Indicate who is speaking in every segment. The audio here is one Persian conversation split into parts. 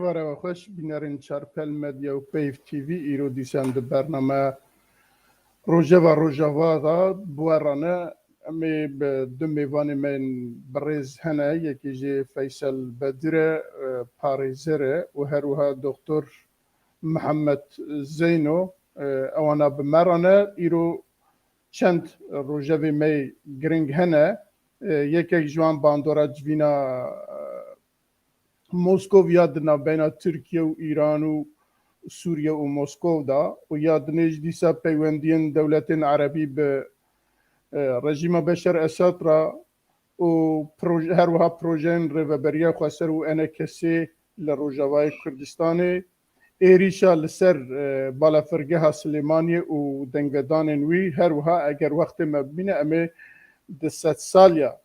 Speaker 1: واره و خوش بینرین چارپل مدیا و پیف تیوی ایرو دیسان ده برنامه روژاوا دا بوارانه امی به دو میوان من بریز هنه یکی جی فیصل بدره پاریزره و هروها دکتر محمد زینو اوانا بمرانه ایرو چند روژاوی می گرنگ هنه یکی جوان باندورا جوینا موسکو یادنا بین ترکیه و ایران و سوریه و موسکو دا و یادنیش دیسا پیوندین دولت عربی به رژیم بشار اسد را و هر وها پروژین ریوبریا خسر و انکسی لروجاوای کردستانی ایریشا لسر بالافرگه سلیمانی و دنگدان وی هر وها اگر وقت مبینه امی دست سالیا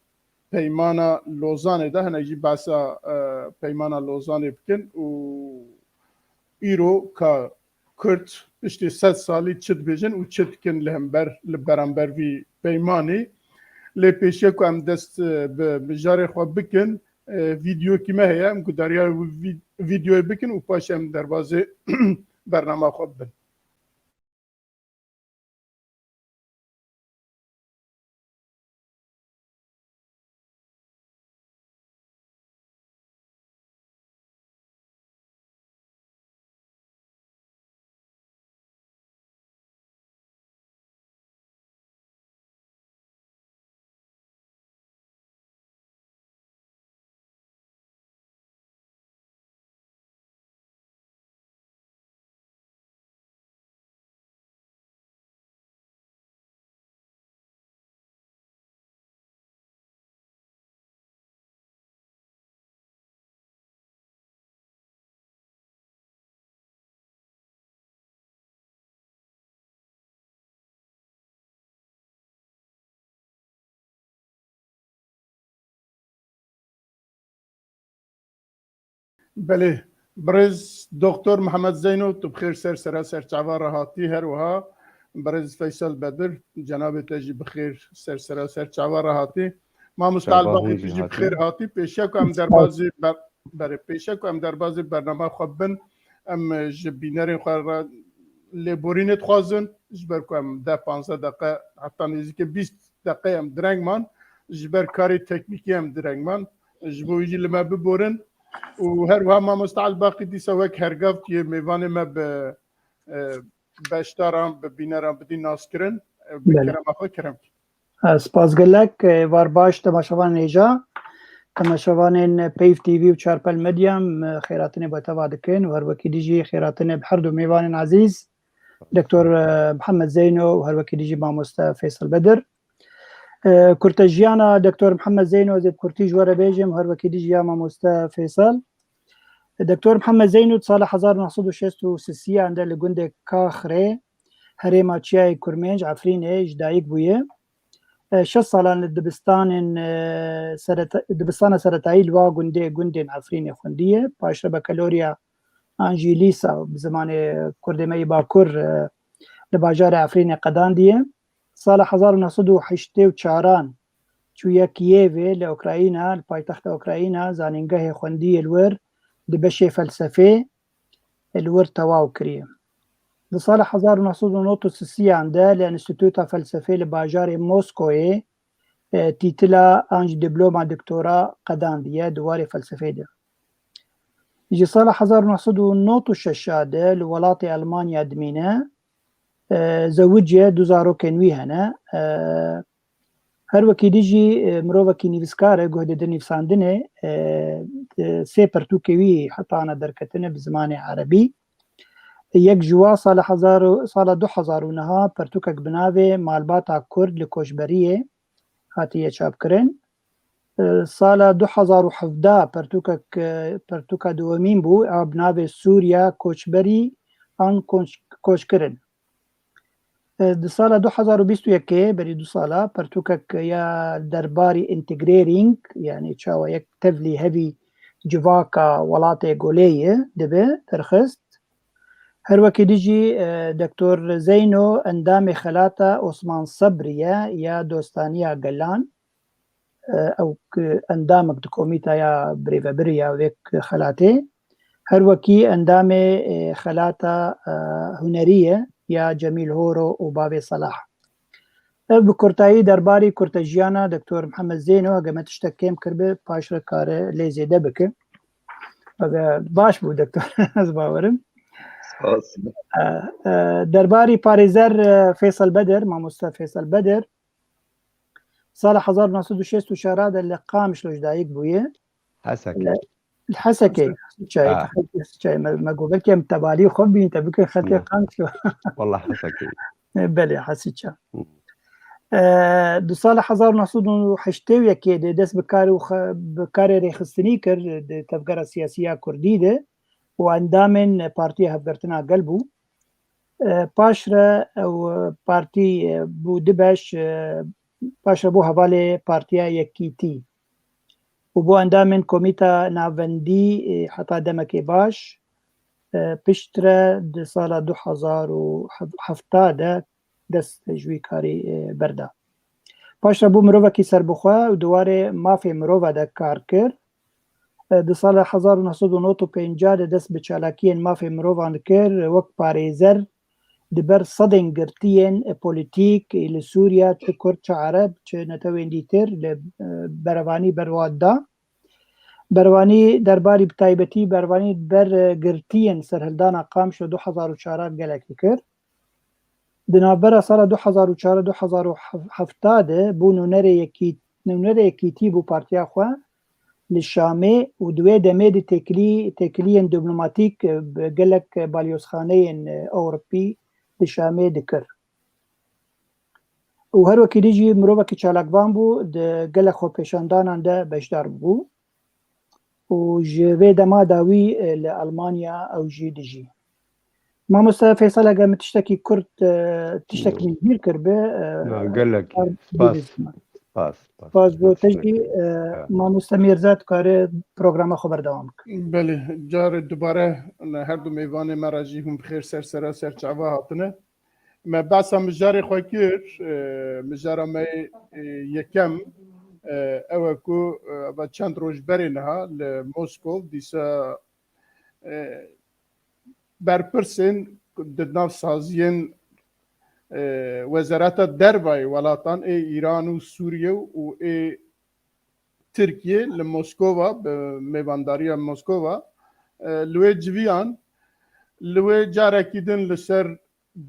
Speaker 1: پیمانا لوزانه ده هنجی باسا پیمانا لوزانه بکن و ایرو که کرد işte 100 سالی چت بیجن و چت کن لبرانبر وی پیمانی لی پیشه که هم دست به جاره خواه بکن ویدیو که مه هم که دریا ویدیو بکن و پاشه هم در بازه برنامه خواه بکن. بله برز دکتر محمد زینو تو بخیر سر چوار هاتی هر وها برز فیصل بدر جناب تجی بخیر سر چوار هاتی ما مستعال باقی تجی بخیر هاتی پیشه که هم در بازی برنامه خوابن ام جبینرین خواه لیبورینت خوازن جبر که هم 10-15 دقیقه حتی نزدیک 20 دقیقه هم درنگ من جبر کاری تکنیکی هم درنگ من جبویجی لما ببورن و هر وها ما مستعال باقی دیسا وک هرگفت یه میوان ما به بشتارم به بینرم بدی ناس کرن بکرم اخواه کرم
Speaker 2: سپاسگلک وار باش تماشاوان ایجا تماشاوان پیف تیوی و چارپل مدیم خیراتنی با توادکن و هر وکی دیجی خیراتنی بحر دو میوان عزیز دکتر محمد زینو و هر وکی دیجی ماموستا فیصل بدر کرتجیانا دکتر محمد زینو زید کرتی جواره بیجم هر وکی دیجی ماموستا فیصل دکتر محمد زینو سال 1963 عنده لگنده کاخره هرما چیای کرمنج عفرین جدایک بویه 6 سالان دبستان سرطایی لوا گنده عفرین خوندیه پاشره بکالوریا انجیلیسا بزمان کردمه باکر لباجار عفرین قداندیه سال 1984 چویا کییوه لأوکراینا لپایتخت اوکراینا زانینگاه خوندی الور دبشه فلسفه الور تواو کریه در سال 1939 عنده لانستیتوتا فلسفه لباجار موسکوی تیتلا انج دیپلوما دکتورا قداندیه دوار فلسفه ده يجي سال 1996 ده لولات ألمانيا دمينة زوجة دوزارو كنوي هنا هر وكي ديجي مرو وكي نيفسكارة جهد دني فساندنه سي برتوكيوي حتى أنا دركتنه بزمان عربي يك جوا سال 2009 برتوكك بناوي مالباتا كرد لكوشبرية هاتي چاپ کرن سال 2017 پرتوکا دومین بو ابناو سوریا کوچبری آن کوچ کرن در سال 2021 بری 2 ساله پرتوکک یا درباری انتگریرینگ یعنی چاو یک تفلی هوی جواکا ولات گولیه دبه ترخست هر وکی دیجی دکتر زینو اندام خلاتا عثمان صبریه یا دوستانیا گلان او اندامك دكوميتا يا بريفا بريا ويك خلاتي هر وکی اندام خلاطة هنریه یا جمیل هورو و بابی صلاح. بکرتایی درباری کرتجیانا دکتور محمد زینو اگه من تشتکیم کرده پاش را کار لیزیده بکن. اگه باش بود دکتور از باورم. درباری پاریزر فیصل بدر ماموستا فیصل بدر سال 1964 اللي قامش لوجدايق بويه الحسكي شاي ما قبل كم تبالي خبي انت بك خلتي قامش
Speaker 3: والله حسكي
Speaker 2: بلي حسيتشا دو سال 1980 کې د داس بکار رخصتنی کر د تفکر سیاسیه کردی ده و اندامن پارتی هفگرتنا قلبو پاشره او پارتی بو دبش پاشره بو حواله پارتیا یکیتی و بو اندامن کمیتا ناوندی حتی دمکی باش پشتره د سال 2017 دست جوی کاری برده. پاشره بو مروفه کی سربخواه و دواره مافی مروفه ده کار کرد. د سال 1995 دست بچالاکی مافی مروفان کرد وقت پاریزر دبر صدن گرتین پولیتیک لسوریا چه کرد چه عرب چه نتوین دیتر بروانی برواده بروانی درباری بتایبتی بروانی بر گرتین سرهلدان قام شد 2004 گلکی کرد دنابرا سال 2004-2017 بو نونر یکیتی بو پارتیا خواه للشامي ودوي دميد تكلي دبلوماتيك بقلك باليوسخاني أوروبي للشامي دكر وهر وكي ديجي مروبا كي چالاكبان بو قلق خو پیشاندان عنده بشدار بو وجوي دما داوي لألمانيا أو جي ديجي ما مستوى فيصل اگر متشتكي كرد تشتكي من بير كربه
Speaker 3: قلك
Speaker 2: باز بو تجدي ما مستمر ذات کار پروگرام خبر دوام
Speaker 1: بله جار دوباره هر دو میوان مراجی هم بخیر سر چاوا هاتنه ما بحثا مجار خوکر مجار ما یکم اوکو و چند روز برینها لموسکو دیسا برپرسن دناف سازین وزارت دربای ولاتان ایران و سوریه و ترکیه لموسکووا به میوانداری موسکووا لوی جویان لوی جارکیدن لسر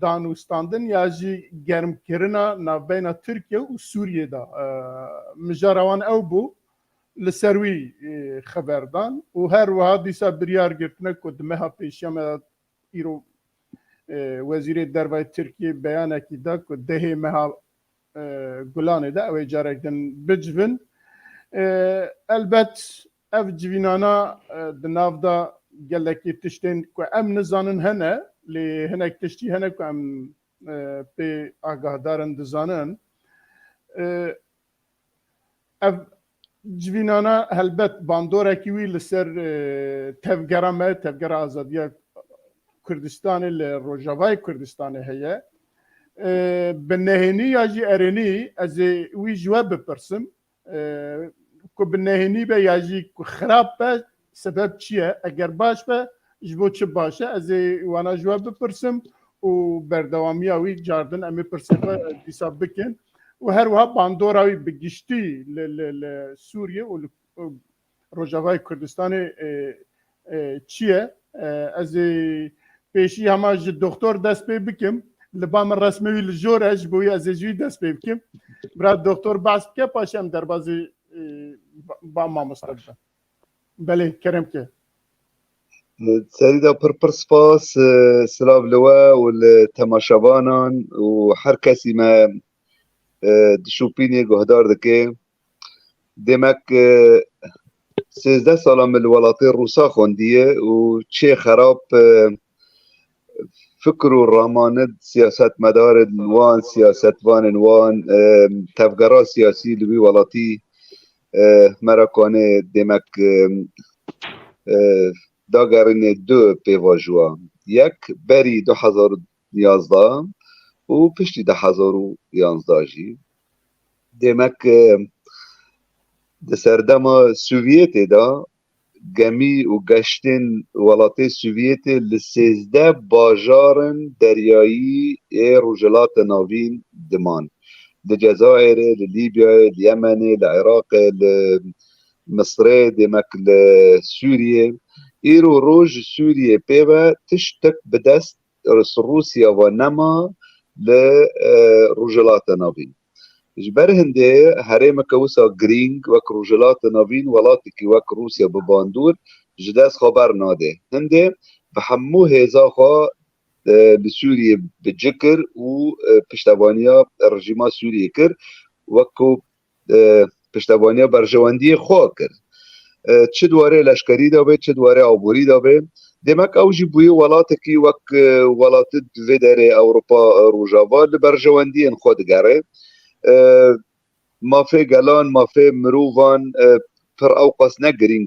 Speaker 1: دانوستاندن یا جی گرم کرنا نبین ترکیه و سوریه دا مجاروان او بو لسروی خبردان و هر وها دیسا بریار گرتنه کدمه پیشیم ایرو وزیر دربای ترکیه بیان اکیدا که دهی مها گلانه ده او جارکدن بجون البته اف جوینانا دناف دا گلکی تشتین که ام نزانن هنه لی هنک تشتی هنه که ام پی آگاهدارن دزانن اف جوینانا البته باندورا کیوی لسر تفگرا آزادیه کردستان لروجاوای کردستان هیه بنهینی یا جی ارینی از وی جواب بپرسم که بنهینی به یا جی خراب به سبب چیه اگر باش به جبو چه باشه از وانا جواب بپرسم و بردوامی وی جاردن امی پرسم دیسا بکن و هر وها باندوراوی بگشتی لسوریه و روجاوای کردستان چیه از پیشی همه دکتر دست پی بکم لبام رسمی لجور اج بوی از جوی دست پی بکم برای دکتر بحث که پاشم در بازی با ما مستقبل بله کرم که
Speaker 4: سريدا پر سپاس سلاف لوا والتماشابانان وحر كسي ما دشوبيني قهدار دكي دمك 13 سالا من الولاطين الروسا خوندية وشي خراب فكر الراماند سياسات مدار وان سياسات وان وان تفقرا سياسي لبي ولاتي مراكانه دمك داگرین دو پیواجوا یک بری 2011 و پشتی 2011 جی دمک د سردما سوویت دا گمی و گشتن ولات سوویت لسیزده باجارن دریایی روجلات ناوین دمان لجزائر لليبيا اليمن العراق مصر دمك لسوريا إيرو روج سوريا بيبا تشتك بدست روسيا ونما لرجلات نافين جبر هندي هريم كوسا جرينج وك رجلات نافين ولاتك وك روسيا بباندور جداس خبر ناده هندي بحمو هزا خوا لسوريا بجكر و پشتوانیا رژیما سوریه کر وکو پشتوانیا برجواندی خوا کر چه دواره لشکری دابه چه دواره عبوری دابه دمک اوجی بوی ولاتکی وک ولاتت ودره اوروپا روجاوا لبرجواندی خود گره مافه گلان مافه مروفان پر اوقاس نگرین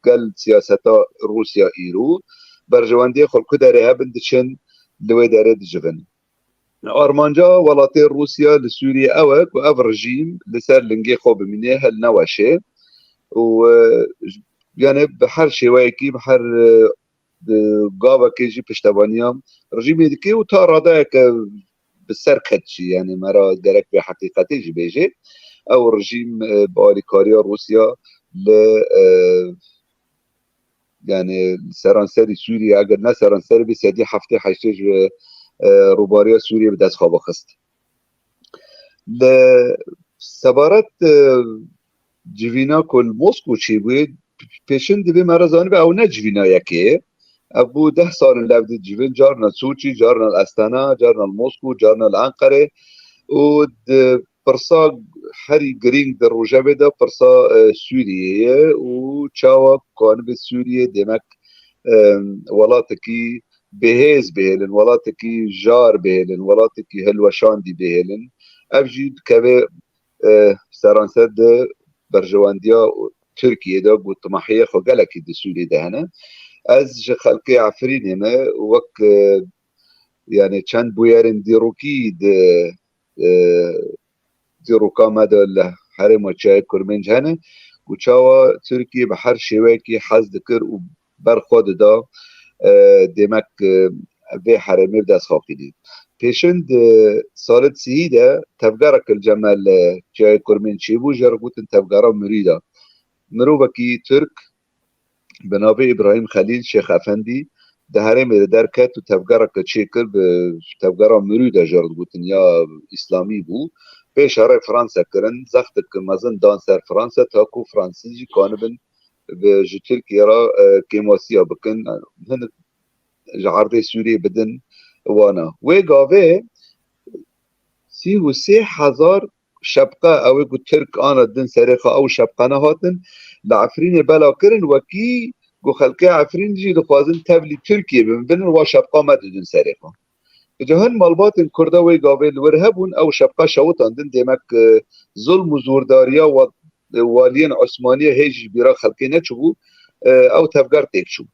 Speaker 4: گل سیاستا روسیا ایرو برجواندی خلکو داره هبندشن دوی داره دجبن آرمانجا ولاتي روسيا لسوريا اوك واف رجيم لسر لنجي خو بمنيه هل نوشه و يعني بحر شوايكي بحر قابا كيجي بشتبانيام رجيم يدكي وتا راداك بالسر كتشي يعني مرا درك بحقيقتي جي بيجي او رجيم باليكاريا روسيا ل يعني سرانسري سوريا اگر نه سرانسري بسيدي هفته حشتج روباريا سوريا بدست خواب خست لسبارت جوینا کل موسکو چی بود پیشن دوی مرزانی به او نه جوینا یکی ابو 10 سال لفظ جوین جارنا سوچی جارنا استانا جارنا موسکو جارنا انقره و پرسا هری گرینگ در روجه ده پرسا سوریه و چاوا کان به سوریه دمک ولاتکی بهز بهلن ولاتکی جار بهلن ولاتکی هلوشاندی بهلن افجید که سرانسر ده برجواندیا ترکیه ده بود طماحیه خو گلکی ده سوری ده هنه از خلقی عفرین همه وک يعني چند بویرن دیروکی ده دیروکا مده لحرم و چای کرمنج هنه و چاوا ترکیه به هر شیوه که حز دکر و برخود ده دمک به حرمه بدست خاقیدی پیشند سالت سیده تفگرک الجمال جای کرمین چی بو جرگوتن تفگرا مریدا مروبکی ترک بنابه ابراهیم خلیل شیخ افندی ده حرمه درکت و تفگرک چی کر به تفگرا مریدا جرگوتن یا اسلامی بو پیش هره فرانسا کرن زخت که مزن دانسر فرانسا تاکو فرانسیجی کانبن به ترکیه را کیماسیا بکن هن عرض سوریه بدن وانا و گاوه 33,000 شبقه او گو ترک آنا دن سرخه او شبقه نهاتن لعفرین بلا کرن وکی گو خلقه عفرین جی دخوازن تبلی ترکیه بمبنن و شبقه مددن سرخه جهان مالباتن کرده و گاوه الورهبون او شبقه شوطان دن دیمک ظلم و زورداریا و والین عثمانیه هیچ بیرا خلقی نچبو او تفگر تیک شو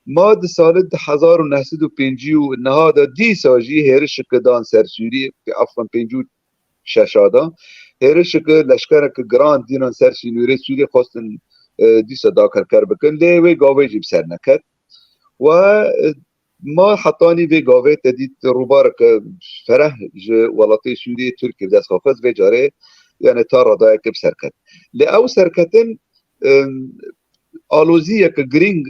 Speaker 4: ما ده سال 1905 و نهادا دی ساجی هرش که دان سر سوری افغان 56 هرش که لشکر که گراند دینان سر سینوری سوری خواستن دی صدا کر بکن لی و گاوه جیب سر نکد و ما حطانی و گاوه تدید روبارک فرح ولاتی سوری ترکی دست خافز و جاره يعني تارا دايك بسركت لأو سركتن آلوزية كجرين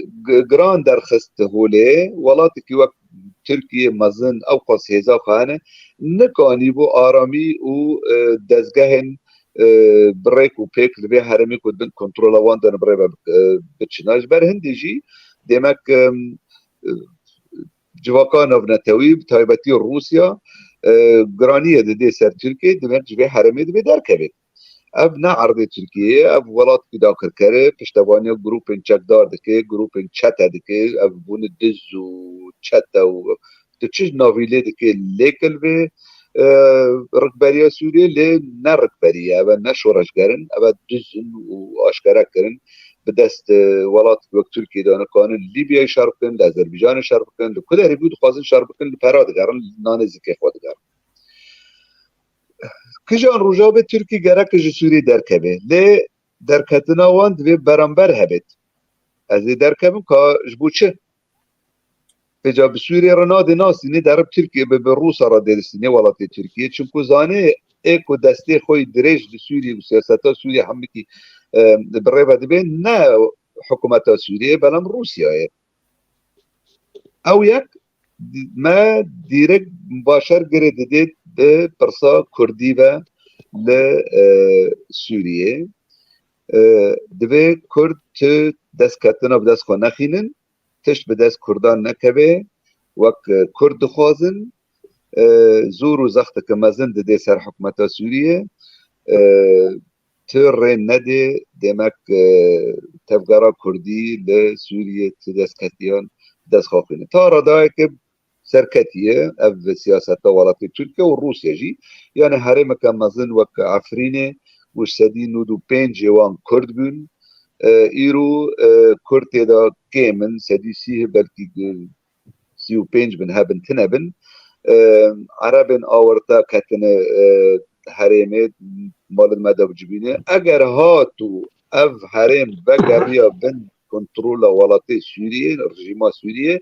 Speaker 4: جران درخست هولي ولاتك وقت تركيا مزن أو قص هزا خانة نكاني بو آرامي و دزگهن بريك و بيك لبي هرمي كدن كنترولا واندن بريبا بتشناج بر هندجي ديمك جواكان افنتوي بتايبتي روسيا گرانیه ده سر ترکیه دمر جبه حرمه ده در کبه اب نه عرض ترکیه اب ولات که داخل کره پشتوانی گروپن چکدار دکه گروپن چته دکه اب بون دز و چته و تچیز ناویله دکه لیکل به رکبریا سوریه لی نه رکبریه اب نه شورش کرن اب دزن و آشکارا کرن به دست ولات وقت ترکیه دانه کانون لیبیا شرب کن آذربایجان شرب کن کداری بود خوازن شرب کن پراد گرن نانزیک خود گرن کجان روجا ترکی گرک جسوری درکبه لی درکتنا واند و برانبر هبت از درکبم که جبو چه اجا بسوريا رنادي ناس ني درب تركيا بروس را درسني ولاتي تركيا چونكو زاني ايكو دستي خوي دريج لسوريا وسياساتا سوريا حمكي بالريبه دبين نا حكومتا سوريا بلام روسيا او يك ما ديريكت مباشر قريد ديت برصا كرديبا لسوريا دبي كرد دست كتنا بدست خو نخينن تشت بدست كردان نكبه وك كرد خوازن زور و زخت که مزن ده سر حکومت سوریه ترین نده دمک تفگرا کردی لسوریه تدست کتیان دست خواهینه تا رادای که سرکتیه او سیاست ولاتی ترکیه و روسیه جی یعنی هرم که مزن وک عفرینه و سدی نودو پنج جوان کرد بون ایرو کرد دا کیمن سدی سیه بلکی 35 بن هبن تنبن عربن آورتا کتن حرمه مال المدب جبینه اگر هاتو او حرم بگریا بن کنترول ولاتي سوريا رژیما سوريا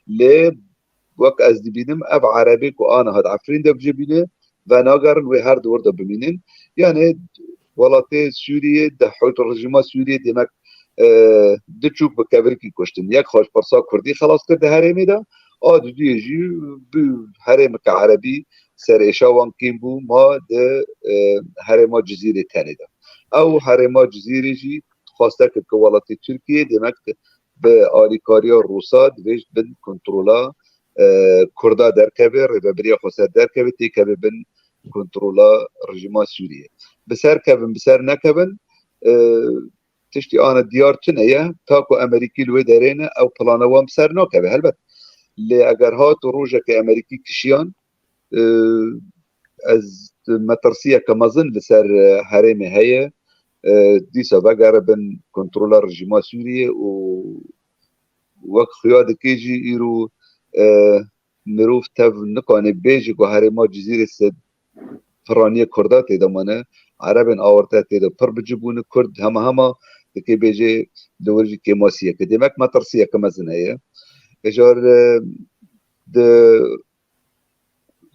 Speaker 4: لی وقت از دبینم او عربی که آنها هاد عفرین دب جبینه و ناگرن و هر دور دب بمینن یعنی ولاتي سوريا ده حوت رژیما سوريا دمک دچوک بکبر کی کشتن یک خوش پرسا کردی خلاص کرده حرمی دا آدودی جی حرم که عربی سر اشاوان کیم بو ما ده حرم جزیره تنه دا او حرم جزیره جی خواسته که ولایت ترکیه دمک به آلیکاریا روسا دویش بن کنترولا کردا درکبه رببریا خواسته درکبه تیکبه بن کنترولا رژیما سوریه بسر کبن بسر نکبن تشتی آن دیار تنه تاکو امریکی لوی دارینه او پلانوام سر نکبه هلبت لی اگر هات روژه که امریکی کشیان از مترسیه که مزن لسر حرم هیه دیسا بگر بن کنترول رژیما سوریه و وقت خیاد کیجی ایرو مروف تف نکانه بیجی که حرما جزیره سد فرانیه کرده تیدا منه عربن آورته تیدا پر بجبون کرد همه که بیجی دورجی که ماسیه که دیمک مترسیه که مزن هیه اجار ده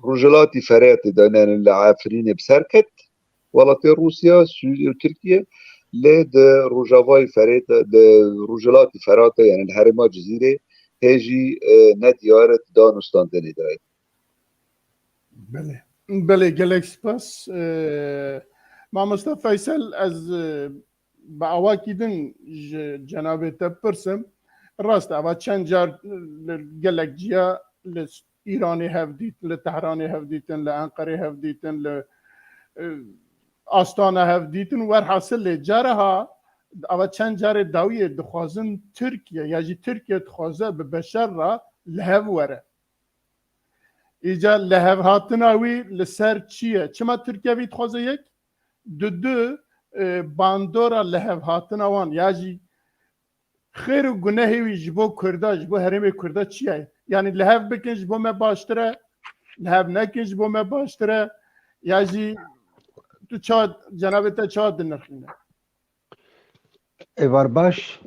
Speaker 4: رجلاتي فرات دانان العافرين بسركت ولاتي روسيا سوريا وتركيا لا ده رجاواي فرات ده رجلاتي فرات يعني الحرمات جزيرة هاجي نديارة دانستان دني داي
Speaker 1: بله گلک سپاس ما مصطفى فیصل از با اواکیدن جناب تپرسم راست اوا چند جار گلک جیا ایرانی هفدیتن لتهرانی هفدیتن لانقره هفدیتن لاستانه هفدیتن ور حاصل جارها اوا چند جار داویه دخوازن ترکیه یا جی ترکیه دخوازه به بشر را لهو وره ایجا لهو هاتناوی لسر چیه چما ترکیه وی دخوازه یک دو باندورا لهو هاتناوان یا جی خیر و گناهی وی جبو کرده جبو حرم کرده چیه یعنی لهو بکن جبو ما باشتره لهو نکن جبو ما باشتره یا جی تو چاد جناب تا چاد نرخینه
Speaker 3: ایوار باش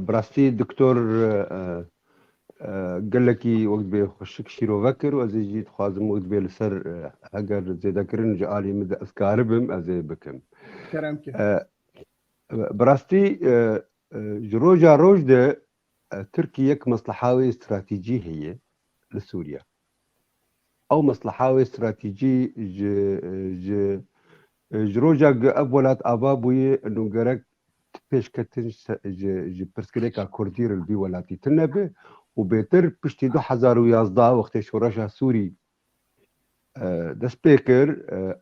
Speaker 3: براستی دکتر گلکی وقت به خوشک شیرو وکر و از جید خوازم وقت به لسر اگر زیده کرن جعالی مد از کاربم از بکم
Speaker 1: کرم که
Speaker 3: براستی جروجا روج ده تركيا كمصلحة استراتيجية هي لسوريا أو مصلحة استراتيجية جروجا أولاد أبابوي إنه جرك پیش کتن پرسکلیکا کردیر البی ولاتی تنبه و بهتر پشتی 2011 وقتی شورش سوری دست پیکر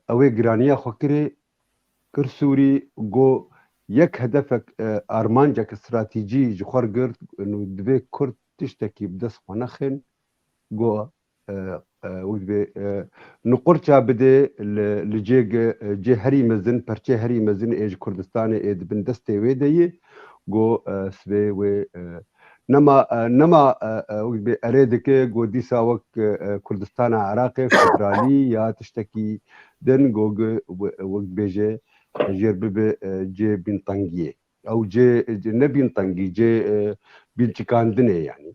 Speaker 3: اوی گرانیا خوکری کر سوری گو یک هدف ارمانجک استراتیجی جخور گرد انو دوی کرد تشتکی بدست خونخن گو نقرچا بده لجي هري مزن پرچه هري مزن ايج كردستان ايد بن دسته ويدي گو سوي و نما اريدك گو ديسا وك كردستان عراقي فدرالي يا تشتكي دن گو وك بيجي جرب جي بن طنجيه او جي نبين طنقي جي بنتي كاندنه يعني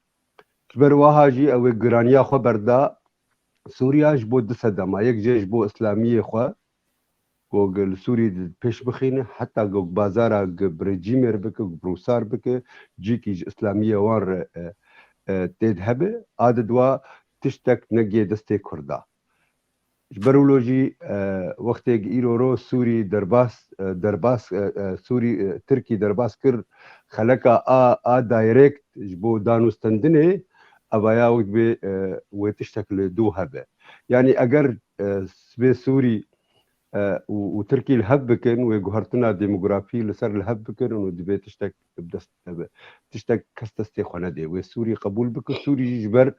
Speaker 3: برواها جي او جرانيا خبردا سوريا جبو دسدما يك جي جبو اسلاميه خو جوجل سوري بيش بخينه حتى جوج بازارا برجيمر بك بروسار بك جيكي اسلاميه وار تذهب عددوا تشتك نجي دستي كردا جبرولوجي وقت ايرورو سوري درباس سوري تركي درباس كر خلقا دايركت جبو دانوستندنه ابايا وتبي وتشتكل دو هبه يعني اگر سبي سوري وتركي الهب بكن وجهرتنا ديموغرافي لسر الهب بكن ودبي تشتك تشتك كستستي خندي وسوري قبول بك سوري جبر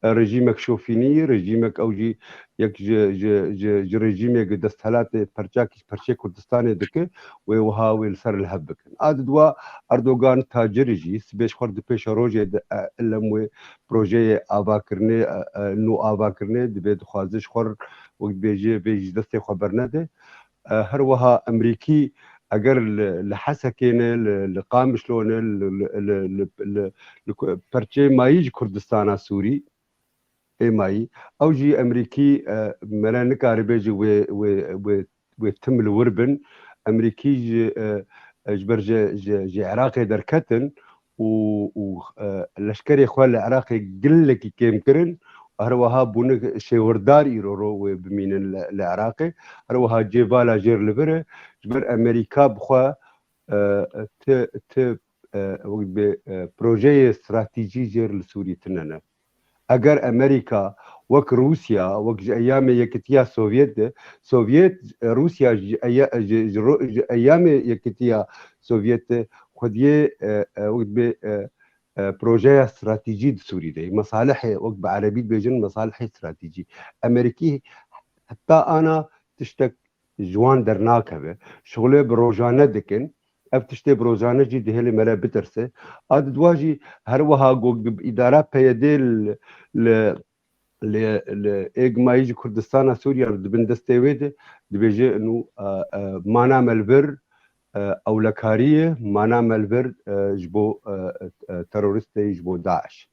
Speaker 3: رژیمک شوفینی رژیمک اوجی یک ج رژیمک دستهلات پرچه کردستان دکه و وها ویل سر الهب بکن عددوا اردوغان تاجرجی سبیش خورد پیش روجه علم و پروژه آواکرنه نو آواکرنه دبی دخوازش خور وقت بیجی دستی خبر نده هر وها امریکی اگر لحسكينه لقام شلونه پرچه مايج كردستان سوري ماي او جي امريكي ملا نكاري بيجي و تم الوربن امريكي جبر جي عراقي دركتن و لشكري اخوان العراقي قلك كيم كرن هروها بونك شي وردار يرورو بمين العراقي هروها جيفالا جير لبره جبر امريكا بخوا ت وقت بروجي استراتيجي جير لسوري تننا اگر امريكا وك روسيا وك ايام يكتيا سوفيت روسيا ايام يكتيا سوفيت خديه وقت ب بروجي استراتيجي سوري دي مصالح وقت بعربي بيجن مصالح استراتيجي امريكي حتى انا تشتك جوان درناكه شغله بروجانه دكن اب تشتي بروجانه جي دهلي ملا بترسه اد دواجي هروها جوج باداره بيدل ل اجمايج كردستان سوريا دبن دستويد دبيجي انه ما نعمل بر او لكاريه ما نعمل بر جبو ترورستي جبو داعش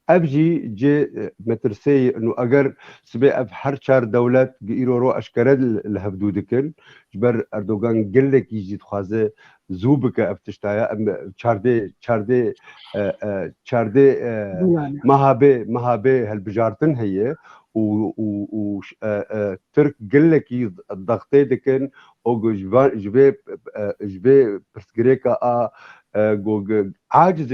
Speaker 3: ابجي جي مترسي انه اگر سبي اب هر چار دولت ايرورو اشكرد الهبدودكن جبر اردوغان قلك يجي تخازه زوبك افتشتايا چارده مهابه هالبجارتن هي و ترك قلك الضغطي دكن او جبي برسكريكا جوج عاجز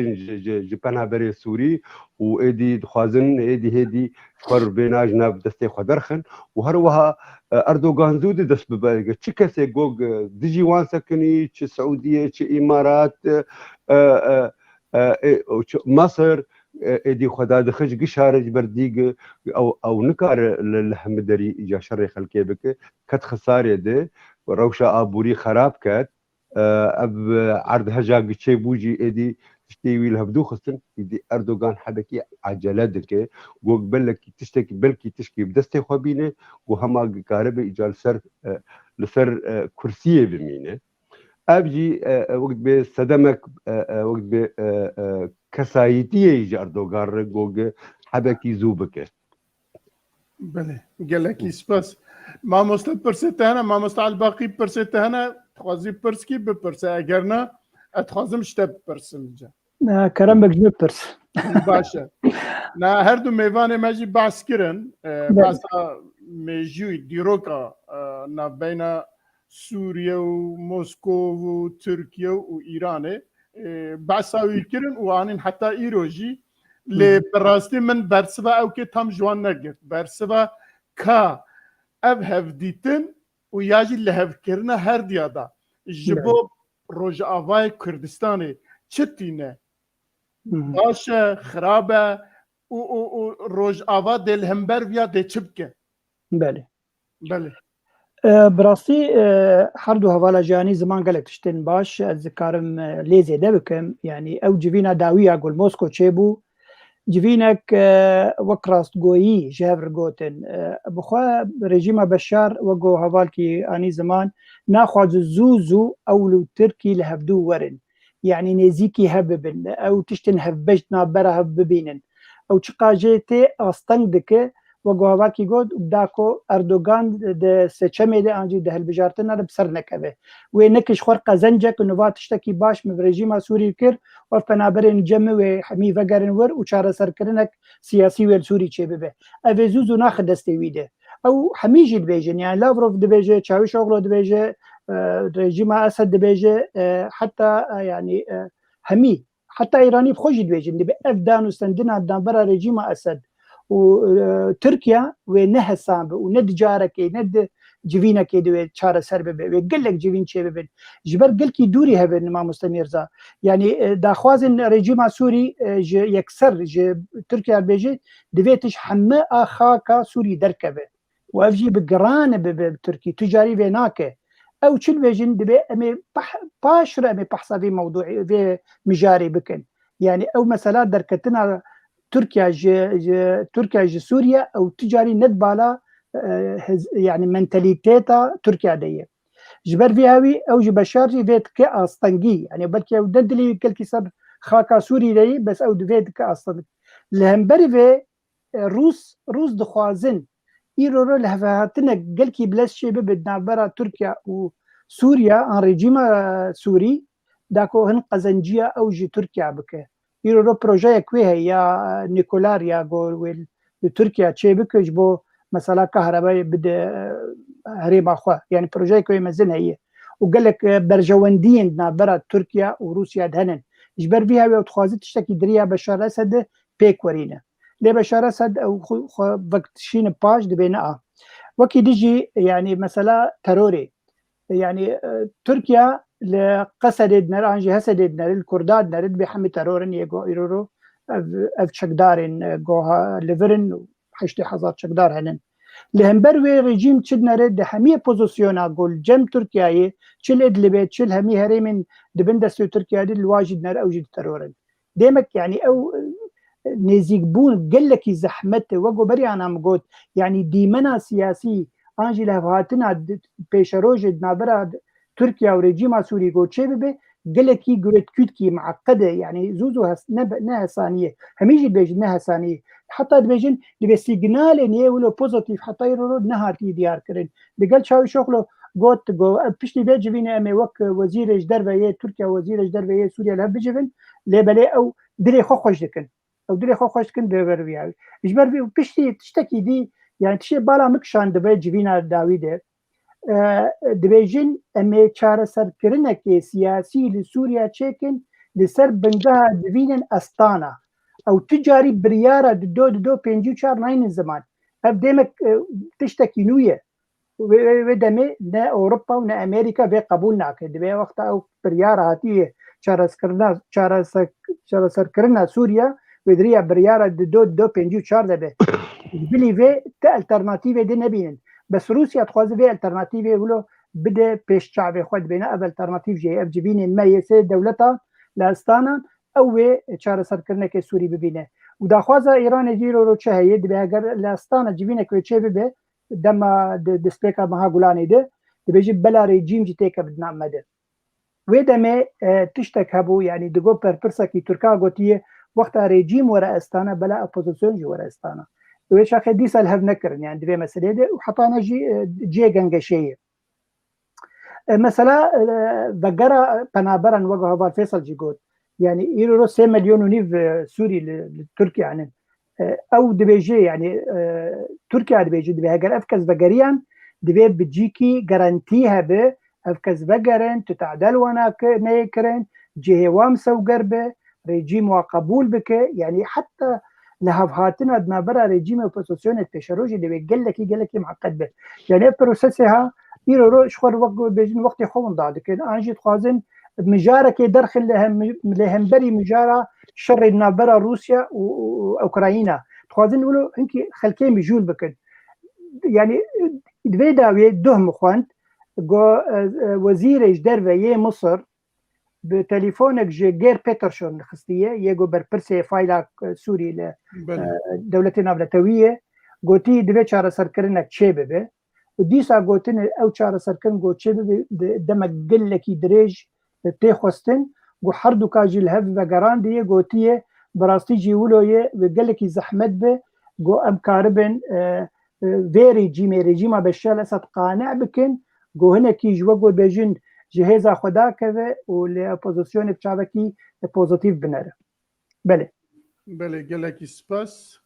Speaker 3: جبنا بري سوري وايدي دخوازن ايدي هدي خر بينا جناب دستي خدرخن وهروها اردوغان زود دست ببالغ تشكسي جوج ديجي وان سكني تش سعوديه تش امارات مصر ايدي خدا دخج قشارج برديق او نكار الحمدري اجا شر خلكي بك كت خساره ده روشه ابوري خراب كات اب عرض هجا قشي بوجي ايدي تشتي الهبدو خصن يدي اردوغان حدكي عجلتك وق بلك تشتكي بلكي تشكي بدستي خوبينه وهما قاربه اجال سر لسر كرسيه بمينه ابجي وقت بصدمك وقت بكسايتيه يجي اردوغان وق حدكي زوبك
Speaker 1: بله قالك سباس ما مستد برسته ما مستعل باقي برسته هنا تخوازي برسكي ببرسه اگرنا اتخوازم شتب برسنجا
Speaker 2: كرم بجنب برس
Speaker 1: باشا نا هردو ميواني ماجي باس كرن باسا ميجوي ديروكا نا بين سوريا وموسكو وتركيا وإيران باسا ويكرن وانين حتى إيروجي لبراستي من برسبا او كي تام جوان نقر برسبا كا اب هف ديتن وياجي اللي هف كرنا هر ديادا جبو روج آواي كردستاني چتينه باشه خرابه و روج آوا دل همبر ويا دي چبكه
Speaker 2: بله
Speaker 1: بله
Speaker 2: براستی هر دو حوالا جانی زمان گلک تشتین باش از کارم لیزه ده بکم یعنی او جوینا داویا گل موسکو چه بو جوینک وەک ڕاستگۆیی ژێڤر گوتن بخوا رژیمە بەشار وەگۆ هەواڵکی ئانی زمان ناخواز زوو ئەول و ترکی لە هەفتوو وەرن یعنی نێزیکی هەببن ئەو تشتن هەفبەشت نابەرە هەف ببینن ئەو چ قاژێ تێ ئاستەنگ دکە وەگۆ هەواڵکی گوت داکۆ ئەردۆگان سەچەمێ دە ئانجی دە هەلبژارتنە لە بسەر نەکەوێ وێ نەکش خوەر قەزەنجەک نووا تشتێکی باش مە رژیمە سووری کرد وەف پەنابەرێن جەمە وێ هەمی ڤەگەرن وەر و چارەسەرکردنێک سیاسی وێر سووری چێ ببێ ئەvێ زوو ناخە دەستێ ویدێ ئەو هەمیژی دبێژن یان لاڤرۆڤ دبێژێ چاوی شۆغڵۆ دبێژێ رژیمە ئەسەد دبێژێ حتا ینی هەمی حتا ئیرانی خۆشی دبێژن دەبێ ئەف دان و سندنا دانبەرە رژیمە ئەسەد و تورکیا وێ نەهەسان بە و نەدجارەکەی نەد جوینەکەی دەوێت چارەسەر ببێ وێ گەلێک جوین چێ ببن ji ber gelkî dûrî hevin Mamoste Mîrza yanî daxwazên rejîma Sûrî ji yekser ji Tirkiye bêjê divê tişt heme a xaka Sûrî derkeve û ev jî bi giran bibe Tirkî ticarî vê nake ew çil bêjin divê em ê paş re em ê behsa vê mewduî vê mijarê bikin yani ew mesela derketina Türkiye ji Sûriye ew ticarî net bala yani mentalitêta Türkiye de ye ji ber vê hewî ew ji beşar jî vê dike astengî yani belkî ew ne dilî gelkî ser xaka Sûrî de yî bes ew divê dike astengî li hemberî vê Rûs dixwazin îro li hevhatinek gelkî bilez çê bibe navbera Tirkiye û Sûriye an rejîma Sûrî dako hin qezenciya ew ji Tirkiye bike îro projeyek wê heye ya nîkolar ya gor wê li Tirkiye çê bike ji bo mesela kahrebayê bide herêma xwe yani projeyek wê mezin heye û gelek berjewendiyên navbera Tirkiye û Rûsya de henin ji ber vî hewê ew dixwaze tiştekî diriya Beşar Esedê pêk werîne lê Beşar Esed ew vek tişîne paş dibêne a wekî dijî yani mesela terorê yani Tirkiye li Qesedê dinere an jî Hesedê dinere li Kurda dinere dibê hemî terorin yê îro ev çekdarên goha li virin 8,000 çekdar henin li hember wê rejîm çi dinere di hemî pozisyona gol cem Tirkiyeyê çil Idlibê çil hemî herêmên dibin destê Tirkiyeyê li wa jî dinere ew jî terorin demek yani ew nêzîkbûn gelekî zehmet wego beriyan em got yani dîmena siyasî an jî li hevhatina pêşerojê navbera Tirkiye û rejîma Sûrî got çê bibe gelekî guretkûtkî meqede yani zû ne hesaniye hemî jî dibêjin ne hesaniye heta dibêjin divê signalên yê wilo pozitif heta îro nehatî diyar kirin digel çavî şoxlo got piştî vê civînê em ê wek wezîrê ji derve yê Tirkiye wezîrê ji derve yê Sûriye li hev bicivin lê belê ew dilê xwe xweş dikin ew dilê xwe xweş dikin bêwer wî ji ber vî piştî tiştekî dî yani tişê bala mikşan dibe civîna dawî de dibêjin em ê çareserkirinekê siyasî li Sûriye çêkin li ser bingeha divînên Astana ew ticarî biryara di do pêncî û çar nayînin ziman ev demek tiştekî nû ye wê demê ne Ewropa û ne Amerîka vê qebûl nake divê wexta ew biryara hatiye çareserkirina Sûriye wê diriya biryara di do pêncî û çar debe bilî vê te alternatîvê de nebînin bes Rûsya dixwaze vê alternatîvê wilo bide pêş çavê xwe dibêne ev alternatîv jê ev civînên me yê sê dewleta li Astanan ew wê çareserkirinekê Sûrî bibîne û daxwaza Îranê jî îro çi heye dibe heger li Astana civînek wê çê bibe dema destpêka Meha Gulanê de dibêje bela rejîm jî têke bidina me de wê demê tiştek hebû yani digot berpirsekî Tirka gotiye wexta rejîm were Astana bela opozisyon jî were Astana wê şaxê dîsa li hev nekirin yani divê meselê de û heta ne jî ciyê gengeşeyê mesela vegera penaberan wego heval Fêsal jî got yani îro 3 milyon û nîv Sûrî li Tirkiye henin ew dibêje yani Tirkiye dibêje divê heger ev kes vegeriyan divê bicîkî garantî hebe ev kes vegerin tu tadel wana nekirin cihê wan sewger be rejîm wa qebûl bike yani heta li hevhatina navbera rejîma opozisyonê pêşerojê divê gelekî meqed be yani ev prosesê ha îro ji xwe bêjin wextê xwe winda dikin an jî dixwazin mijarekê derxin li hemberî mijara şerê navbera Rûsya û Ukrayna dixwazin wilo hinkî xelkê mijûl bikin yani divê dawê duh mixwend got wezîrê ji derve yê Misir بتليفونك جي غير بيترشون خستيه يجو بربرسي فايلا سوري
Speaker 1: بله
Speaker 2: لدولتنا نافلتويه قوتي دبي شارة سركرنك تشيبه به وديسا قوتين او شارة سركرن قوت تشيبه دمك قلكي دريج تيخوستن قو حردو كاجي الهف وقران دي قوتيه براستي جيولويه وقلكي زحمت به قو ام كاربن فيري جيمي ريجيما بالشال اسد قانع بكن قو هنا كي جوغو بيجن جهازا خدا كذا والبوزيسيون بتاعتي بوزيتيف بنره بله
Speaker 1: بله قالك سباس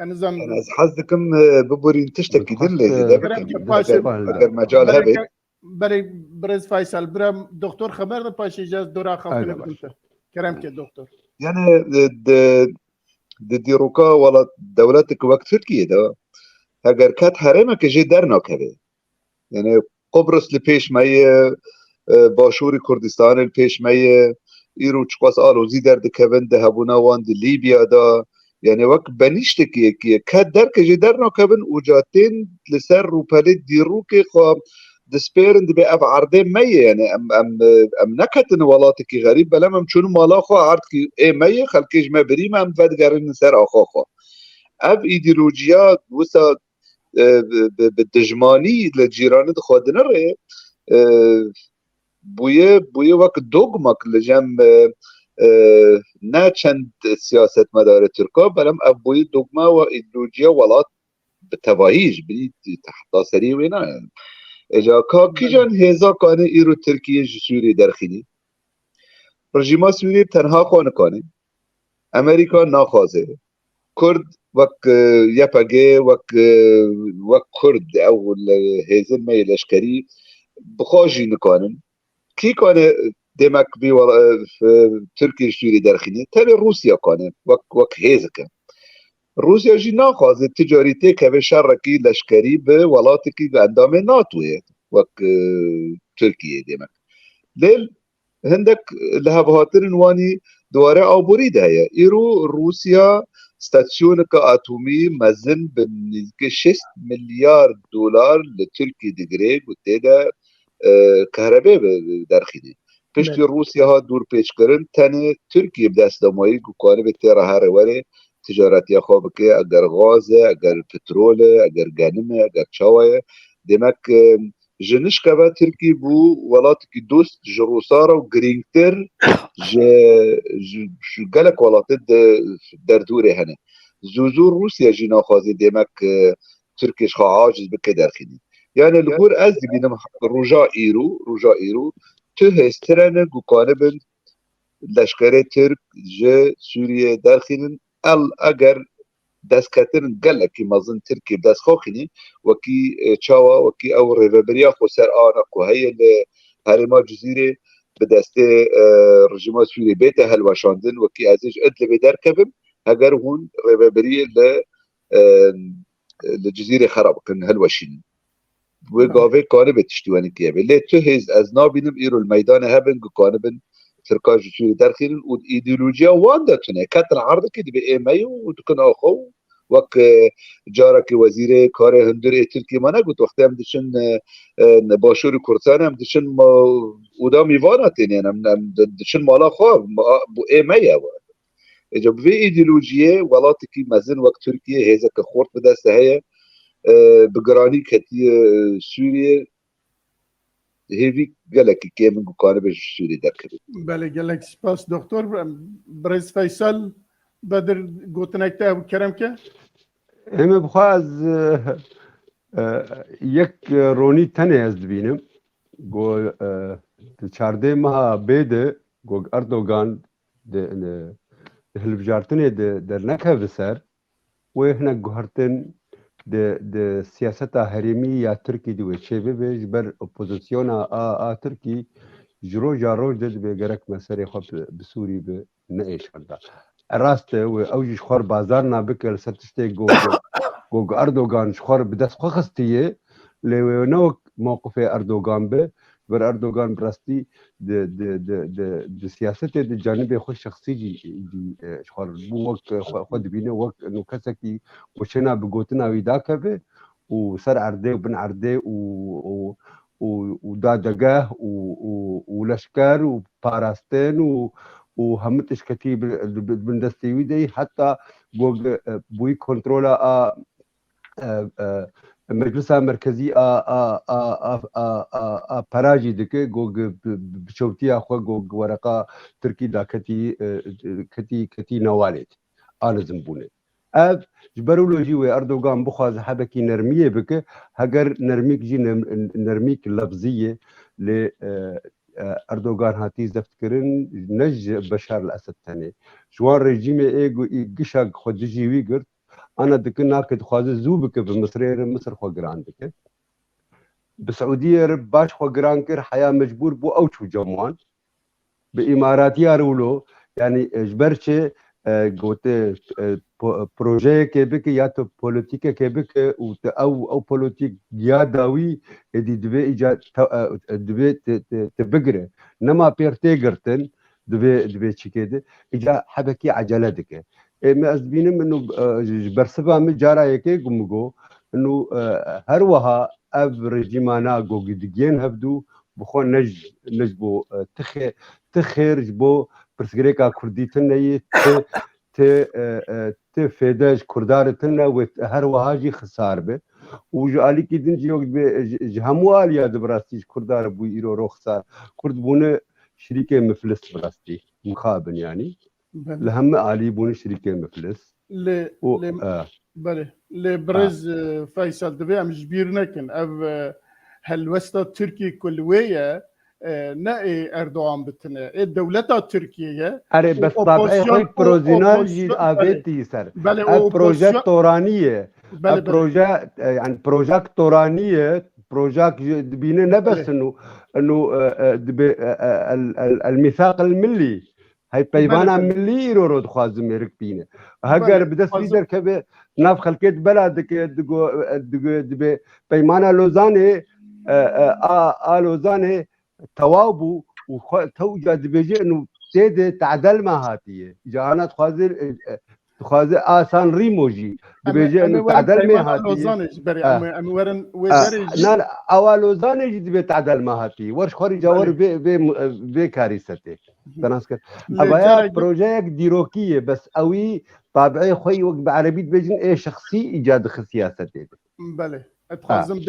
Speaker 1: انا زم
Speaker 4: انا از حظكم ببورين تشتكي دير لي ده
Speaker 1: كلام
Speaker 4: بكم
Speaker 1: باشا
Speaker 4: اگر مجال هبت
Speaker 1: بري برز فيصل برام دكتور خبر باش اجاز دورا خاطر بدمت كلام كده دكتور
Speaker 4: يعني ديروكا ولا دولتك وقت تركيا ده اگر كات حرمك جي درنا كده يعني قبرص لبيش مي باشوری کردستان پیش میه ایرو چقاس آلوزی درد کبن ده هبونا وان ده لیبیا دا یعنی وقت بنیشت که کد در که جدر نکبن و جاتین لسر رو پلید دیرو که خواه دسپیرن ده به اف عرده میه یعنی ام نکتن والاتی که غریب بلم ام چون مالا خواه عرد که ای میه خلکش ما بریم ام ودگرن سر آخوا خواه اف ایدئولوژیا وسا بدجمانی لجیرانه ده خواه دنره بویه وقت دوگمک لجم نه چند سیاست مدار ترکا بلم بویه دوگما و ایدئولوژیا ولات بتواهیج بینید تحت سری وینا اجا کی جان هزا کانه ایرو ترکیه سوری درخینی رژیما سوری تنها خانه کانه امریکا ناخوازه کرد وک یپگه وک کرد او هزن می لشکری بخواجی نکانن کی کانه demek bir Türkiye suri derxini tabi Rusya kanı vak hezke Rusya jî naxwaze ticarîtê keve şerrekî leşkerî bi welatekî bi endamê NATOyê wek Tirkiye demek lêl hindek li hevhatinin wanî dware aborî de heye îro Rusya stasyoneka atomî mezin bi nêzîkî 6 milyar dolar li Tirkiye digire û tê de kehrebe derxînê پشتی روسیا ها دور پیچ کردن تنه ترکیه بدست دمایی گوکانه به تیره هر وره تجارتی خواب که اگر غازه اگر پتروله اگر گنمه اگر چاوه demek جنش که ترکیه بو ولات که دوست جروسارا و گرینگتر گلک ولات در دوره هنه زوزور روسیا جینا خوازه demek ترکیش خواه عاجز بکه درخینی yani لگور از بینم روژا ایرو تو هسترانه گوکانه بن لشکره ترک جه سوریه درخینن اگر دست کترن گله که مازن ترکی دست خوخینی وکی چاوا وکی او ریوبریا خو سر آنا کوهی هرما جزیره به دست رژیما سوریه بیت هلوشاندن وکی ازش ادل به درکبم اگر هون ریوبریه لجزیره خراب کن هلوشین و گاوه کانه به تشتیوانی که ولی تو هیز از نابینم ایرو المیدان هبن کانه بن ترکاج جوری درخیلن و ایدئولوژیا وان داتونه کتر عرض که دی به ایمی و دکن آخو وک جارا که وزیر کار هندر ترکیه ما نگوت وقتی هم دشن باشور کردستان هم دشن اودا میواناتین یعنی هم دشن مالا خواه بو ایمی ها اجا به ایدئولوژیه ولاتی که مزن وقت ترکیه هیزه که خورد به دسته هیه بگرانی کتی سوریه هیوی گلکی که من گوکانه به سوریه درکبه
Speaker 1: بله گلک سپاس دکتر برز فیصل بدر گوتنکته ابو کرم که
Speaker 3: همه بخواه از یک رونی تنه از بینم گو چارده ماه بیده گو اردوغان ده هلبجارتنه در نکه بسر و هنه گوهرتن د سیاست هریمی یا ترکی دوی چه به بر اپوزیسیون ترکی جرو جارو د به گرک مسری خو به سوری به نه ایش کنده راست و اوج خور بازار نه بکل ستشته گو اردوغان خور به دست خو خستیه لو نو موقف اردوغان به بر اردوغان براستی د سیاست د جانب خو شخصي دي خور بو وقت خود بینه وقت نو کسه کی وشنا بگوتنا ویدا کبه و سر عرده و بن عرده و ودادقاه ولشكر وباراستين وهمتش كتيب بندستيوي دي حتى بوي كنترولا مجلس مركزي براجي دكي جوج بشوتي اخو جوج ورقه تركي دا كتي نوالت انا زنبوني اف جبرولوجي واردوغان بخواز حبكي نرميه بك هجر نرميك جي نرميك لفظيه ل اردوغان هاتي زفتكرن نج بشار الاسد ثاني جوان ريجيمي ايجو قشاق خدجي ويقر انا دكنا كنت خوازه زوبك بمصر خوغران دك بسعوديه باش خوغران كر حياه مجبور بو اوتشو جموان باماراتيه رولو يعني جبرشه قوت بروجي كيبك يا تو بوليتيك كيبك او بوليتيك ياداوي دي دبي ايجا دبي تبقره نما بيرتيغرتن دبي تشيكيد ايجا حبكي عجلتك ما أزبينم إنه برسبة مجارة يكي قمقو إنه هروها أف رجيمانا قو قدقين هبدو بخو نجبو تخير جبو برسقريكا كردي تنيي تفيداج كردار تنا وهروها جي خسار به وجو علي كي دنجي يوك جهمو آليا دبراستيش كردار بو إيرو رو خسار كرد بونه شريكي مفلس براستي مخابن يعني لهم علي بون شركه مفلس
Speaker 1: بله لبرز فيصل دبي ام جبيرنكن اف هالوسطة تركي كلوية نائي اردوغان بتنا الدولة التركية
Speaker 3: اري بس طبعا بروزينال جي افيتي سر بروجيكت تورانيه بروجيكت يعني بروجيكت تورانيه بروجيكت بينا نبس انه الميثاق الملي هاي بيبانا ملي رود خوازم يرك بينا هاجر بدس ليدر كبه ناف خلكت بلدك دغ بيمانا لوزاني لوزاني توابو وتوجا دبيجي انه تيد تعدل ما هاتيه جانا تخازي آسان ريموجي دبيجي انه تعدل ما هاتيه
Speaker 1: لوزاني بري ام ورن ودري
Speaker 3: لا اوالوزاني دبي تعدل ما هاتيه ورش خوري جاور بي كارثته تناسك ابايا بروجيك ديروكيه بس اوي طابعي خوي وقت بعربي بيجن ايه شخصي ايجاد سياسته
Speaker 1: بله تخازم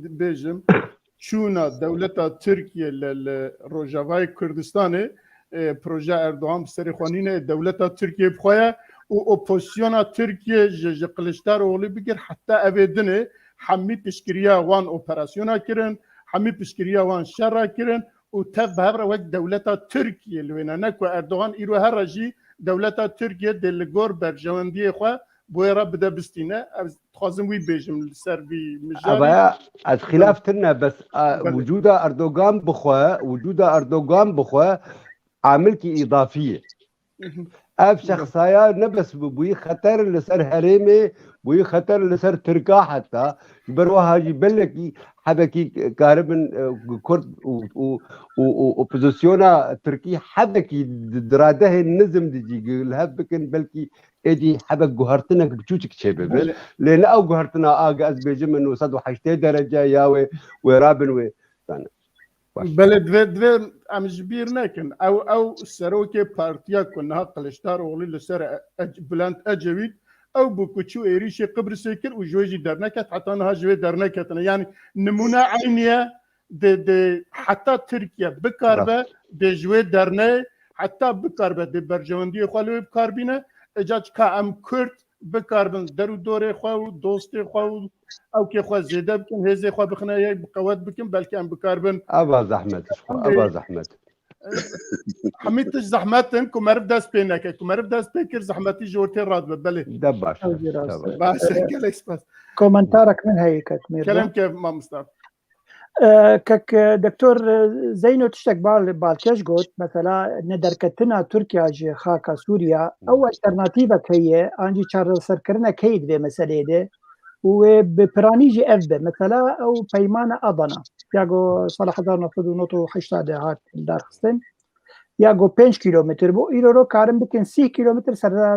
Speaker 1: بيجم شونا دولة تركيا للروجافاي كردستاني بروجي اردوغان بسري خوانين دولة تركيا بخويا واوبوزيونا تركيا قلشتار اولي بقر حتى ابيدني حمي بشكريا وان اوبراسيونا كرن حمي بشكريا وان شرا كرن وتف هبرا وقت دولة تركيا لوينا نكو اردوغان ايرو هرجي دولة تركيا دل غور برجواندي خوا بويرا بدا بستينا تخازم وي بيجم السربي مجاري
Speaker 3: ابايا الخلاف تنا بس وجود اردوغان بخوا عامل كي اضافيه اف شخصايا نبس بوي خطر لسر هريمي بوي خطر لسر تركا حتى بروها جبلكي حبكي كاربن كرد وبوزيشونا تركي حبكي دراده النظم ديجي الهبكن بلكي ادي حبك جوهرتنك بتشوتك شباب لان او جوهرتنا از بيجم انه صدوا حشتي درجه ياوي ورابن و
Speaker 1: بلد ام جبير نكن او سروكي بارتيا كنا قلشتار وغلي لسر بلانت اجويد او بوكوتشو ايريشي قبرص كر وجوجي درنكت حتى انها جوي درنكت يعني نمونه عينيه دي حتى تركيا بكاربه دي جوي درنه حتى بكاربه دي برجوندي خلوي بكاربينه اجاج كام كرد بكاربن درو دوري خو دوستي خو او كي خو زيده بكن هزي خو بخنايه بقوات بكن بلكي ام بكاربن
Speaker 3: ابا زحمت
Speaker 1: حميتش زحمتن كمرف داس بينك كمرف داس بيكر زحمتي جورتي راد ببلي
Speaker 3: دباش
Speaker 1: باش كليش بس
Speaker 2: كومنتارك من هي كتمير
Speaker 1: كلام كيف ما مستعد
Speaker 2: كك دكتور زينو تشتك بالكش قلت مثلا ندركتنا تركيا جي خاكا سوريا او الترناتيفا هي انجي تشارل سركرنا كيد في مساله دي وببراني جي اف مثلا او بيمانه اضنا ياغو صلاح دار نفذ نوتو حشتا دهات دار خستن ياغو 5 كيلومتر بو ايرو كارم بكن 6 كيلومتر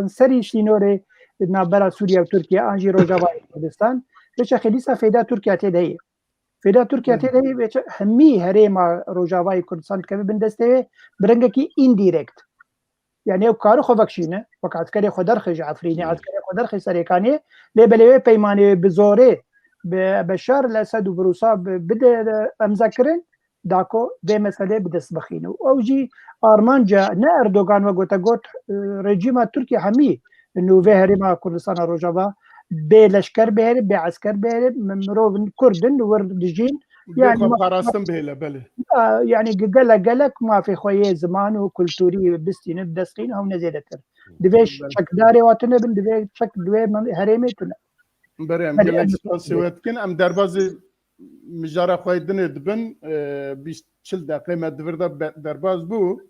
Speaker 2: سري شينوري نابرا سوريا وتركيا انجي روجافا كردستان بش خديسا فيدا تركيا تدهي فدا ترکیه تیدی همی هریما روجاوای کردستان که بندسته برنگکی ایندیرکت يعني او كارو خو بكشينه وقت كاري خو درخج عفريني عاد كاري خو درخ سريكاني لبلوي بيماني بزوري بشار الاسد وبروسا بدا امذكرن داكو دي مساله بدس بخينه او جي ارمانجا نا اردوغان وقوتا قوت رجيم تركيا حمي انه فهري ما كردستان روجافا بلشكر بهري بعسكر بهري مرو كردن وردجين
Speaker 1: يعني قراستم بهلا بله
Speaker 2: يعني قالك ما في خويه زمان وكلتوري بستين بدسقين هم نزيدتر دبيش شك داري واتنا بن دبي شك دوي هريمتنا
Speaker 1: بريم قالك سوات كن ام درباز مجاره خويدن دبن 20 دقيقه ما دبردا درباز بو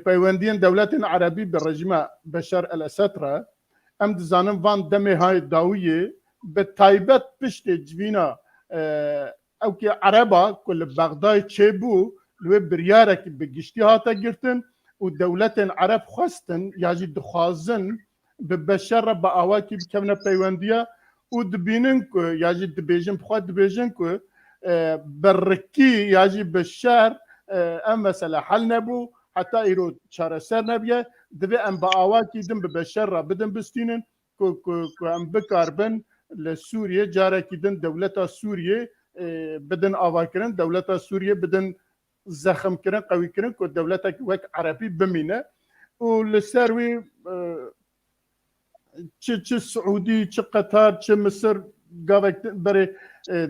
Speaker 1: بيوندين دولة عربي بالرجيم بشار الاسد ام دزانم وان دمي هاي داويه بتايبت بشت جوينا او که عربا کل بغداد چه بو لو بریارک بگشتی هاتا گرتن و دولت عرب خواستن یاجی دخوازن به بشر با آواکی بکمنه پیوندیه و دبینن که یاجی دبیجن بخواد دبیجن که برکی یاجی بشر ام مثلا حل نبو حتی ایرو چاره سر نبیه دبی ام با آواکی دن به بشر را بدن بستینن که ام بکاربن لسوریه جاره کی دن دولت سوریه بدن آواکرن دولت سوریه بدن زخم کرن قوی کرن که دولت وک عربی بمینه و لسروی چه سعودی چه قطر چه مصر گاوک برای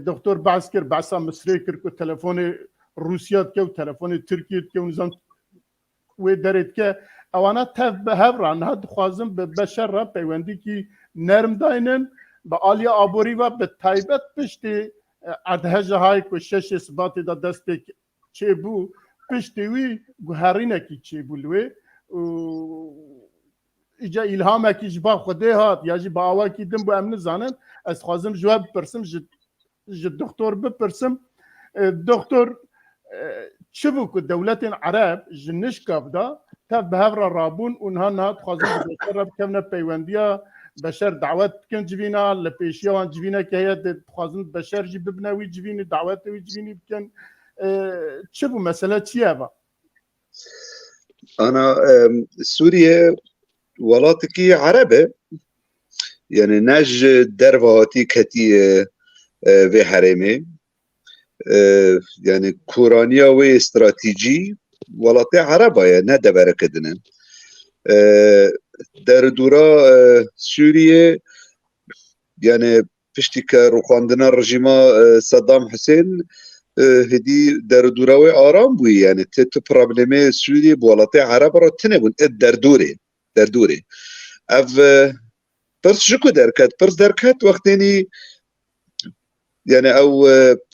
Speaker 1: دکتر بعث کرد بعثا مصری کرد که تلفن روسیات که و تلفن ترکیه که و نظام و درید که اوانا تف به هفران ها دخوازم به بشر را پیوندی که نرم داینن با آلیا آبوری و به تایبت پشتی ادهجه های که شش اثباتی دا دسته چه بو پشتوی گوهرینه که چه بولوی ایجا الهامه که جبا خوده هات یا جی با آوا که دم بو امن زانن از خوازم جواب بپرسم جد دکتر بپرسم دکتر چه بو که دولت عرب جنش کافدا تف به هفر رابون اونها نهات خوازم بشر بکمنه پیوندیا بشر دعوت کن جوینا لپیشیا وان جوینا که هیت خوازن بشر جی ببنوی جوینی دعوت وی جوینی بکن چه بو مسئله چیه با؟
Speaker 4: أنا سوريا ولاتكي عربة يعني نج درواتي كتي في حرمي يعني كورانيا و استراتيجي ولاتي عربة يعني نده بركدنا در دورا سوريا يعني پشتی که روخاندنا رژیما صدام حسین هدی در دوراوی آرام بوی یعنی تو پرابلمه سوریه بوالات عرب را تنه بون در دوره اف پرس شکو درکت وقتی يعني او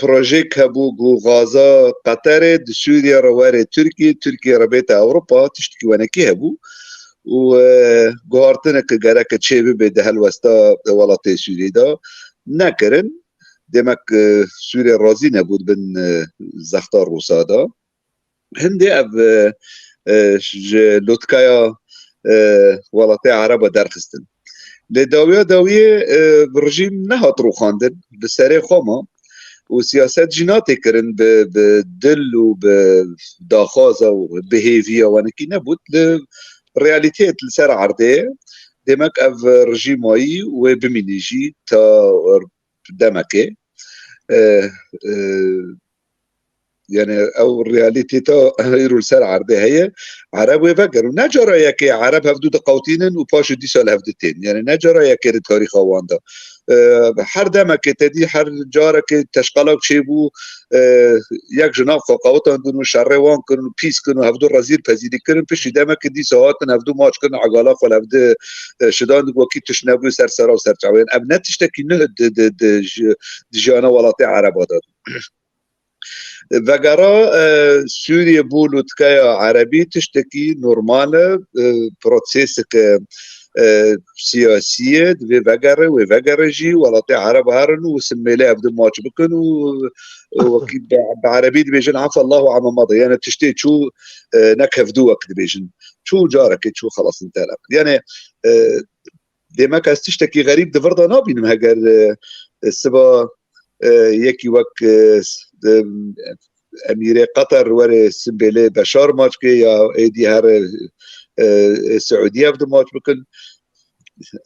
Speaker 4: بروجيك هبو جو غازا قطر سوريا رواري تركيا ربيت اوروبا تشتكي ونكي هبو و گوهارتنه که گرک چه بده هلوستا ولات سوریه دا نکرن دمک سوریه راضی نبود بن زختار روسا دا هندی اب لوتکایا ولات عربا درخستن لداویه رژیم نهات رو خواندن به سر خوما و سیاست جناتی کرن به دل و به داخازه و بهیویه و نکی نبود رياليتيت لسر عرضه دمك اف رجيماي وبمينيجي تا دمكه يعني او الرياليتي تا هيرو لسر عرضه هي عرب وفقر نجرى يكي عرب هفدو دقوتين وباشو دي سال هفدتين يعني نجرى يكي التاريخ واندا هر دمك تدي هر جارك تشقلك شيبو یک جناب قاوتان دونو شروان کنن پیس کنن هفدو رزیر پذیری کنن پیش دمک دی ساعتن هفدو ماچ کنن عقالا خل هفدو شدان وکی تشنبو سر و سرچاوین اب نتشتکی نه د جانا ولات عرب داد وگرا سوریه بولوتکای عربی تشتکی نورمال پروسس که سياسيه وفقر جي ولاتي عرب هارن وسميلي ابدو ماتش بكن وكيد بعربي دبيجن عفى الله عما مضى يعني تشتي شو نكهفدوك دبيجن شو جارك شو خلاص انت يعني ديما كاس تشتكي غريب دفرضا نابين هاجر السبا يكي وك أمير قطر وري سنبيلي بشار ماتشكي يا ايدي هر السعودية بدو ماتش بكن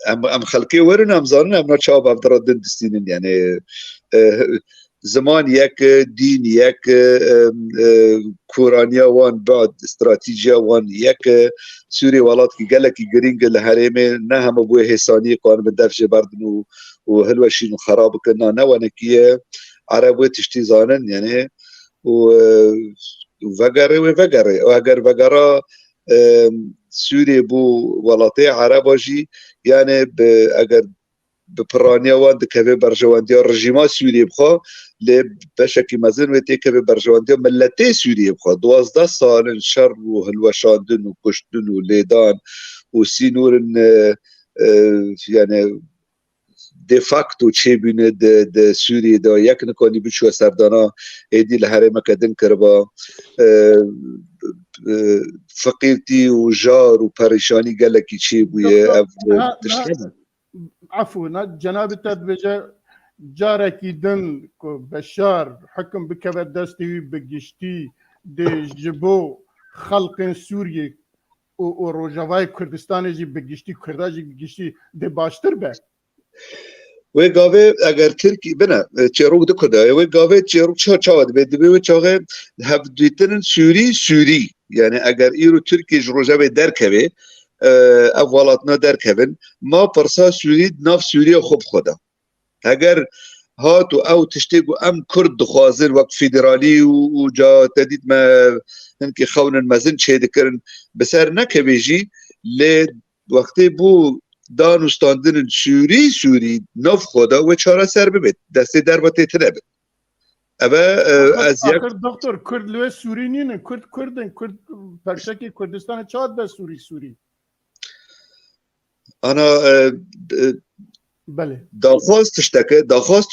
Speaker 4: ام خلقي ورن ام زانن ام نتشاب افدر الدين دستين يعني زمان يك دين يك كورانيا وان بعد استراتيجيا وان يك سوري ولات كي قال لك جرينج الهريمه نهم ابو هيساني قان بدفش بردن وهلوشين خراب كنا نوانكيه عربي تشتي زانن يعني وفقر سوري بو ولاتي عرباجي يعني اگر بپرانیا وان دکه برجواندی رژیما سوریه بخوا لی بشکی مزن و تیکه برجواندی ملتی سوریه بخوا 12 سال شر و هلوشاندن و کشتن و لیدان و سینور يعني دي فاكتو چه بینه د سوریه دا یک نکانی بچو سردانا ایدی لحرمه کدن کربا فقیرتی و جار و پریشانی گلکی چه بویه تشتغل
Speaker 1: عفوا جناب التدبجة جارك دن بشار حكم بكبر دستي بقشتي دي جبو خلق سوريا وروجاواي كردستان جي بقشتي كرداجي بقشتي دي باشتر به
Speaker 4: وگاوه اگر ترکی بنا چروک دکده وگاوه چروک چاواد بدبی و چاغه هفدیتن سوری يعني اگر ایرو ترکی جروجاوه درکوه اولاتنا درکوین ما پرسا سوری ناف سوریه خوب خدا اگر هاتو او تشتیگو ام کرد دخوازن وقت فیدرالی و جا تدید ما هنکی خونن مزن چه دکرن بسر نکبیجی لی وقتی بو دانستاندن سوری ناف خدا و چاره سر ببید دستی در باتی تنبید اما از یک
Speaker 1: آخر دکتر کرد لوه سوری نینه کرد پرشکی کردستان چاد به سوری
Speaker 4: انا
Speaker 1: بله
Speaker 4: داخواست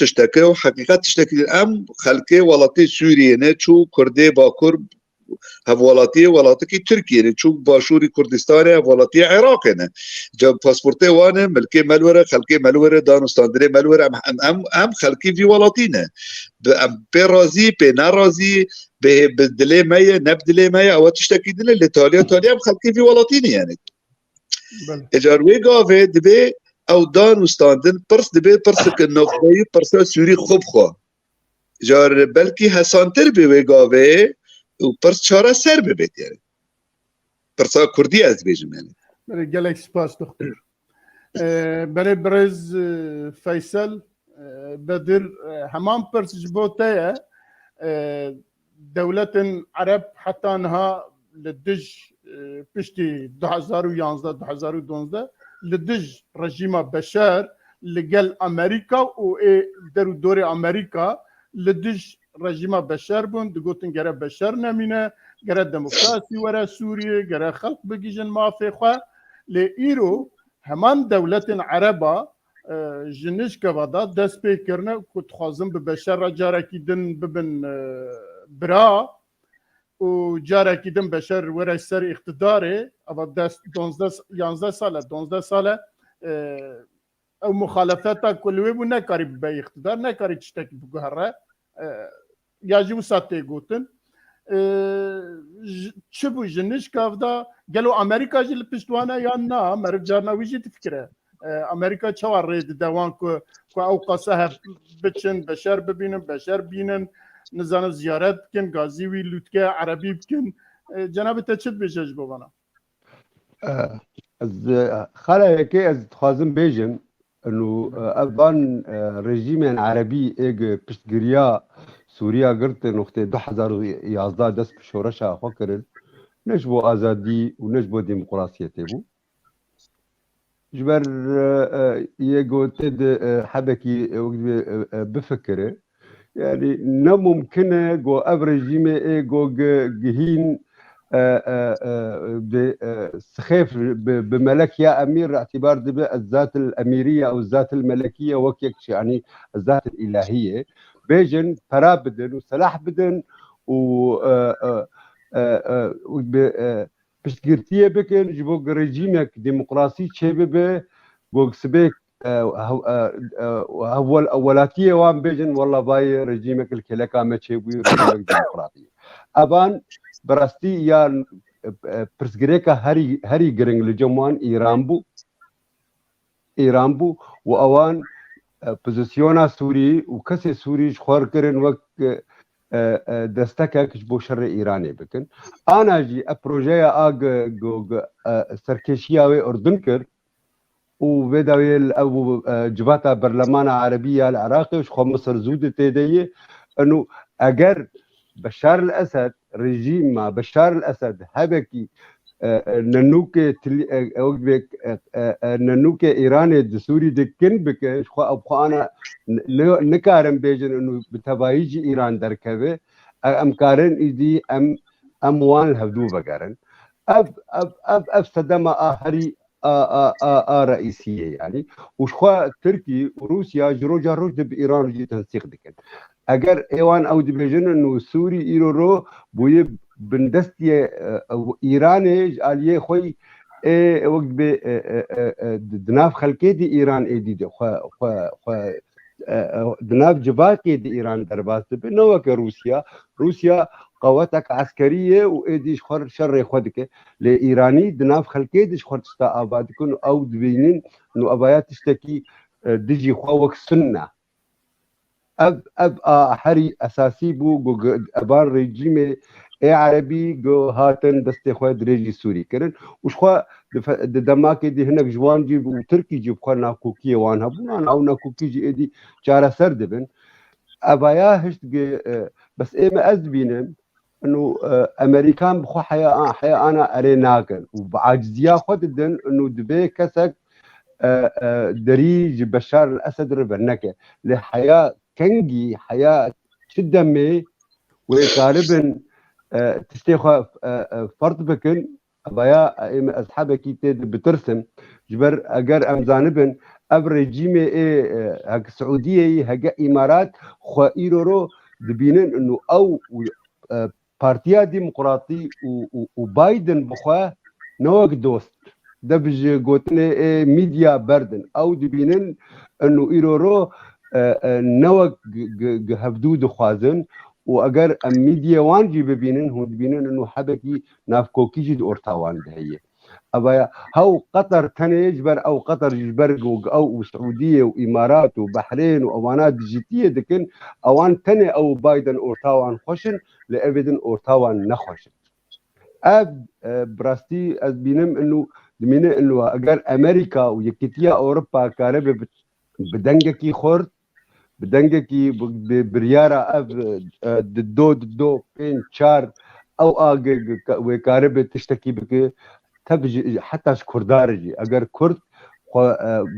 Speaker 4: تشتكي وحقيقة تشتكي ام خلقي ولاتي سوريا نه چو كردي باكر هفولاتي ولاتي تركيا نه چو باشوري كردستان هفولاتي عراق نه جب پاسپورتي وانه ملكي ملوره خلقي ملوره دانستاندري ملوره ام خلقي في ولاتي نه ام برازي بنرازي بدلي مايا نبدلي مايا او تشتكي دنا لتاليا ام خلقي في ولاتي يعني
Speaker 1: بله
Speaker 4: اجار ويغا دبي او دانستاندن پرس دبي پرس کنوخوی پرس سوری خوب خوا جار بلکی حسانتر به وگاوه و پرس چاره سر ببید يعني پرس کردی از بیجم يعني
Speaker 1: بله گلک سپاس دکتر بله برز فیصل بدر همان پرس جبوته دولت عرب حتى انها لدج پشتی 2011 2012 لدج رژیم بشار لگل امریکا و درو دور امریکا لدج رژیم بشار بون دگوتن گره بشار نمینه گره دموکراسی وره سوریه گره خلق بگیجن مافی خواه لی ایرو همان دولت عربا جنش که ودا دست پی کرنه کت خوازم به بشار را جارکی دن ببن برا و جارکی دن بشار وره سر اقتداره اما دست 12 ساله او مخالفتا کلوی بو نکاری به اقتدار نکاری چتکی بگهره یا جو ساته گوتن چه بو جنش کافدا گلو امریکا جل پشتوانه یا نه مرف جارنا ویجی تفکره امریکا چوار رید دوان که او قصه بچن بشار ببینن بشار بینن نزان زیارت بکن گازی وی لوتکه عربی بکن جناب تچت بجاج بوانا
Speaker 3: از خاله هيك از خوازم بيجم انه افغان رژیم عربي ايج پشتگیریا سوریا قرت نقطه 2011 دست بشورش اخوا کرد نجبو آزادی و نجبو ديمقراطيتي بو جبر يجو تد حبكي بفكره يعني نممكنه جو افرجيمه ايجو جهين سخيف بملك يا امير اعتبار الذات الاميريه او الذات الملكيه وكيك يعني الذات الالهيه بيجن فرا بدن وسلاح بدن و بشتگirtiye بکن جبو رژیمک دموکراسی چه به گوگ سبک ولاتيه وان بيجن والله باي رجيمك الكلكا ما تشيبوي رجيمك ديمقراطيه ابان براستي يا برسغريكا هري جرينج لجموان ايران بو واوان بوزيسيونا سوري وكسي سوري خور كرن وقت دستكك بو شر ايراني بكن انا جي بروجيا سركشياوي اردنكر وبداوي ابو جبهه برلمان عربيه العراقي وش مصر زود تيدي انه اجر بشار الاسد رجيم مع بشار الاسد هبكي ننوكي ننوكي ايراني دسوري دكن بك خو انا نكارن بيجن انه بتبايجي ايران دركبه امكارن ايدي اموال الهبدو بقارن اب صدمه هري رئيسيه يعني وشخوا تركي وروسيا جروجا رشد بايران جي تنسيق دكن اگر ايوان او دبيجن انه سوري ايرورو بوي بندستي ايراني عليه خوي وقت دناف خلكي دي ايران ايدي خو دناف جباكي دي ايران درباس بنوك روسيا قواتك عسكريه وايدي شخر شر خدك لايراني دناف خلكي دي شخر تستا ابادكن او دبينين انه ابايات تشتكي دجي خوك سنه اب حري اساسي بو ابار ريجيمي اي عربي جو هاتن دستي خو دريجي سوري كرن وش خو دماكي دي هناك جوان جيب وتركي جيب خو ناكوكي وان هبون او ناكوكي جي دي جارا سردبن ابايا هشت بس اي ما ازبينم انه امريكان بخو حياه انا اريناكن وبعاجزيا خددن انه دبي كسك دريج بشار الاسد ربنكه لحياه كنجي حياه شدمي وقالبا تستيخوا فرد بكن ابايا اصحابك بترسم جبر اجر امزانبن اب ريجيمي هك السعوديه هك امارات خو ايرورو دبينن انه او بارتيا ديمقراطي وبايدن بخوا نوك دوست دبج قوتني ميديا بردن او دبينن انه ايرورو نوك هبدود خوازن واگر ميديا وان جي ببينن هو دبينن انه حبكي نافكوكي جد اورتاوان دهيه ابا هو قطر تنجبر او قطر جبر او سعوديه وامارات وبحرين واوانات ديجيتيه دكن اوان تني او بايدن اورتاوان خوشن لابدن اورتاوان نخوشن اب براستي از بينم انه دمينه انه اگر امريكا ويكتيا اوروبا كارب بدنجكي خورد بدنجكي بريارة اب ددو بين شار او وكارب تشتكي بك تبج حتى كردارجي اگر كرد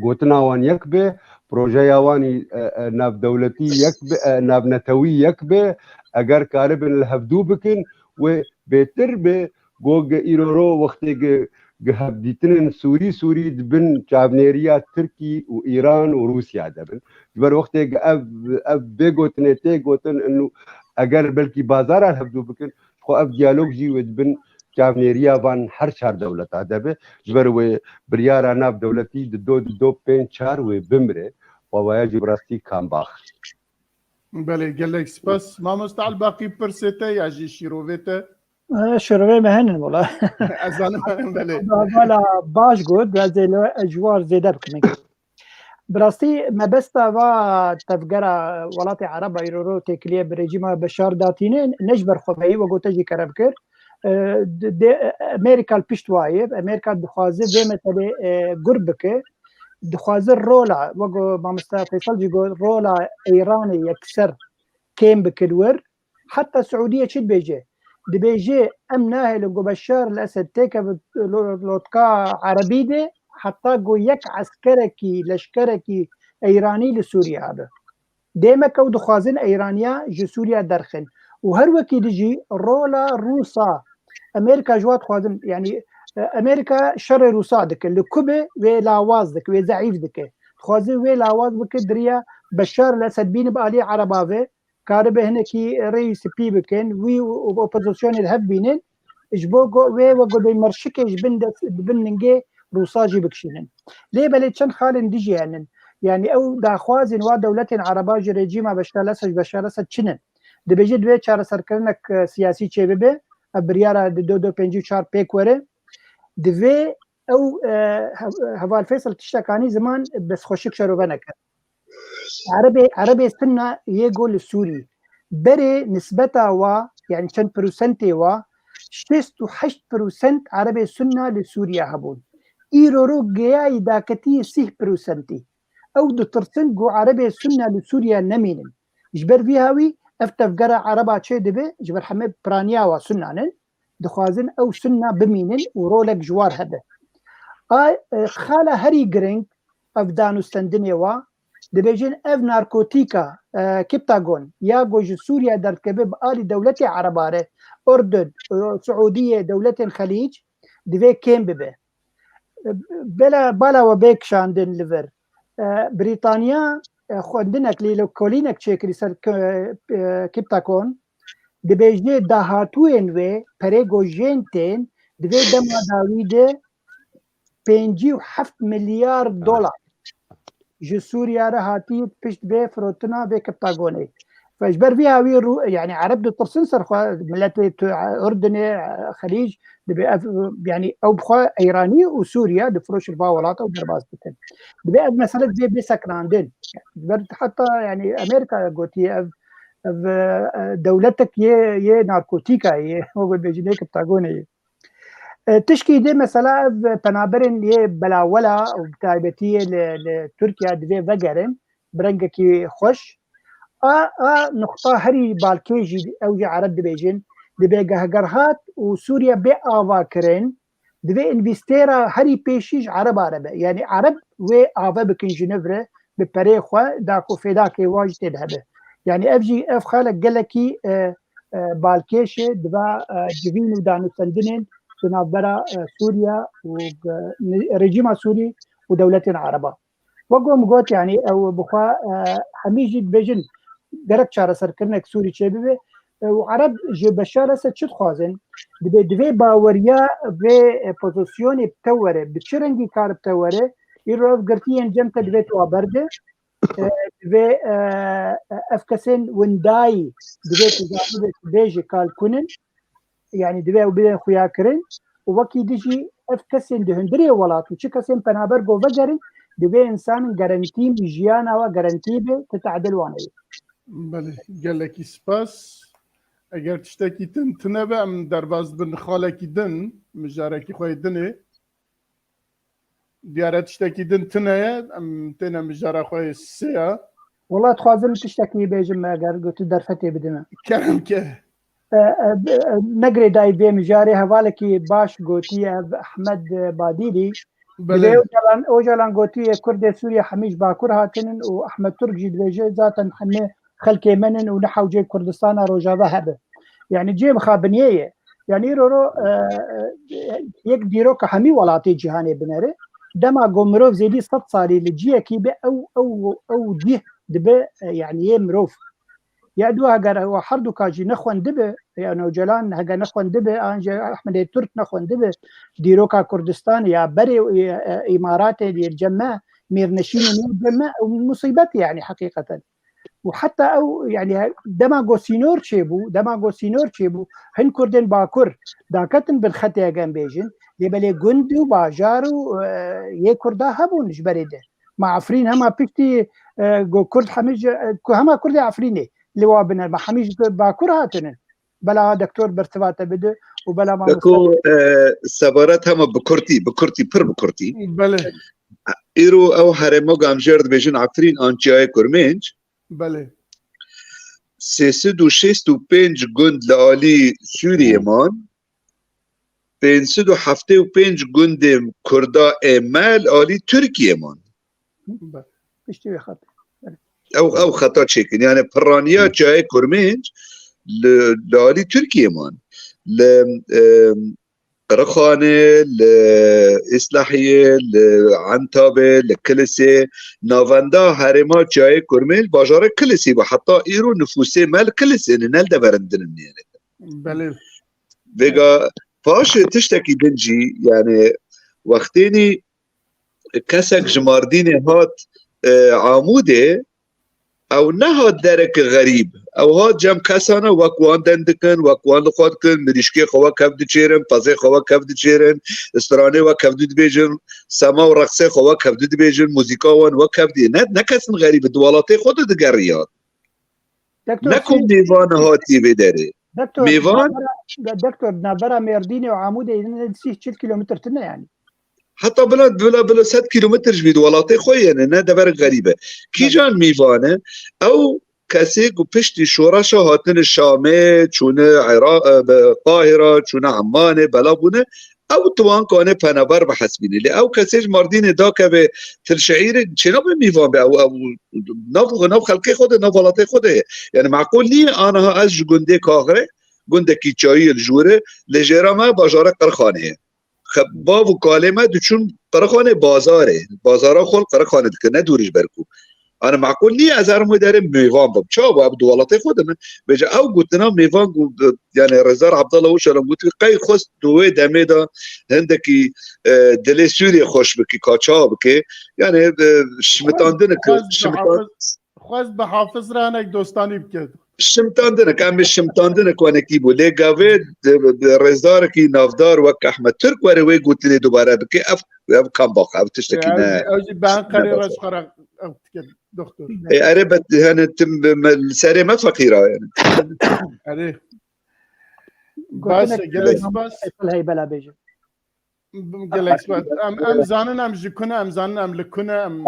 Speaker 3: قوتنا وان يكبه بروجيا واني ناف دولتي يكبه ناف نتوي يكبه اگر كارب الهفدو بكن وبيتربه جوج ايرورو وقت هبديتن سوري دبن جابنيريا تركي وايران وروسيا دبن جبر وقت اب بيغوتن تيغوتن انه اگر بلكي بازار الهبدو بكن خو اب ديالوج جي ودبن جابنيريا فان هر شهر دولت ادبه جبر و بريارا ناف دولتي دو بين شهر وبمره وواجب راستي كان باخ
Speaker 1: بله قال لك سباس ما مستعل باقي برسيتي يجي شيروفيته
Speaker 2: شروع مهنن والله
Speaker 1: ازانم بله
Speaker 2: ولا باش قد هذه اجوار زياده بكمك براستي ما بس تبع تفجر ولات عرب يرورو تكليه بريجيما بشار داتينين نجبر خبي وقلت تجي كربكر امريكا البشتوايب امريكا دخوازه به مثلا قربك دخوازه رولا وقو ما مستوى فيصل يقول رولا ايراني يكسر كيم بكدور حتى السعوديه تشد بيجي دي بيجي امناه لقو بشار الاسد تيكا لوتكا عربي دي حتى قو يك عسكركي لشكركي ايراني لسوريا هذا ديما كو دخوازن ايرانيا جو سوريا درخن وهر وكي دجي رولا روسا امريكا جوات خوازن يعني امريكا شر روسا دك لكوبه ولاواز دك وزعيف دك خوازن ولاواز بك دريا بشار الاسد بين بالي عرباوي كاربه هنكي رئيس بي بكن وي اوبوزيشن الهب بينن اجبوغو وي وغو بمرشكه بندس بننجي روساجي بكشنن ليه بلي چند خالن ديجيانن يعني او داخوازن وا دولت عرباج رژیم بشار چنن دبیجه دوی چاره سرکرنک سیاسی چه ببه بریارا دو 54 پیک وره دوی او هوال فیصل تشتکانی زمان بس خوشک شروع عربي سنة يقول سوري بري نسبتها و يعني كم بروسنتي و 68% عربي سنة لسوريا هبون إيرورو جاي داكتي 6% أو 2% جو عربي سنة لسوريا نمينن جبر فيهاوي افتف قرا عربا تشي دبي جبر حمد برانيا و سنة دخوازن أو سنة بمينن ورولك جوار هذا خالة هري جرينج أفدانو استندني و دبيجين اف ناركوتيكا كبتاغون يا جوج سوريا دركبه بآل دولة عربارة أردن سعودية دولة الخليج دبي كيم ببه بلا وبيك شاندن ليفر بريطانيا خوندنك ليلو كولينك تشيكري سر كبتاكون دبيجي داهاتوين و بريغو جينتين دبي دما داويده 57 مليار دولار جو سوريا رهاتي بشت بي فروتنا بي كبتاغوني فاجبر فيها يعني عرب دو ترسن سرخوا ملتي اردني خليج يعني او بخوا ايراني وسوريا دفروش الباولات او درباز بتن دبي مساله بي سكراندين يعني حتى يعني امريكا قوتي دولتك يه ناركوتيكا هو بيجي كبتاغوني تشكي دي مثلا بنابرن يه بلاولا وبتايبتيه لتركيا دبي فقرن برنجكي خوش نقطة هري بالكيجي أوجي عرب دبيجين دبي قهقرهات وسوريا بي آفاكرين دبي انفستيرا هري بيشيج عرب يعني عرب و آفا بكين جنفرة ببريخوا داكو فيداكي واج تدهبه يعني أفجي أف خالق قلكي بالكيشي دبا جبين ودانو سندنين تنابرا سوريا ورجيم سوري ودولة عربة وقوم قوت يعني أو بخوا حميجي بيجن درك شارة سركرنك سوري شبابه وعرب جو بشارة ستشد خوازن دبي باوريا في بوزيسيوني بتوره بتشرنجي كار بتوره يروف قرتين جمتا دبي توابرده دبي أفكسن ونداي دبي تزاقب بيجي كال كونن يعني دبي وبين خوياكرين ووكي ديجي افكسن دهندري ولات وشكسن بنابرغو فجرين دبي انسان جارانتي بجيانا وجارانتي تتعدل واني
Speaker 1: بله قال لك سباس اگر تشتكي تنبع من درباز بن خالك دن مجاركي خوي دني ديارة تشتكي دن تنايا تنا مجارة خوي السيا
Speaker 2: والله تخازن تشتكي بيجم ما قلت درفتي بدنا
Speaker 1: كلام كه
Speaker 2: نقري داي بي مجاري هوالكي باش قوتي احمد باديلي اوجلان قوتي كرد سوريا حميج باكر هاتنن واحمد ترك جي دبيجي ذاتا حمي خلكي منن ونحو جي كردستان روجا ذهب يعني جي مخابنيه يعني رورو يك ديرو كحمي ولاتي جهاني بنري دما قومروف زيدي 6 صاري لجيه كيبه او دي دبي يعني يمروف يعدو هاجر هو حردو كاجي نخون دبه يعني جلان هاجر نخون دبه انجا احمد الترك نخون دبه ديروكا كردستان يا بري امارات الجماع ميرنشين الجماع مصيبه يعني حقيقه وحتى او يعني دماغو سينور تشيبو هن كردن باكر داكتن بالخطيه جام بيجن يبلي جندو باجارو يكردا هبون جبريده مع عفرين هما بيكتي جو كرد حميج هما كرد عفريني لوا بنا حميج باكر هاتن بلا دكتور برتبات بده وبلا ما
Speaker 4: دكو سبارات هما بكرتي بكرتي
Speaker 1: بله
Speaker 4: ايرو او هرمو قام جرد بيجن عفرين انجاي كرمنج
Speaker 1: بله
Speaker 4: 365 جند لآلی سوریه مان 575 جند کردا امال آلی ترکیه مان او خطا چکن يعني برانيا جاي كرمنج لآلی تركيا مان رخانه لإصلاحية لعنتابة لكلسة نافندا هرما جاي كرمل باجار كلسة وحتى إيرو نفوسه مال كلسة نال دبرندن يعني
Speaker 1: بله
Speaker 4: بقى فاش تشتكي دنجي يعني وقتینی کسک جماردین هات عاموده او نه هات درک غریب او هات جم کسانه وکوان دندکن وکوان لخواد کن مریشکی خوا کفد چیرن پازه خوا کفد چیرن استرانه و کفد بیجن سما و رقصه خوا کفد بیجن موزیکا وان و کفد نه کسن غریب دوالاته خود دگریات نکن میوان هاتی بداره میوان
Speaker 2: دكتور نابرا ميرديني وعمودي 40 كيلومتر تنا يعني
Speaker 4: حتی بلا 100 کیلومتر جبید ولاته خوی یعنی نه دبر غریبه کی جان میوانه او کسی گو پشتی شورش هاتن شامه چونه عراق قاهره چونه عمان بلا بونه او توان کانه پنبر بحسبینه لی او کسیج مردین دا که به تلشعیر چنا به میوان به او نو خلقی خوده نو ولاته خوده یعنی معقول نی آنها از گنده کاغره گنده کیچایی الجوره لجیرا ما باجاره قرخانه با وکالمه چون قرخانه بازارا خل قرخانه که ندورش برکو انا معقول نی از هر مدار میوان بم چا با دولت خودم بجا او گوتنا میوان یعنی رزار عبدالله وشلم گوت قی خست دوه دمه دا هندکی دل سوری خوش بکی کاچا بکی یعنی شمتاندن
Speaker 1: خواست به حافظ رانک دوستانی بکرد
Speaker 4: شمتاندن که شمتاندن کنه کی بو لگاوه رزار کی نافدار وک احمد ترک وره وی گوتنی دوباره بکی اف کم باخ اف تشتکی نه
Speaker 1: اوجی بان قرار خرق دكتور
Speaker 4: اره بت هن تم سري ما فقيره يعني
Speaker 1: اره باش جلس باش
Speaker 2: هي بلا بيجي
Speaker 1: جلس باش ام زانن ام جكنا ام زانن ام لكنا ام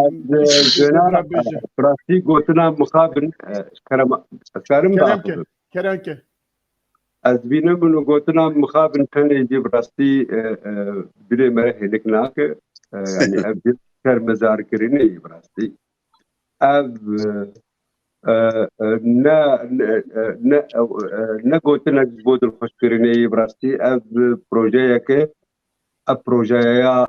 Speaker 3: براسي قلتنا مخابن
Speaker 1: كرمك
Speaker 3: از بینم منو قلتنا مخابن تاني دي براسي بلي مرحي لكناك يعني ابدي كر مزار كريني براسي اب نه قلتنا بود الخشكريني براسي اب بروجيك اب بروجيا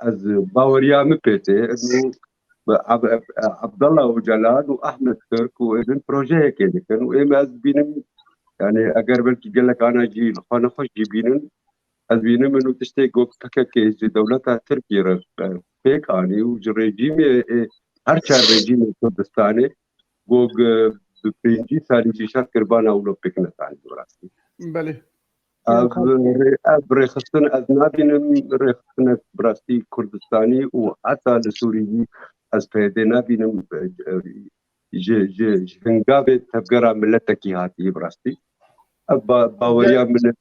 Speaker 3: از باوريا مبيتي انه عبد الله وجلال واحمد ترك وابن بروجيك كان واما از بينم يعني اقرب قال لك انا جي انا خوش جيبين از بينم انه تشتي كي دولتها تركيا فيك اني وجريجيم هر چار رژیم کردستانی گوگ بپرینجی سالی شر کربانا اولو پکنه تانی براستی.
Speaker 1: بله.
Speaker 3: اب رخصتن از نبینم رخصتن براستی کردستانی و حتی لسوریی از پیدا نبینم جنگاب تبگرا ملتکی هاتی براستی. اب باوریا ملت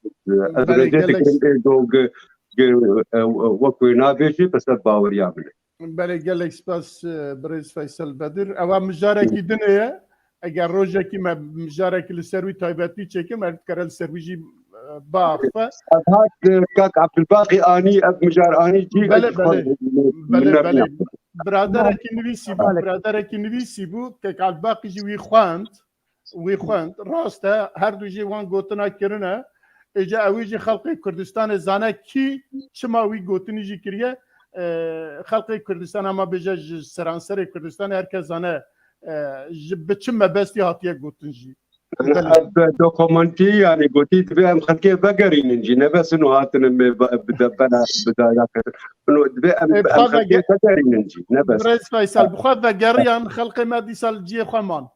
Speaker 3: از رجعت کنده گوگ وكوي نابيشي بس باور يعمل
Speaker 1: بله قال لك سباس بريز فيصل بدر او مجاركي دنيا اگر روجكي ما مجاركي للسروي تايباتي تشيكي ما تكرر سرويجي باقفه
Speaker 3: هاك كاك عبد الباقي اني اب مجار اني جي
Speaker 1: بله برادرك نويسي بو كاك عبد الباقي جي ويخواند راسته هر دو جي وان غوتنا كرنا اجا اویجی خلق کردستان زانه کی چما وی گوتنی جی کریه خلق کردستان اما بجا سرانسر کردستان هرکس زانه بچم مبستی هاتیه گوتن جی
Speaker 3: دوكومنتي يعني قلتي تبي ام خلقي بقري نجي نبس انه هاتن بدبنا بدايات انه تبي ام خلقي بقري نجي نبس
Speaker 1: بريز فيصل بخاف بقريان خلقي ما دي سال جي خمان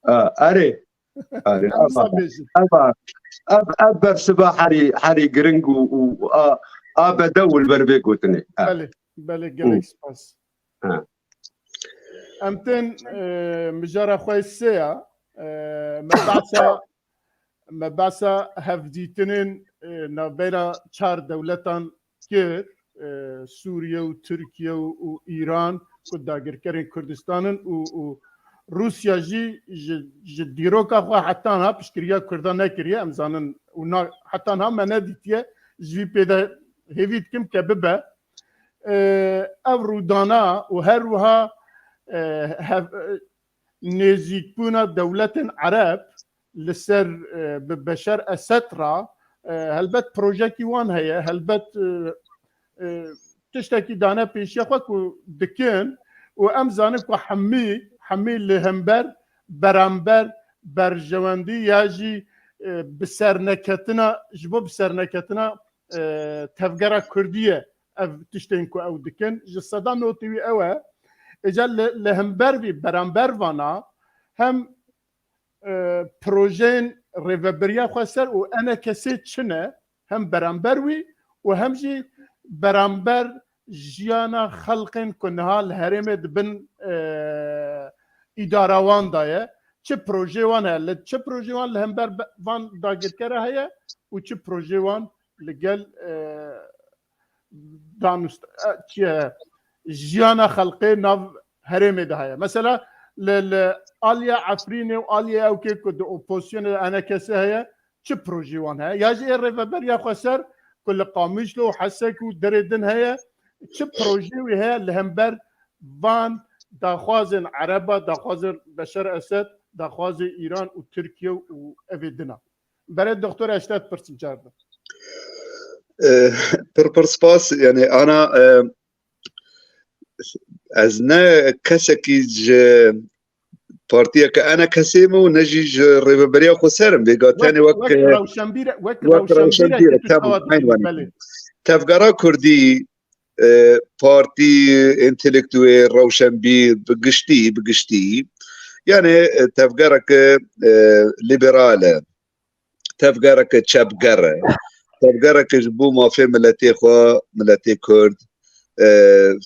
Speaker 3: اري اب سبا حري جرينج و بدول بربي قلتني
Speaker 1: بله جالك سباس امتن مجارة خوي السيا مبعثة هفديتنين نابيرا 4 دولتان كير سوريا وتركيا وإيران كد داگر كرين كردستان و روسيا جي ديروكا خوا حتى انها بشكريا كردان نكريا امزانن و حتى انها ما نديتيا جي بيدا هيفيت كم كببا او رودانا و هروها نزيكونا دولة عرب لسر ببشر أسترا هلبت بروجيكي وان هي هلبت تشتكي دانا بيشي خوكو دكين وامزانك وحمي لهمبر برامبر برجواندي ياجي بسرنكتنا جبو بسرنكتنا تفجر كردية اف تشتينكو او دكن جسدا نوتي اوه اجل لهمبر بي برامبر وانا هم بروجين ريفبريا خسر وانا كسيت شنه هم برامبروي وهم جي برامبر جيانا خلقن كنها الهرم بن اداره وان دايه چه پروژه وان هل چه پروژه وان لهمبر وان داگیر کرده هيا و چه پروژه وان لگل دانست چه جیانا خلقی ناو هرم ده هيا مثلا لآليا عفريني وآليا او كي كد اوبوزيشن انا كسي هيا چه پروژه وان هيا يا جي ريفبر يا خسر كل قامش له حسك ودردن هيا چه پروژه وی هيا لهمبر وان داخوازن عربا داخوازن بشر اسد داخواز ایران و ترکیه و اویدنا برای دکتر اشتات پرسیم جارده
Speaker 4: پرسپاس یعنی انا از نه کسی که پارتیا که انا کسیمه و نجی ریبریا خسرم بگاتنی
Speaker 1: وقت روشنبیره
Speaker 4: تفگرا کردی پارتی انتلکتوی روشنبیر بگشتی يعني تفكرك ليبرالة تفكرك تشابقرة تفكرك جبو ما في ملتي كرد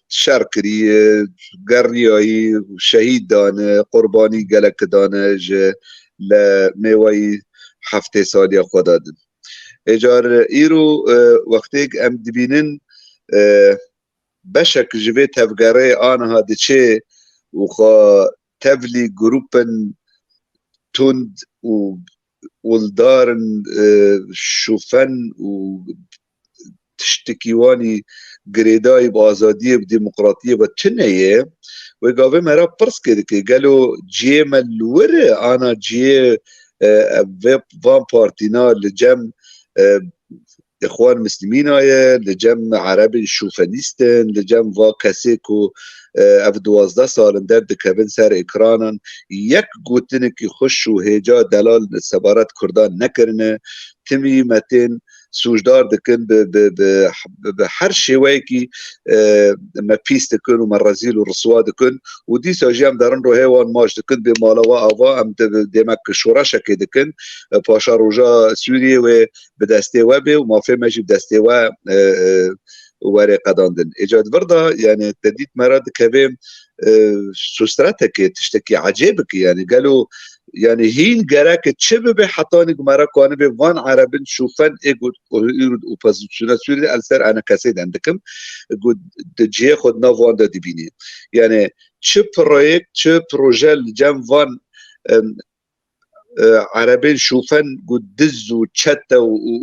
Speaker 4: شركري قرياي شهيد دان قرباني قالك دانج لميواي حفتي سالي خدادن اجار ايرو وقتك ام دبينن بشك جبه تفكري انا هادي چه وخا تبلي جروبن تند والدارن شوفن وتشتكيواني جريداي بآزادية بديمقراطية بتشنية وقاوه مرا برس كده قالوا جي ملور انا جي فان بارتينا لجم اخوان مسلمين هاي لجم عربي شوفنيستن لجم فا كاسيكو اف 12 سال در دکبن سر اکرانن یک گوتنه که خوش و هجا دلال سبارت کردان نکرنه تمی متن سوجدار دکن به هر شیوهی که ما پیست دکن و مرزیل و رسوا دکن و دی ساجی هم درن رو هیوان ماش دکن به مالاوا آوا هم دیمک شورش که دکن پاشا روژا سوریه و به دسته و به و مافه مجیب دسته و ورقه داندن ايجاد ورده يعني تديت مراد كبيم سوستراتك تشتكي عجيبك يعني قالوا يعني هين جراك تشبه بحطانك مراكو بفان عربن شوفن ايجود اوبوزيشن سوري السر انا كاسيد عندكم قد تجي خد نافوان دا ديبيني يعني تشب بروجيكت تشب بروجيل جام فان عربين شوفن قد دزو تشتا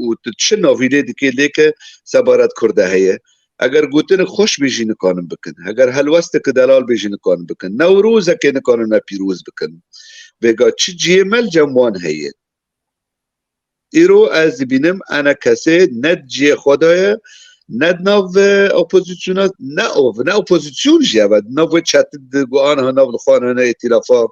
Speaker 4: وتتشنو في ديك ليك سبارات كرده هي اگر گوتن خوش بیجی نکانم بکن اگر هلوست که دلال بیجی نکانم بکن نوروز که نکانم پیروز بکن بگا چی جیمل جموان هیه ایرو از بینم انا کسی ند جی خدای ند ناو اپوزیسیونات نه اپوزیسیون جیود ناو چتد گوان ها ناو خانه نه ائتلافا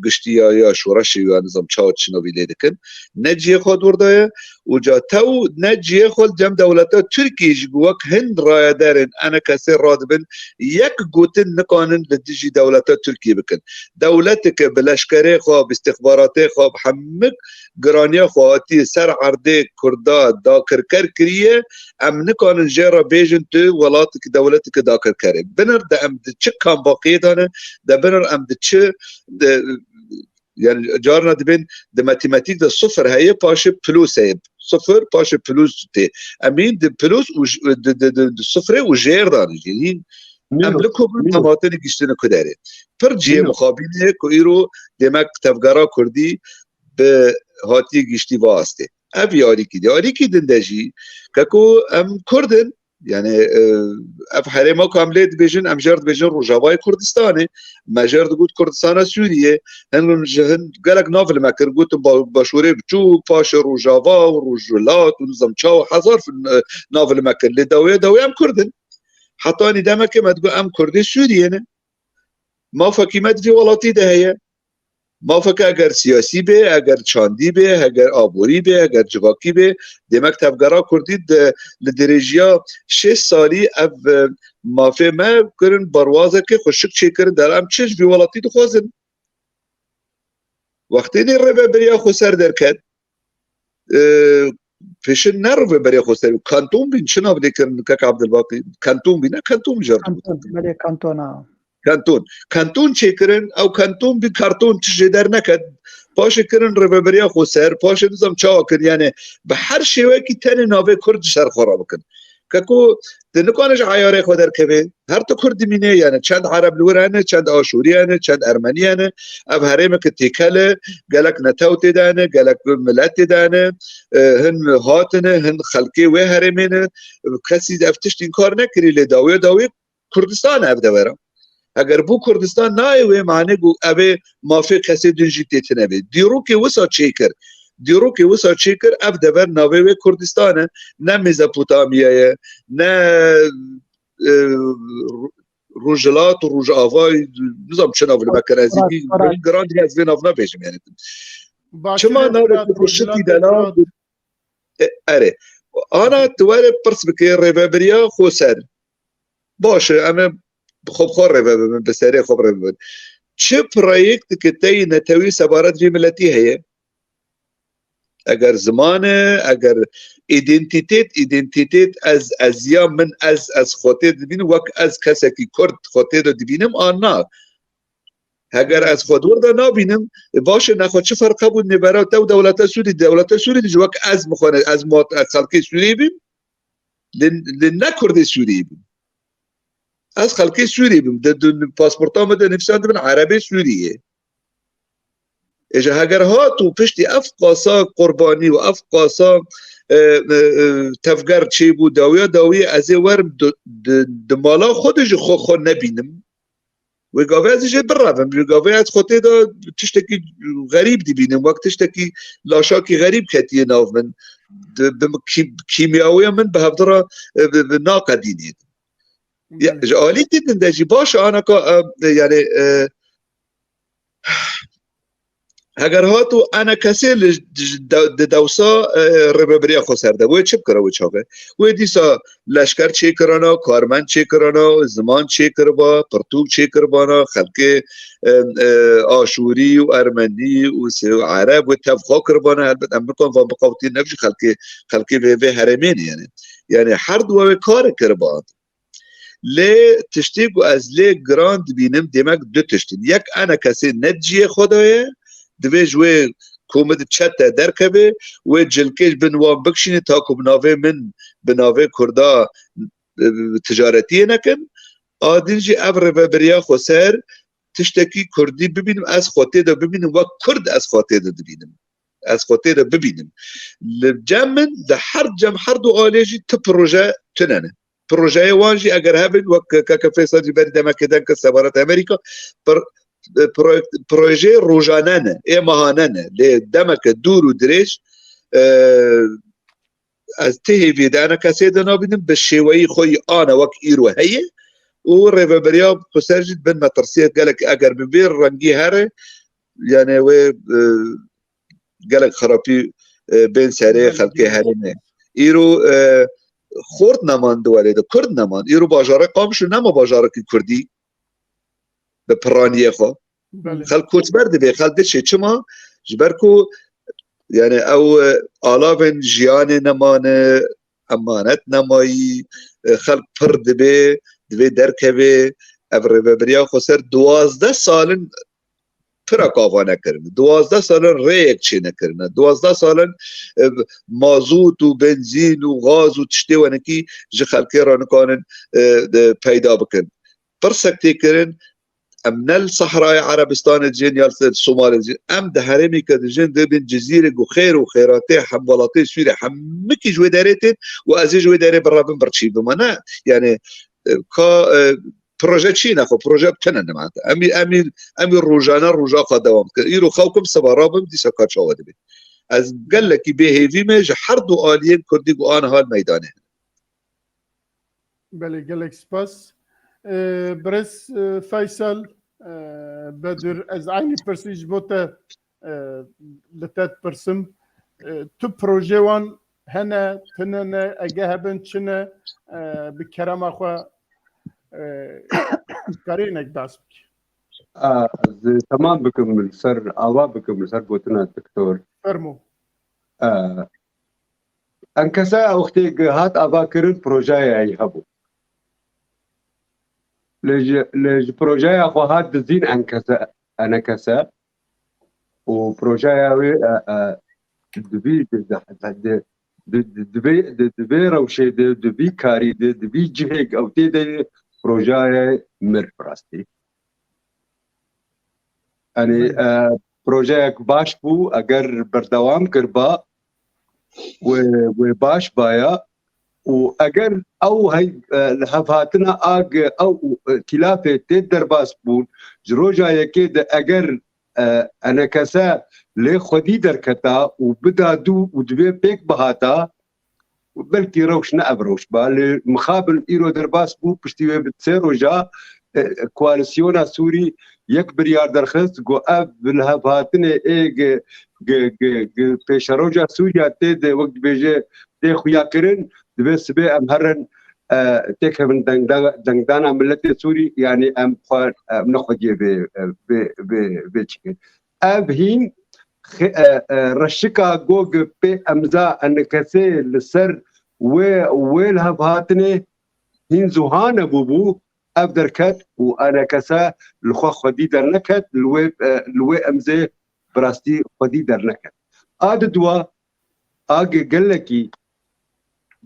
Speaker 4: گشتی یا شورش یا نظام چاوت شنوی لیدکن نه جی خود وردایه و جا تو نه جی خود جم دولتا ترکیش گوک هند رای دارن انا کسی راد بن یک گوتن نکانن لدیجی دولتا ترکی بکن دولت که بلشکره خواه باستخباراته خواه حمک گرانیا خواهاتی سر عرده کرده دا کرکر کریه ام نکانن جیرا بیجن تو ولاتک دولتک دا کرکره بنر دا ام دا چه کام باقی دانه دا بنر ام دا چه يعني جارنا دبين د ماتيماتيك د صفر هي باش بلوس هي صفر باش بلوس تي امين د بلوس و د صفر وجير دان جيلين املكهم نماطن گشتن كداري فرجي مخابينه كويرو دمك تفگرا كردي به هاتي گشتي واسطه ابي ياري كي دندجي كاكو ام كردن يعني اف حريمه كاملت بيجن ام جرد بيجن روجاواي كردستاني ما جرد قلت كردستان سوريا هن قالك نافل ما كر قلت بشوري بتشو باش روجافا وروجولات ونظام تشاو حضر في نافل ما كر لدويه ام كردن حطاني دمك ما تقول ام كردي سوريا ما فكيمت في ولاتي ده هي مافکه اگر سیاسی به، اگر چاندی به، اگر آبوری به، اگر جواکی به، دمک تفگرا کردید لدرجیا 6 سالی اف مافه ما کرن بروازه که خوشک چه کرن در ام چش بی ولاتی دخوازن وقتی دی رو بریا خسر درکد پیشن نرو بریا خسر کانتون بین شنو بده کرن که عبدالباقی کانتون بینه کانتون جرد
Speaker 2: بله کانتونا
Speaker 4: کانتون چه کرن او کانتون بی کارتون چه در نکد پاش کرن رو بریا خسر پاش نظام چاوا کرد یعنی به هر شیوه کی تن ناوه کرد سر خورا بکن كاكو تنكونش عياري خدر كبي هر تو كرد ميني يعني چند عرب لورانه چند آشوريانه چند ارمنيانه اب هريمك تيكاله قالك نتاوتي دانه قالك ملاتي دانه هن هاتنه هن خلقي و هرمينه كسي افتشت انكار نكري لداوي كردستان اف دورا اگر بو كردستان نايوه معنی گو ابي ما في كسي دنجي تتنبي ديروكي وسا تشيكر دیروکی وسا چیکر اف دبر ناوی کردستانه نه مزاپوتامیه نه روجلات و روج آوای نظام چه ناوی مکرازی گراندی از بین آفنا پیشم یعنی چما ناوی کشتی دانا اره آنا تواره پرس بکی ریوابریا خوسر باشه اما خوب خور ریوابر بسیاری خوب ریوابر چه پرویکت که تایی نتوی سبارت فی ملتی هیه اگر زمانه اگر ایدنتیتیت از یا من از خاطر دبینم وک از کسی که کرد خاطر دبینم آن اگر از خود ورده نبینم باشه نخواد چه فرقه بود نبرا تو دولت سوری دیگه وک از مخانه از خلقی سوری بیم لنکرد سوری بیم از خلقی سوری بیم پاسپورتا مده نفسان دبن عربی سوریه اجا هگر هاتو پشتی اف قاسا قربانی و اف قاسا تفگر چی بود داوی از ورم دمالا خودش خو نبینم و گاوی ازش برافم گاوی از خودی دا تشتکی غریب دی بینم وقت تشتکی لاشاکی غریب کتیه ناف من کیمیاوی من به هفدرا ناقدینید آلی دیدن داشی باش آنا که یعنی اگر هاتو انا کسی دوسا ربابریا خسر ده وی چپ کرا و چاقه وی دیسا لشکر چه کرانا کارمند چه کرانا زمان چه کربا پرتوک چه کربانا خلق آشوری و ارمنی و عرب و تفخا کربانا البته امریکان و بقاوتی نفش خلقی به هرمین یعنی هر دو کار کربان لی تشتیگ و از لی گراند بینم دیمک دو تشتین یک انا کسی ندجی خدایه دویج و کومد چت درکبه و جلکش بنوان بکشینه تا که بناوه من بناوه کردا تجارتی نکن آدینجی ابر و بریا خسر تشتکی کردی ببینم از خاطر دا ببینم و کرد از خاطر دا ببینم از خاطر دا ببینم لجمن ده هر دو آلیجی تا پروژه تننه پروژه وانجی اگر هبن و که فیصل جبری دمک دن که سفارت امریکا پروژه روزانه نه ای ماهانه نه لی دمک دور و درش از تهی ویدانه کسی دنا بینم به شیوهی خوی آنه وک ایرو هیه و ریوابریا خسرجید بن مطرسیت گلک اگر ببیر رنگی هره یعنی و گلک خرابی بین سره خلقی هره نه ایرو خورد نمان دوله ده کرد نمان ایرو باجاره قامشو نما باجاره که کردی به پرانیه خو خلق کوچبر ده خلق دشه چما جبرکو یعنی او آلاوین جیان نمانه امانت نمایی خلق پر دبه درکبه ابریا خسر 12 سالن پراکاوا نکرن 12 سالن ریک چی نکرن 12 سالن مازوت و بنزین و غاز و تشتی ونکی جه خلقی رانکانن پیدا بکن پرسکتی کرن ام نل صحراء عربستان الجن يا الصومال الجن ام ده هرمي كدجن ده بين جزيره وخير وخيراتي حمولاتي سوري حمكي جوي داريتين وازي جوي داري برابن برشي بمنا يعني كا بروجيت شينا خو بروجيت تنن معناتها امي روجانا روجا قدوام يرو خوكم سبارابم دي سكات شو ودبي از قال لك بيهيفي مج حردو الين كردي وانا هالميدان
Speaker 1: بله گلک سپاس برس فیصل بدر از عینی پرسیج بوده لطت پرسم تو پروژه وان هنه تننه اگه هبن چنه بکرم اخوا کارینک دست بکی
Speaker 3: تمام بكمل سر آوا بكمل سر بوتنا دكتور
Speaker 1: فرمو
Speaker 3: انكسا وقتي هات آوا كرن بروجايا يهبو لج بروجايا اخو هات دزين انكسا انا كسا وبروجايا وي دبي دبي روشي دبي كاري دبي جهيك او تي بروجايا مر براستي يعني بروجيك باش بو اگر بردوام کربا و باش بایا و اگر او هي لهفاتنا اگ او خلافه تدر باس بون جروجا يكيد اگر انا كسا لي خدي دركتا وبدا دو ودبي بيك بهاتا بلكي روش نابروش با مخابل ايرو درباس بو بشتي بتسيروجا كواليسيونا سوري يكبر يار درخص جو اب بالهفاتنه ايج بيشروجا سوريا تد وقت بيجي تي خويا كرن بس بي امهرن تك من دندانا ملتي سوري يعني ام نخدي بيتشكل ابهين رشكا جوج بي امزا انكسي لسر والهفاتنه هين زهانه بوبو ابدركت وانا كسا الخو خدي درنكت الوي امزي براستي خدي درنكت اددوا اجي قالكي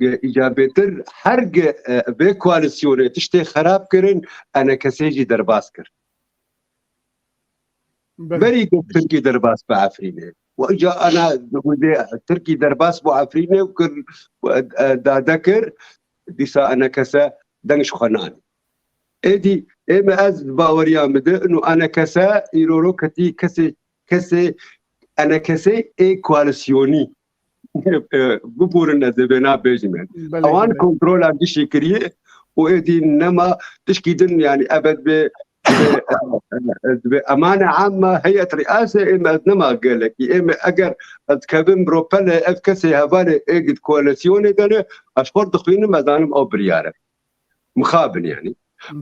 Speaker 3: اجابتر حرق بكواليسيون تشتي خراب كرن انا كسيجي درباسكر بري تركي درباس بعفرينه واجا انا تركي درباس بعفرينه وكر ذكر ديسا انا كسا دنش خناني ادي اما از باوريا مده انه انا كسا يرورو كتي كسي انا كسي اي كواليسيوني ببورنا زبنا بيجمن اوان كنترول عندي شكريه وادي انما تشكيدن يعني ابد بامانه عامه هيئه رئاسه اما انما قال لك اما اجر اتكبن بروبلا افكسي هبالي اجد كواليسيوني دنا اشهر دخلين مازالم او برياره مخابن يعني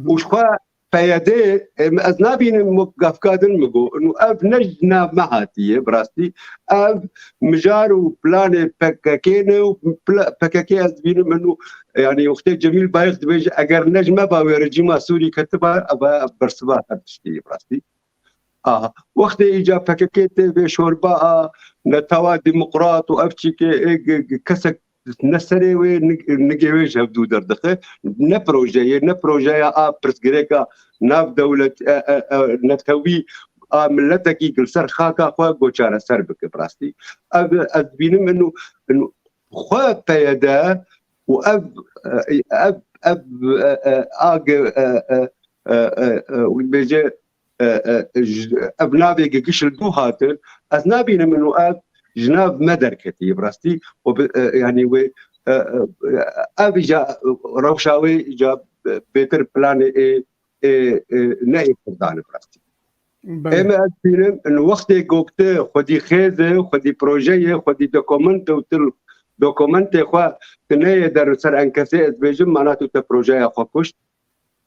Speaker 3: وشخوا فيدي أذنابين مقافكادن مقو إنه أب نجنا معاتية براستي أب مجارو بلاني بكاكيني وبكاكي أذبين منه يعني وقتي جميل بايخ دبيج أجر نجمة باوي رجيما سوري كتبها أبا برسبات هرتشتي براستي وقتي إجا بكاكي تبي شوربا نتوا ديمقراط وأبتشيكي كسك نسري ونجيويش هبدو دردخه نبروجيا برسغريكا ناف دولة نتوي ملتك يقل سر خاكا خوا قوشارة سربك براستي أذبينم إنه خوا بيدا وأب بيجي أبنابي قيش الدوهاتر أذنابينم إنه أب جناب مدركتي براستي يعني و ابيجا روشاوي جاب بيتر بلان ناي فردان براستي اما ادفينم ان وقتي قوقت خدي خيزه خدي بروجي خدي دوكومنت وتل دوكومنت خو تناي در سر انكسي بيجم معناته بروجي خو كشت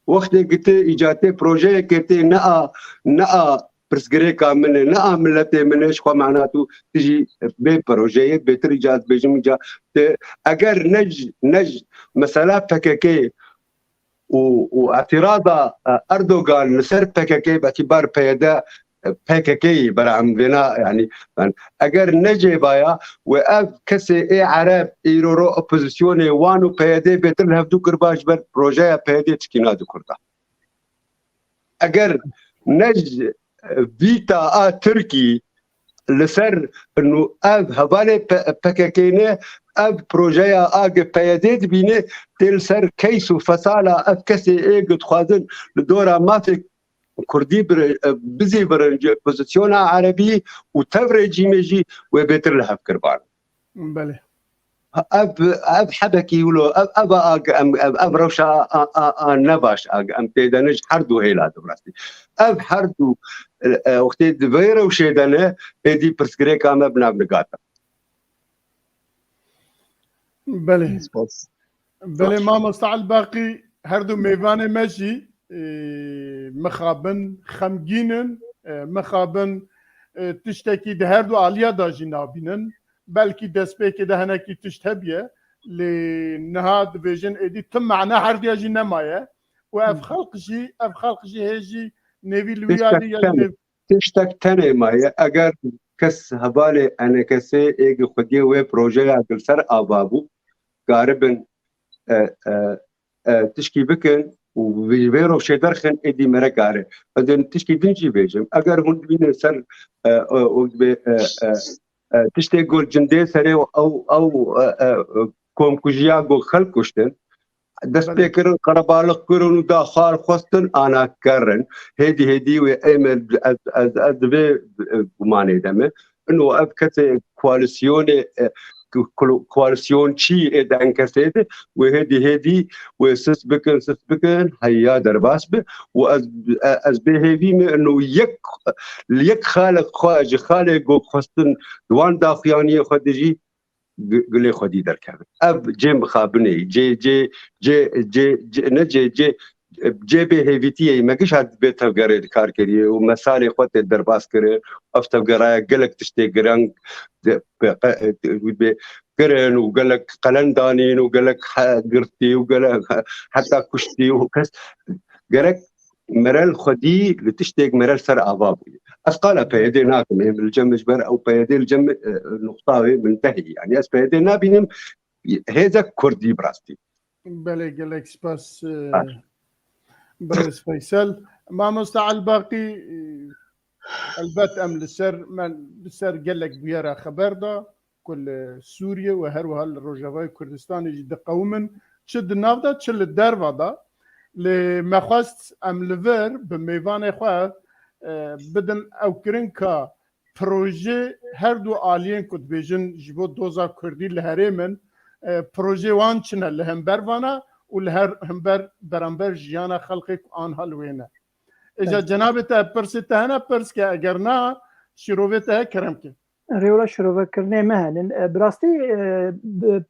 Speaker 3: وقتي قلت اجاتي بروجي كرتي نا برسغريكا من نا ملتي منش خو معناته تجي ببروجي بترجع بجمجا اگر نج مساله فككي واعتراض اردوغان لسر فككي باعتبار بيدا فككي برعم بناء يعني اگر نجي بايا واب كسي اي عرب ايرورو اوبوزيسيوني وانو بيدي بتر هفدو قرباش بر بروجي بيدي تشكينا دو كردا اگر نج فيتا تركي لسر انه اب هبالي بكاكينه اب بروجيا اج بيديد بينه تل سر كيسو فصاله اب كسي ايج تخازن لدورا ما في كردي بزي برنج بوزيسيونا عربي وتفرجي ميجي وبيتر لها كربان
Speaker 1: بله
Speaker 3: اب حبكي ولو اب روشا نباش ام تيدنج حردو هيلا دبرستي اب حردو وقت دبيره وشيدنه ادي برسكري كام بنابنقاتا
Speaker 1: بله بله ما مستعل باقي هردو ميفان ماشي مخابن خمجينن مخابن تشتكي ده هردو عالية دا جنابينن بلكي دسبيكي ده هناكي تشتهبيه لنهاد فيجن ادي تم معنا هردو يجي نمايه واف خلق جي هيجي نبي الويالي
Speaker 3: تشتك تاني ما اگر کس هباله انا کسی ایک خودی و پروژه اگر سر آبابو قاربن تشکی بکن و ویرو شدرخن ادی مرا قاره بعدين تشکی دنجی بیجم اگر هون بین سر تشتی گل جنده سر او کوم کجیا گل خلق کشتن دست بكرن قربالق كرن وداخل خستن انا كرن هدي وامل از ماني دمه انه ابكت كواليسيون شي اذا انكسيت وهدي وسس بكن هيا درباس واز بهيفي انه يك خالق خالق خستن دوان داخيانيه خدجي قلي خدي دركب اب جيم خابني جي بهيفيتي ما كيش هاد بيت تفقري كار كري ومسالي خوت الدرباس كري افتف قرايا قالك تشتي قران قرن وقالك قلندانين وقالك قرتي وقالك حتى كشتي وكس قالك مرال خدي لتشتيق مرال سر أبابي أسقال بيدي ناكم من الجم جبر أو بيدي الجم نقطاوي منتهي يعني أس بيدي نابينم هذا كردي براستي
Speaker 1: بله قالك سباس برس فيصل ما مستعل باقي البت أم للسر من للسر قالك بيرا خبر دا كل سوريا وهروها الرجاوي كردستان يجي قومن تشد النافذة تشل الدرفة دا لما خواست ام لفر بميوان خواه بدن او کرن که پروژه هر دو آلین کد بیجن جبو دوزا کردی لهریمن پروژه وان چنه لهمبر وانا و لهمبر برانبر جیانا خلقی آنها لوینه اجا جناب تا پرسی تهنا پرس که اگر نه شروع ته کرم که
Speaker 2: ريولا شروع كرني مهل براستي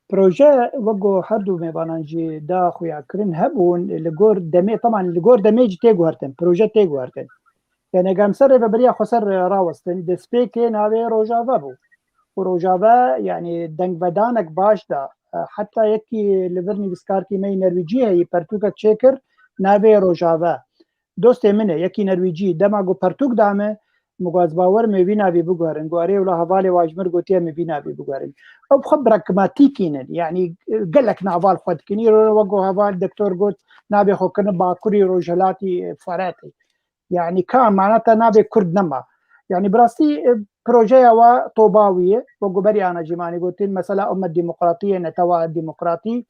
Speaker 2: بروجي وقو حردو ميبانانجي دا خويا كرن هبون لغور دمي طبعا لغور دميج تيغو هرتن بروجي تيغو هرتن يعني قام سر ببريا خسر راوستن دسبيكي ناوي روجافا بو وروجافا يعني دنگ ودانك باش دا حتى يكي لبرني بسكاركي مي نرويجي هي برتوكا تشيكر ناوي روجافا دوستي منه يكي نرويجي دماغو برتوك دامه مغاز باور مبينا بي بغارن غاري ولا حواله واجمر غوتيه مبينا بي بغارن او خبرك ما تيكين يعني قال لك نافال خد كني وقو حوال دكتور قلت نابي خو كن باكوري روجلاتي فراتي يعني كان معناتها نابي كرد نما يعني براستي بروجيا و طوباويه وقو بري انا جماني قلت مثلا ام الديمقراطيه نتوا الديمقراطي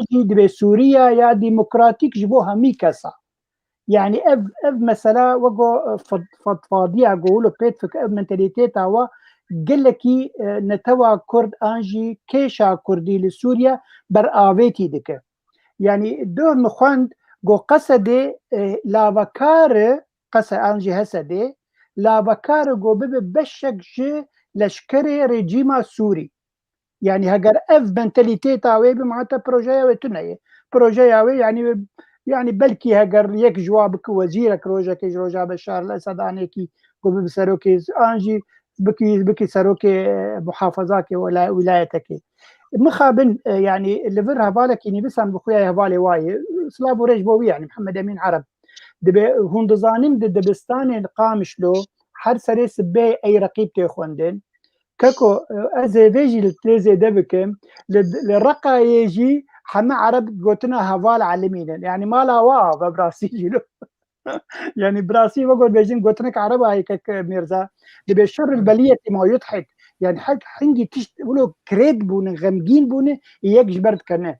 Speaker 2: اجي دبي سوريا يا ديمقراطيك جبوها ميكاسا يعني اف مثلا وقو فضفاضيه اقول بيت في منتاليتي تاوا قال لك نتوا كرد انجي كيشا كردي لسوريا بر اويتي دك يعني دور مخوند جو قصدي لافكار قص انجي هسدي لافكار جو ببشك جي لشكري رجيما سوري يعني هاجر اف منتاليتي تاوي بمعناتها بروجيا وتنيه بروجيا يعني بلكي هاجر يك جوابك وزيرك روجا بشار الاسد انيكي قبل سروكي انجي بكي سروكي محافظاك ولا ولايتك مخابن يعني اللي فرها بالك اني بس انا بخويا بالي واي سلابو رجبوي يعني محمد امين عرب دبي هندزانين دبستان قامش له حر سري سبي اي رقيب تخوندن كاكو ازي فيجي التليزي دبكم للرقا يجي حما عرب قلتنا هفال علمينا يعني ما لا واو براسي يعني براسي بقول بيجين قلتنك عرب هيك ميرزا اللي بيشر البليه ما يضحك يعني حاجه حنجي تقولوا كريد بون غمجين بون ياك جبرت كنا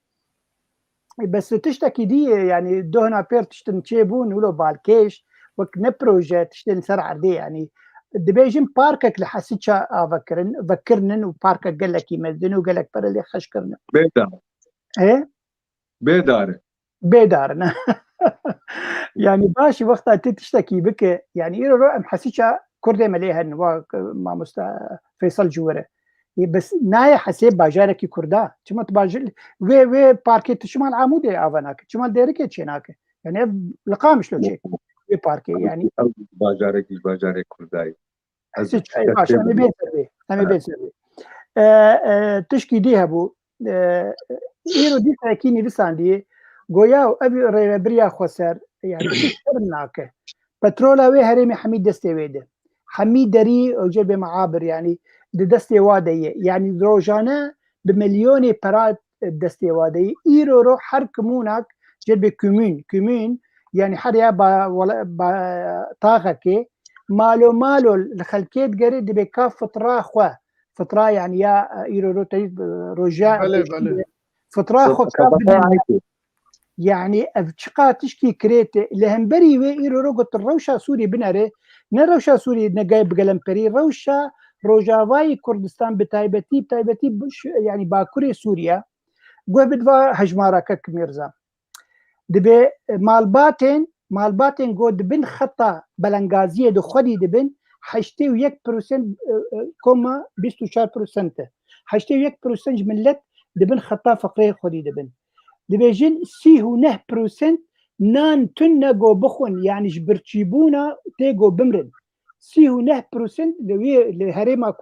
Speaker 2: بس تشتكي دي يعني دوهنا بير تشتن تشيبون ولو بالكيش وك نبروجيت تشتن سرع دي يعني دبيجن باركك لحسيتشا ذكرن وباركك قال لك يمدن وقال لك برا خشكرنا
Speaker 5: بيدار
Speaker 2: ايه
Speaker 5: بيدار
Speaker 2: يعني باشي وقتها تشتكي بك يعني إيرو ام حسيتشا كردي مليها مع فيصل جوره بس نايا حسيب باجارك كردا شما تباجل وي باركي شمال عمودي افناك شمال ديرك تشيناك يعني لقامش لو شيء وي باركي يعني
Speaker 5: باجارك كرداي
Speaker 2: حسيت باش انا بيسربي تشكي دي هبو ايرو دي تاكيني بساندي گویا ابي ريبريا خسر يعني تشرناك بترولا وي هرمي حميد دستويده حميد دري او جيب معابر يعني دستي وادي يعني دروجانا بمليون برات دستي وادي ايرو رو حركمونك جيب كومين يعني حريا با طاقه مالو الخلكيت قريد بكاف فترة يعني يا ايرو رو رجاء
Speaker 1: بله
Speaker 2: فترة خو يعني افشقا تشكي كريت لهمبري وي ايرو رو قلت الروشة سوري بناري نروشة سوري نجاي بقلمبري روشة روجاواي كردستان بتايبتي يعني باكوري سوريا قوه بدفا هجمارة كك ميرزا دبي مالباتين قو دبن خطا بلنغازية دو خودي دبن 81% كوما 24% 81% ملت دبن خطا فقري خودي دبن جن 39% نان تنا جو بخون يعني جبرتشيبونا تيجو بمرن 39% لهريما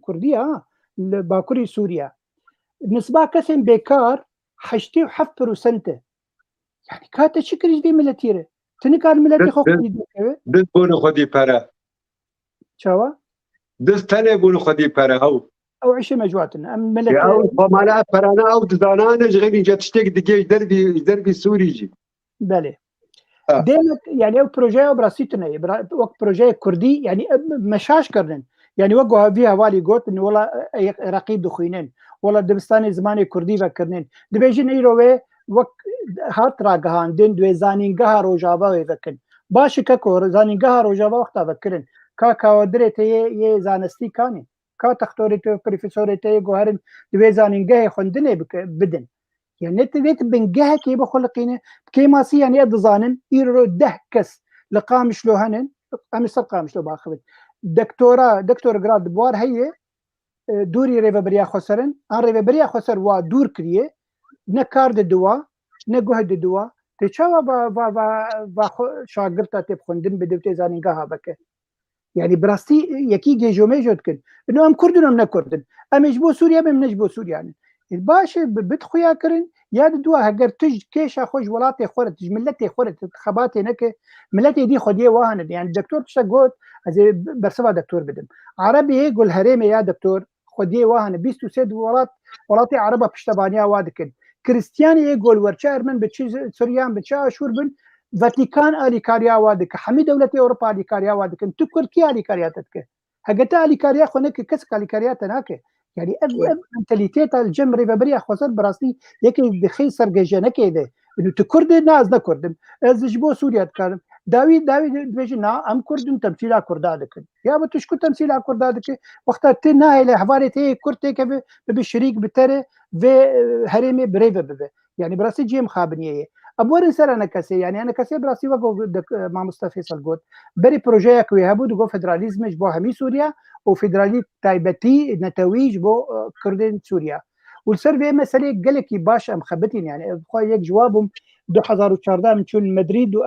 Speaker 2: كردية باكوري سوريا نسبة كسن بيكار 87% يعني كاتا شكري دي ملتيره تنكار ملتي خو
Speaker 5: دست بونو خودي پره
Speaker 2: شوا
Speaker 5: دست تنه بونو خودي پره
Speaker 2: او عيش مجواتنا ام ملتي
Speaker 5: او فمانا پرانا او دزانانا غير جات تشتك دقي دربي سوري جي
Speaker 2: بله ديمك يعني او بروجي براسيتنا وقت بروجي كردي يعني مشاش كردن يعني وقوا فيها والي قوت انه والله رقيب دخينين والله دبستاني زماني كردي فكرنين دبيجن ايروي وقت هات راگهان دين دوی زانینگاه روجاوا وذكن باش ككور زانینگاه روجاوا وقت فكرن كاودريت ي زانستي كاني كا تختوريتو بروفيسوريتي جوهرن دوی زانینگاه خوندنه بدن يعني نت بنجاه كي بخلقينه كيما سي يعني ادزانن يرو دهكس لقامش له هنن امس قامش له باخذ دكتور جراد بوار هي دوري ريفبريا خسرن ان ريفبريا خسر وا دور كريه نكار دوا نگوه دوا تشوا با شاگرتا تب خوندن بدوت زانینگاه بك يعني براستي يكي جيجومي جوتكن انه ام كردن ام نكردن ام يجبو سوريا ام نجبو سوريا يعني الباش بدخويا كرن يا دوا هجر تج كيشا خوش ولاتي خورت ملتي خورت انتخاباتي نك ملتي دي خديه واهن يعني الدكتور تشغوت زي برسوا دكتور بدم عربي يقول هريمه يا دكتور خديه واهن بيستو سيد ولاتي عربه بشتبانيا وادكن كريستياني يقول ورشا ارمن بتشي سوريان بتشا شوربن فاتيكان اليكاريا وادك حمي دولة اوروبا اليكاريا وادك انت تركيا اليكارياتك هجتا اليكاريا خنك كسك اليكاريات هناك يعني منتاليتيتا الجم ريفبريا خوصل براستي يكي دخي سرججنا كده انه تكرد ناس نكردم از جبو سوريا تكلم داوي بيجنا ام كردن تمثيل كردادك يا بتشكو تمثيل كردادك وقت تنا الى حوارتي كرتي كيف بالشريك بتري في هرمي بريفه ببه يعني براسي جيم خابنيه ابور سر انا كسي يعني انا كسي براسي وقو مع مصطفى سلقوت بري بروجيك ويهبو دو فدراليزم جو همي سوريا وفدرالي تايبتي نتويج بو كردين سوريا والسيرفي مسألة قالك باش ام خبتين يعني يك جوابهم 2014 من شون مدريد و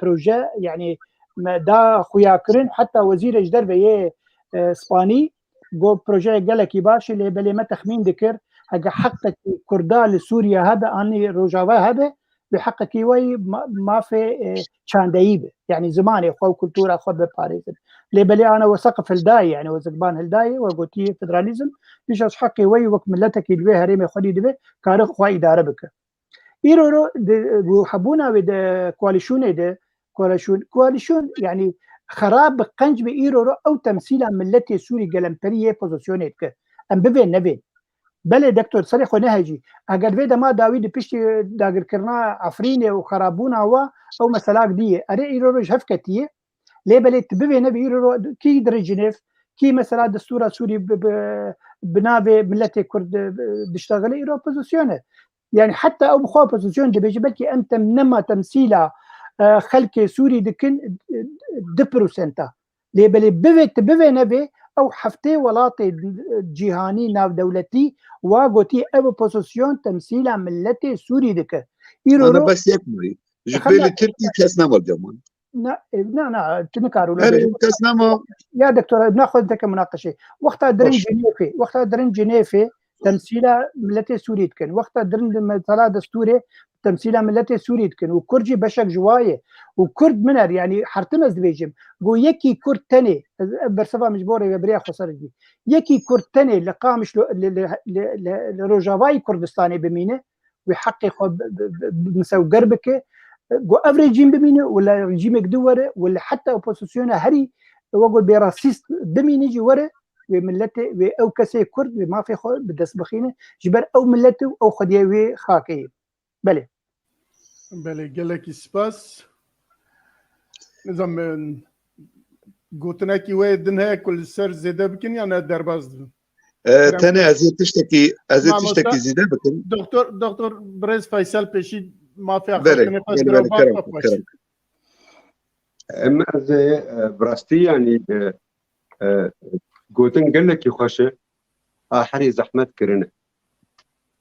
Speaker 2: بروجي يعني دا خويا كرين حتى وزير اجدر في اسباني جو بروجي قالك باش اللي بلي ما تخمين ذكر حق حقك كردا لسوريا هذا اني روجاوا هذا بحقك وي ما في شاندايب يعني زماني خو كلتورا خو بباريس لبلي انا وسقف الداي يعني وزقبان الداي وقوتي فدراليزم بيش حقي وي وك ملتك الوي هريمي خدي دبي كارخ خو اداره بك ايرو وحبونا ود كواليشون يعني خراب قنج بايرو او تمثيل ملتي سوري قلمبريه بوزيشنيتك ام بفين نبين بله دكتور صريح ونهجي اگر ويدا ما داويد بيشتي داگر كرنا عفرينه وخرابونا او مسلاك دي اري ايرو هفكتيه لي بليت ببي نبي كي در جنيف كي مثلا دستور سوري بنابي ملتي كرد بيشتغل يرو بوزيشنه يعني حتى او بخوا بوزيشن دي بيجي بلكي انت منما تمثيله خلك سوري دكن 2% لي بلي ببي نبي او حفتي ولاطي جهاني ناف دولتي واغوتي ابو بوزيشن تمثيله ملتي سوري دك
Speaker 4: انا بس يكمل جبالي تركي كاسنا الجمان
Speaker 2: لا تنكارو
Speaker 4: كاسنا
Speaker 2: يا دكتور بناخذ ذاك مناقشه وقتها درن جنيفي تمثيله ملتي سوري كان وقتها درن مثلا دستوري تمثيله ملتي سوري كان وكرجي بشك جوايه وكرد منر يعني حرتمز بيجم جو يكي كرد تاني برسفا مجبوري بريا خسرجي يكي كرد تاني لقامش لروجافاي كردستاني بمينه ويحقق مساو قربك جو افريجين بمينه ولا رجيمك دوره ولا حتى اوبوزيسيون هري وقول براسيست بمين يجي ورا وملته او كسي كرد ما في خو بدس بخينه جبر او ملته او خديوي خاكي بله
Speaker 1: قال لك سباس نظام قلتنا كي ويدنها كل سر زياده بكن يعني درباز
Speaker 4: تاني ازيد تشتكي زياده بكن
Speaker 1: دكتور بريز فيصل بشي ما في
Speaker 4: اخر
Speaker 3: اما زي براستي يعني قوتن قال لك يخش حري زحمت كرنا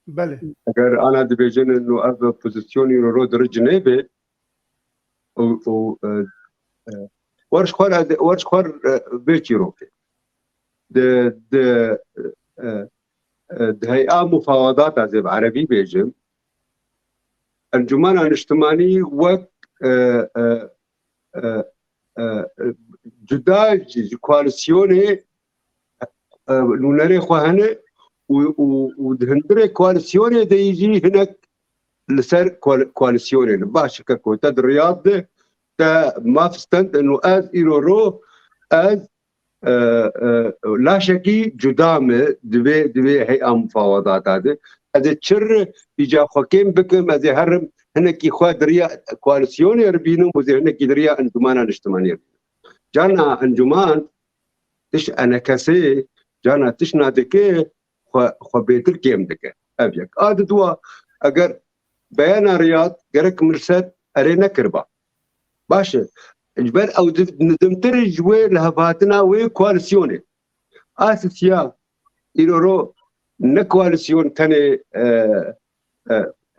Speaker 1: بله
Speaker 3: اگر انا دبيجن انه اب بوزيشني رو درجنيبه و ورش خور بيتي روكي د هيئة مفاوضات عزيب عربي بيجم الجمان الاجتماعي وقت جدا كواليسيوني نونري خوهنه ودهندري كواليسيوني دا يجي هناك لسر كواليسيوني باش كاكو تد الرياض تا ما فستند انه از ايرورو از لا شكي جدامه دبي هيئة مفاوضات هذا هذا تشر يجا خوكيم بكم هذا هرم هناك يخواد دريا كواليسيوني يربينو وزي هناك دريا انجمان الاجتماعي جانا انجمان تش انا كسي جانا تشنا دكي خو بيتر كيم دكي ابيك هذا دوا اگر بيان رياض غيرك مرسد ارينا كربا باشا جبل او ندمترج وين لهباتنا وين كواليسيوني اساسيا يرو نكواليسيون تاني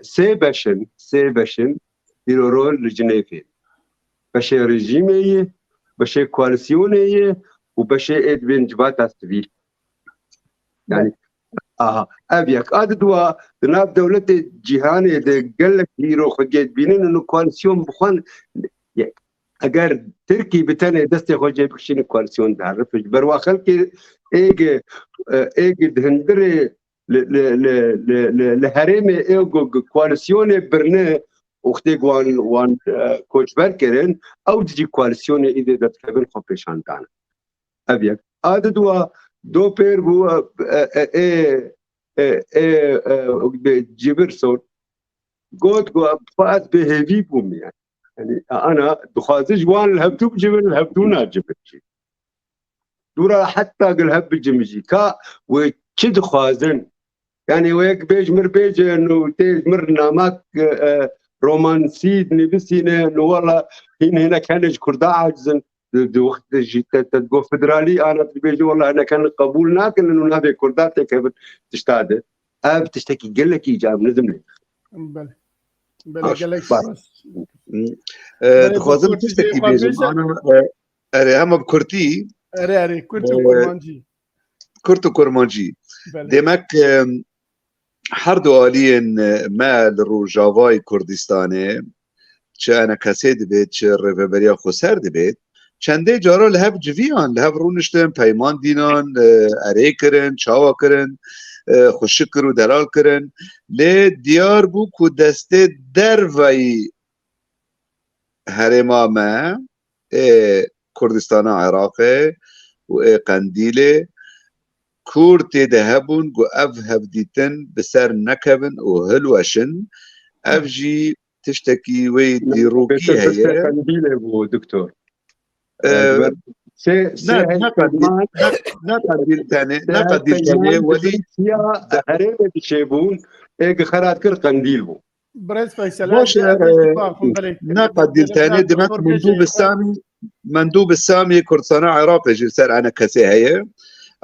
Speaker 3: سيبشن يرو لجنيفين بشي ريجيمي بشي كواليسيوني وبشي اد بين جبات السبيل يعني ابيك ادوا ناب دولة جهاني قال لك يرو خجيت بينن انه كواليسيون بخوان اگر تركي بتاني دستي خوجي بكشين كواليسيون تعرف بروا خلك ايج دهندري لهرمي ايجو كواليسيون برنا وختي وان كوتش بركرن او تجي كواليسيون اذا دتكبر خوبيشان تاعنا ابيك ادوا دو بير هو جيبرسون قلت فاز بهيفي بوم يعني انا دخازج وان الهبتو بجبل الهبتونا جبل دورا حتى قلهب بالجمجي كا وشد خازن يعني ويك بيج مر بيج انه تيج مرنا ماك رومانسي نبسينا انه والله هنا كانج كردا عاجزن وقت جيت تقول فدرالي انا بيجي والله انا كان قبولنا كان انه هذا كردات كيف تشتاده اب تشتكي قال لك ايجاب لازم لي
Speaker 1: بله قال لك
Speaker 4: دخوازم تشتكي بيجم انا اري هم بكرتي
Speaker 1: اري كرتو كورمانجي ديمك حردو آلين ما لروجافاي كردستاني چه انا كسيد بيت چه ريفبريا خسر دبيت چنده جارا لهب جویان لهب رونشتن پیمان دینان اره کرن چاوا کرن خوشکر و دلال کرن لی دیار بو که دسته در وی هرما ما کردستان عراقه و قندیله کورت دهبون گو اف هفدیتن بسر نکبن و هلوشن اف جی تشتكي وي ديروكي هي
Speaker 3: قنديله بو دكتور
Speaker 4: نقد الثاني ولي
Speaker 5: هرم بشيبون ايق خرات كر قنديل بو
Speaker 1: بريز فيصل
Speaker 4: باش نقد الثاني دمك مندوب السامي كردستان عراق جي سر انا كسي هي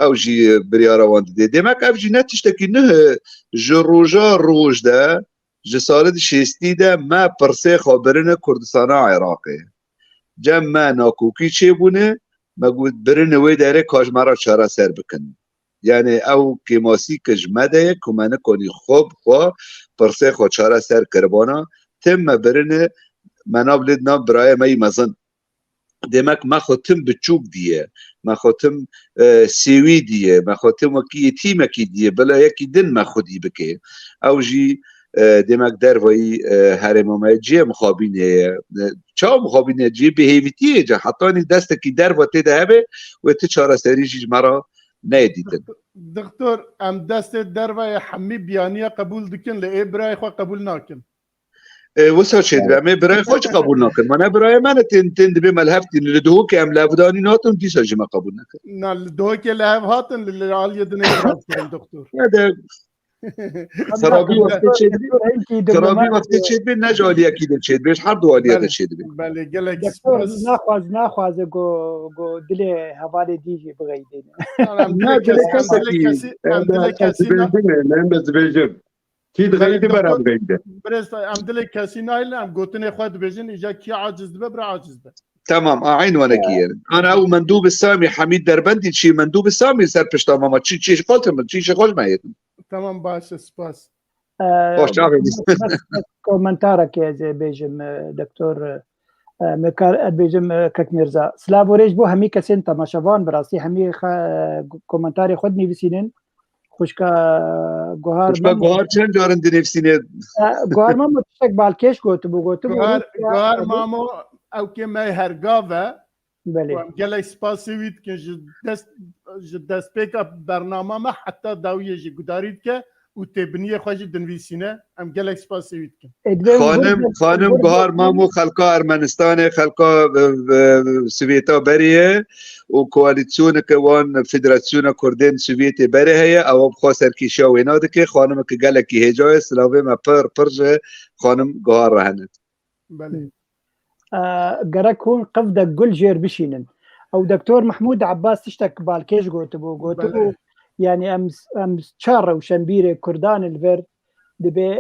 Speaker 4: او جي بريارة واند دمك او جي نتشتكي نه جروجا روج ده جي صارد شيستي ده ما برسي خبرنا كردستان عراقي جمع ناكوكي چه ما قلت برن ويداره كاج مرا چارا سر بكن يعني او كيماسي كجمده كمان كوني خوب خو برسي خو چارا سر كربانا تم برن منابلدنا براي مي مزن دمك ما ختم بچوك ديه ما ختم سيوي ديه ما ختم وكي تيمكي ديه بلا يكي دن ما خدي بكي او جي دمك دروي هرمامه جي مخابينه چا مخابينه جي بهيفتيه جا حطاني دستكي درو تده هبه و ت چارا سري جي مرا نيديدن
Speaker 1: دكتور ام دست دروي حمي بيانيه قبول دكن لابراي خو قبول ناكن
Speaker 4: وسا شد بامي براي خوش قبول ناكن مانا براي ما تند بملهفتي لدهوك ام لافداني ناتن ديسا جي ما قبول ناكن
Speaker 1: نال دوك لهف هاتن اللي على يدنا دكتور
Speaker 4: هذا سرابي وقت تشيد بين نجالي اكيد تشيد بيش حد واليه تشيد بين
Speaker 1: بله قالك
Speaker 2: دكتور ناخذ جو دلي حواله ديجي بغيدين
Speaker 1: انا عمدلك كاسي نايل ام قوتني خد بيجن اجا كي عاجز ببر عاجز
Speaker 4: تمام عين وانا كيان انا او مندوب السامي حميد دربندي شي مندوب السامي سر بشتا ماما شي قلت شي خوش ما يتم
Speaker 1: تمام باش سباس
Speaker 4: خوش عافية
Speaker 2: كومنتارك يا زي بيجم دكتور مكار بيجم كك مرزا سلافوريج بو همي كسين تماشافان براسي همي كومنتاري خدني بسينين خوشكا جوهر
Speaker 4: چند جارن دي نفسينه
Speaker 2: جوهر مامو تشك بالكيش قوتو
Speaker 1: جوهر مامو او كما هرقافه
Speaker 2: بله
Speaker 1: قال لي سباسيويت كي جدست بيك اب برنامج ما حتى داويه جي قداريتك وتبنيه خوش دنويسينه ام قال لي سباسيويت
Speaker 4: خانم جوهر مامو خلقا ارمنستان خلقا سوفيتا بريه وكواليسيون كوان فدراسيون كردين سوفيتي بريه او بخسر كيشا وينادك خانم قال لك هجاي سلاوي ما برج خانم جوهر رهنت
Speaker 1: بله
Speaker 2: قرك هون قفدك كل جير بشينن او دكتور محمود عباس تشتك بالكيش قوتبو يعني امس شار وشنبيره كردان الفر دبي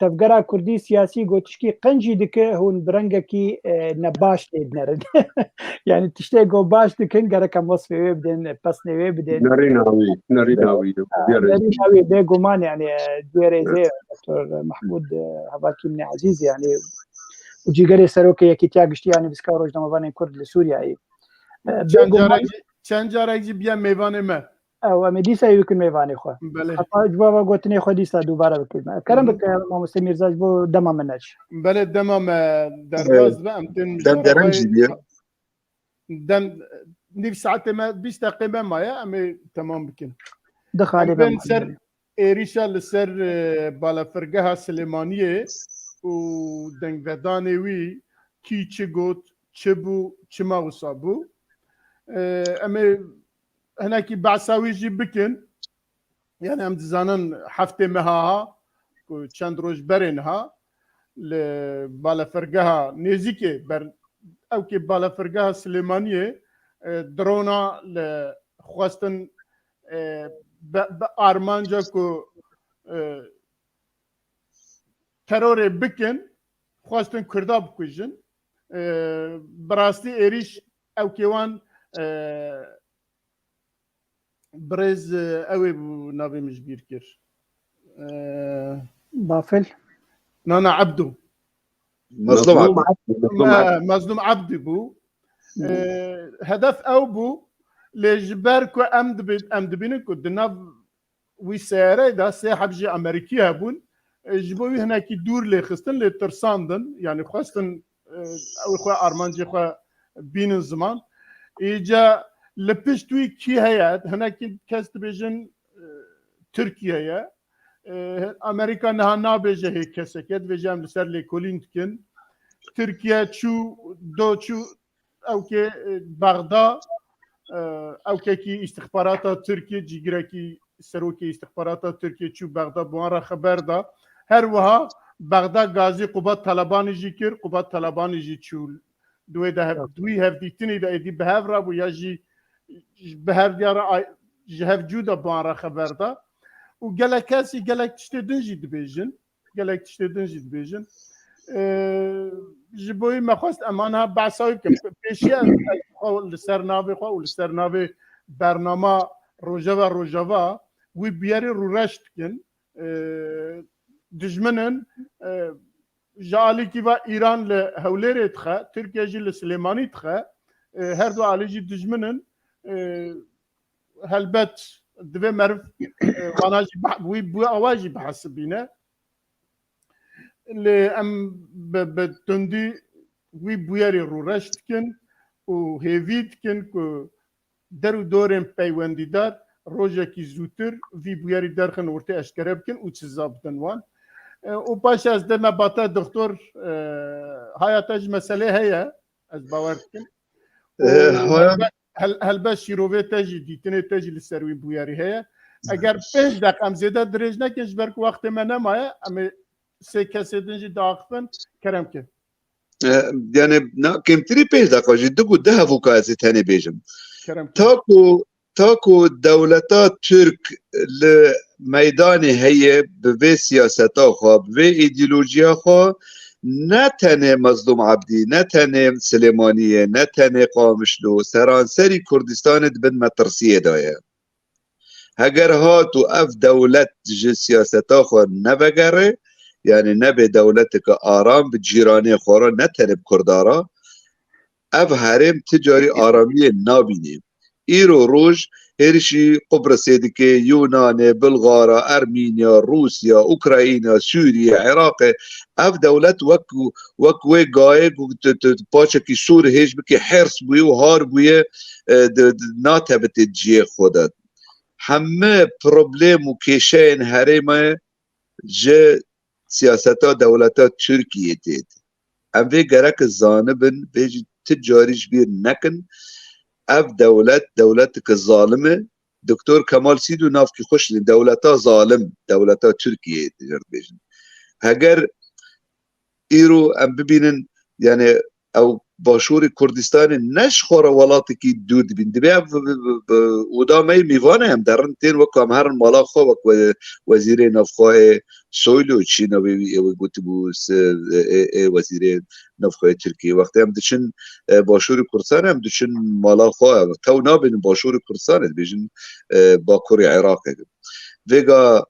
Speaker 2: تفقرا كردي سياسي قوتشكي قنجي دك هون برنجكي نباش تدنرد يعني تشتي جو باش دكن قرك وصف ويبدن بس ويبدن
Speaker 5: ناريناوي
Speaker 2: بيغمان يعني ديريزي دكتور محمود هباكي من عزيز يعني وجيگری سروکی یکی تیاگشتی یعنی بسکار روزنامه‌نگاران کرد لسوریا ای.
Speaker 1: چند جارگی بیا میوان ما.
Speaker 2: او امیدیسا یکن میوانی خو.
Speaker 1: بله.
Speaker 2: حتی جواب گوتنی خودیسا دوباره بکنم. کرم بکنم ما مستمر زاج بو دمام منش.
Speaker 1: بله دمام درواز با امتن.
Speaker 4: دم درنجی بیا.
Speaker 1: دم نيف ساعات ما بيستقيم معايا أمي تمام بكن
Speaker 2: دخالي
Speaker 1: بين سر إيريشا لسر بالا فرقها سليمانية ودنگ وداني وي كي تشغوت تشبو تشما وصابو أمي هناكي بعساوي جي بكن يعني هم دزانن حفتة مهاها چند روز برنها لبالا فرقها نزيكي بر او که بالا فرقه سلیمانیه درونا لخواستن با آرمانجا که ترور بکن خواستن کردا بکشن براستی ایریش او که وان برز اوی بو نابی مجبیر کر
Speaker 2: بافل
Speaker 1: نانا عبدو مظلوم عبد بو هدف او بو لجبر كو امد بين كو دنا ويساره دا ساحب جي امريكي هبون جبوي هناك دور لي خستن لي ترساندن يعني خاصن او خو ارمانجي خو بين الزمان اجا لبشتوي كي هيات هناك كاست بيجن تركيا امريكا نها بيجه هيك كسكت بيجام لسر لي كولينتكن تركيا تشو دو تشو او که بغداد او که استخبارات ترکیه جیگره کی سروکی استخبارات ترکیه چو بغداد بوان خبر دا هر وها بغداد غازی قوات طالبان جی کر قوات طالبان جی چو دوی هف دیتنی دا ایدی بهاف را و یا جی بهاف دیارا جهف جودا بوان خبر دا و گلک کسی گلک تشتی دنجی دبیجن جبوی مخواست امانها بحثایی که پیشی از لسر ناوی خواه و لسر ناوی برنامه روژاوا وی بیاری رو رشت کن دجمنن جالی که با ایران لحولیری تخه ترکیه جی لسلیمانی تخه هر دو عالی جی دجمنن هلبت دوی مرف وانا جی وی بو آواجی بحث بینه ام بتندی وی بیاری رو رشت کن و هیوید کن که در و دورم پیوندی دار روزه کی زودتر وی بیاری درخن ورته اشکره بکن و چه زابطن وان و باش از دم باتا دکتر حیاتش مسئله هیا از باور کن هل بس شیروه تجی دیتنه تجی لسروی بیاری هیا اگر 5 دقیقه زیاده درج نکنش برک وقت من نمایه اما سه کسی دنجی داخفن کرم که
Speaker 4: يعني كمتري 5 دقائق جدو ده هفوكازي تاني بيجم
Speaker 1: کرم
Speaker 4: تاكو دولتات ترك لميدان هي بوي سياستا خوا بوي ايديولوجيا خوا نتنه مظلوم عبدي نتنه سليمانية نتنه قامشلو سرانسري كردستان دبن مترسية دايه هگر هاتو اف دولت جي سياستا خوا نبگره يعني نبي دولتك آرام بجيراني خورا نتنب كردارا اف هرم تجاري آرامية نابيني ايرو روج هرشي قبرص دكي يونان بلغارا ارمينيا روسيا اوكراينا سوريا عراق اف دولت وكوي قايق باشكي سور هيش بكي حرص بوي وهار بوي ناتبت الجي خودت همه پروبلم و کشین هرمه جه سیاستا دولتا ترکیه دید ام وی گرک زانبن بیجی تجاریش بیر نکن اف دولت که ظالمه دکتر کمال سیدو ناف که خوش دولتا ظالم دولتا ترکیه دید بیجن اگر ایرو ام ببینن یعنی او باشور کردستان نشخوره ولاتی که دود بین دبی اودا میوانه هم درن تین وکو هم هرن مالا خواه وکو وزیر نفخواه سویلو چی نوی گوتی بوس وزیر نفخواه ترکیه وقتی هم دچن باشور کردستان هم دچن مالا خواه تو نابین باشور کردستان بیشن با کوری عراق ویگا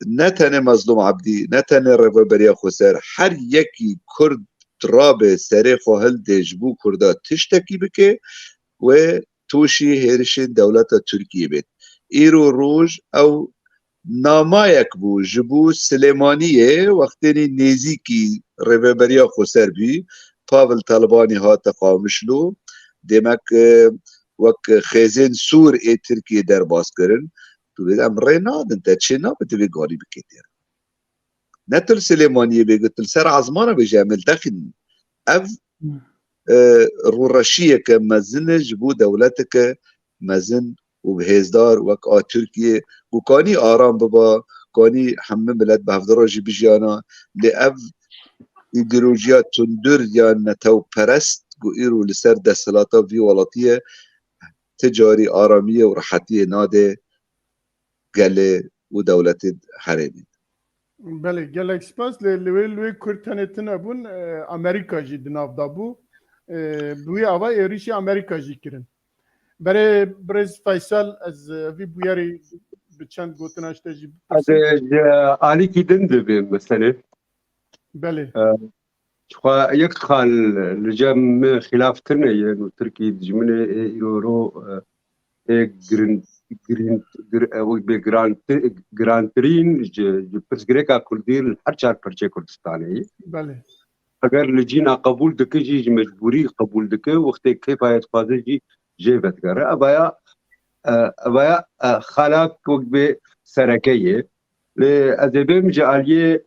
Speaker 4: نتنه مظلوم عبدی نتنه رفبریا خسر هر یکی کرد تراب سری خواهل دجبو کرده تشتکی بکه و توشی هرشن دولت ترکیه بید ایرو روش او نامایک بو جبو سلیمانیه وقتی نیزی کی رببریا خسر بی پاول طالبانی ها تقامشلو دیمک وک خیزین سور ای ترکیه در باز کرن تو بید امره نادن تا چه نابد بی گاری بکه دیر نتل سليمانية بيقتل سر عزمانه بجامل داخل اف رورشية كمزن جبو دولتك مزن وبهزدار وك تركيا وكاني آرام ببا كاني حمم بلاد بهفدراجي بجيانا لأف إيديولوجيا تندر يا نتو پرست قو إيرو لسر دستلاتا في ولاتية تجاري آرامية ورحاتية ناده قال ودولة حرامي
Speaker 1: بله گلک سپاس لوی کرتنتن ابون امریکا جی دناف دابو بوی آوا ایریشی امریکا جی کرن برای برز فیصل از وی بویاری بچند گوتناش تجی
Speaker 5: از آلی کی دنده بیم مثلا
Speaker 1: بله
Speaker 5: خوا یک خال لجام خلاف ترنه یعنی ترکی جمله ایرو گرانترین پرسگریکا کردیر هر چار پرچه کردستانی
Speaker 1: بله
Speaker 5: اگر لجینا قبول دکه جی مجبوری قبول دکه وقتی کفایت خواهد جی جیبت گره ابایا خلاق وقت به سرکیه لازبیم جعلیه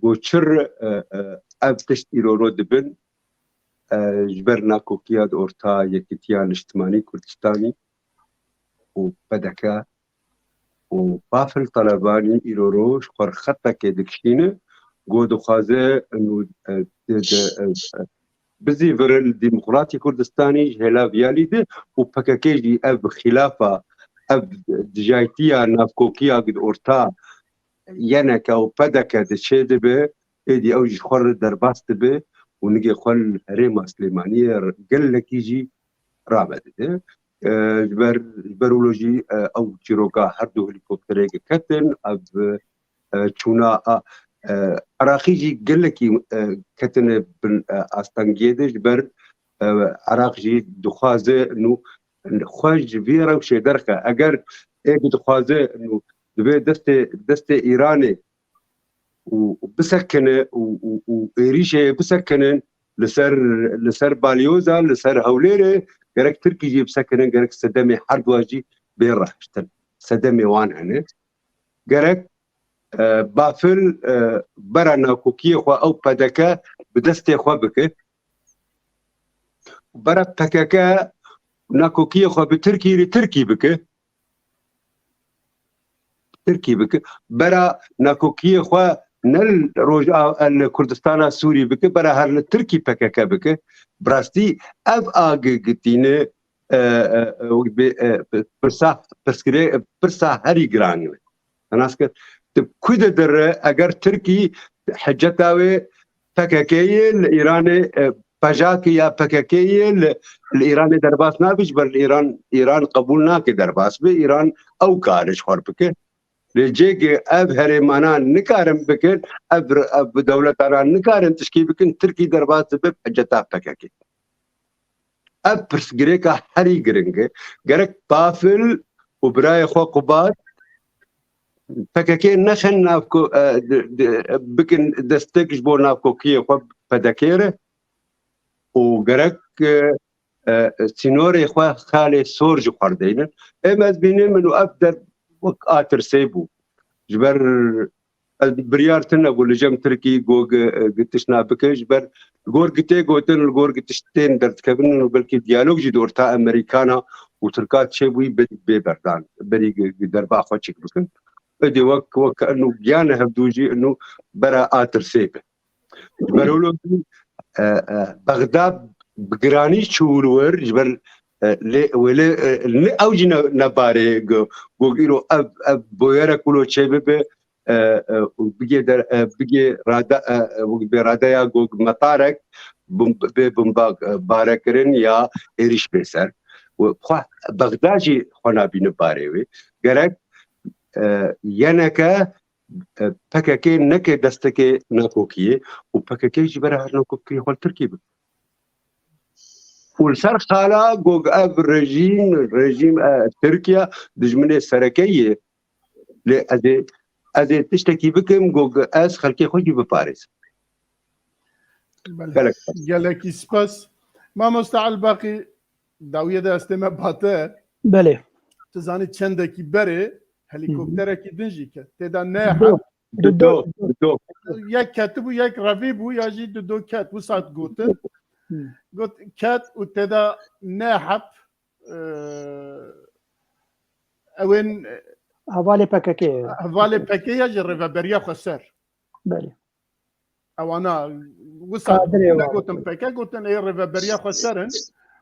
Speaker 5: گوچر افتشت ایرو دبن جبرنا كوكياد أورتا يكتيان اجتماعي كردستاني وبدكا وبافل طلباني إلوروش خور خطة كدكشينة قودو خازة إنه بزيفر الديمقراطي كردستاني هلا فياليده وبكاكيجي أب خلافة أب دجايتيا نافكوكيا قد أورتا ينكا وبدكا دشيد به إيدي أوجي خور درباست به ونجي خل ريما سليمانية قال لك يجي رابط جبرولوجي أو تشيروكا هردو هليكوبتريك كتن أب تشونا عراقيجي قال لك كتن بن أستنجيدش جبر عراقيجي دخازة إنه خواج فيرا وشي دركة أجر إيه دخازة إنه دبي دست إيراني وبسكنه وإيريشة بسكنن لسر باليوزا لسر هوليرة جرك تركي جيب سكنن جرك سدمي حرب واجي بين راحتن سدمي وان هنا جرك بافل برنا كوكي خو أو بدكا بدستي خو بك برا بكاكا ناكوكي خو بتركي لتركي بك تركي بك برا ناكوكي خو نل روجا الكردستان السوري بك برا هر تركي بكاكا بك براستي اف اجتينه برسا هري جراني انا اسكت كود در اگر تركي حجتاوي بكاكي الايراني باجاكي يا بكاكي الايراني درباس نابج بر ايران قبولنا كدرباس بايران او كارش خربك لجيك اب هرمانا نكارم بكن اب دولة ايران نكارم تشكي بكن تركي دربات سبب حجتا بكاكي اب برسجريكا حري جرينجي جرك بافل وبراي خو قبات بكاكي نخن نافكو بكن دستك جبو نافكو كي خو بدكيره وجرك سينوري خو خالي سورج خردين امز بيني منو ابدر وقاتر سيبو جبر بريارتنا اقول لجم تركي جوج قتشنا بك جبر جور قتي قوتن الجور قتشتين درت كبن وبلكي ديالوج جي دورتا امريكانا وتركات شيبوي ببردان بري دربا خوتشك بكن بدي وك انه جانا هبدوجي انه برا اتر سيبه جبرولو بغداد بقراني شورور جبر لي ولا اوجي نباري جوغيرو اب بويرا كلو تشيبه بيجي رادا يا جوج مطارك باركرن يا إيريش بيسر وخوا بغدادي خونا بينباريوي جرك ينكا بكاكي نك دستكي ناكوكي وبكاكي جبرها ناكوكي خال تركيب والسر خالا جوج اب رجيم تركيا دجمنه سركيه لأدي تشتكي بكم جوج اس خلكي خوجي بباريس
Speaker 1: جالك سباس ما مستعل باقي داوية دا استمع باته
Speaker 2: بله
Speaker 1: تزاني چندكي بري هليكوبتركي دنجيك تدا ناحا
Speaker 2: دو
Speaker 1: يك كاتبو يك رافيبو يجي دو كات وسات قوتن قلت كات وتدا ناحب اوين
Speaker 2: هوالي بكاكي
Speaker 1: هوالي بكاكي جربا بريا خسر
Speaker 2: بله
Speaker 1: او انا وسط قلتن بكا قلتن اي ريفا بريا خسرن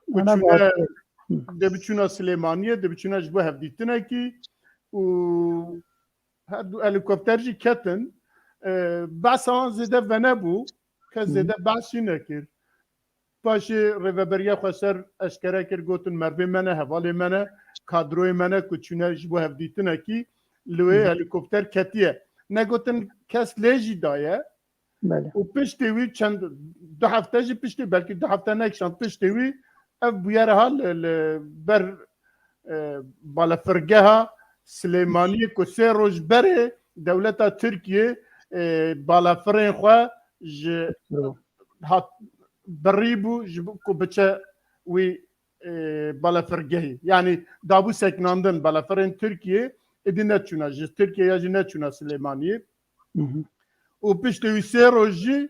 Speaker 1: وچونه دبچونا سليمانيه دبچونا جبو هفديتنكي و هادو هليكوبتر جي كتن بعثان زده ونبو كزده بعثي نكر باشي ريفا بريا خسر اشكرا كر قلتن مربي منه هوالي منه كادروي منه كچونه جبو هفديتنكي لوي هليكوبتر كتيه نگوتن کس لیجی دایه
Speaker 2: بله
Speaker 1: و پشتی وی چند دو هفته جی پشتی بلکه دو هفته نکشان پشتی وی اف بیاره حال بر بالا فرگه ها سلیمانی که سه روز بره دولتا ترکیه بالا فرین خواه بریبو جبو که بچه وی بالا فرگه یعنی دابو سکناندن بالا فرین ترکیه ادی نچونا جز ترکیه یا جی نچونا سلیمانیه و پشتی وی سه روز جی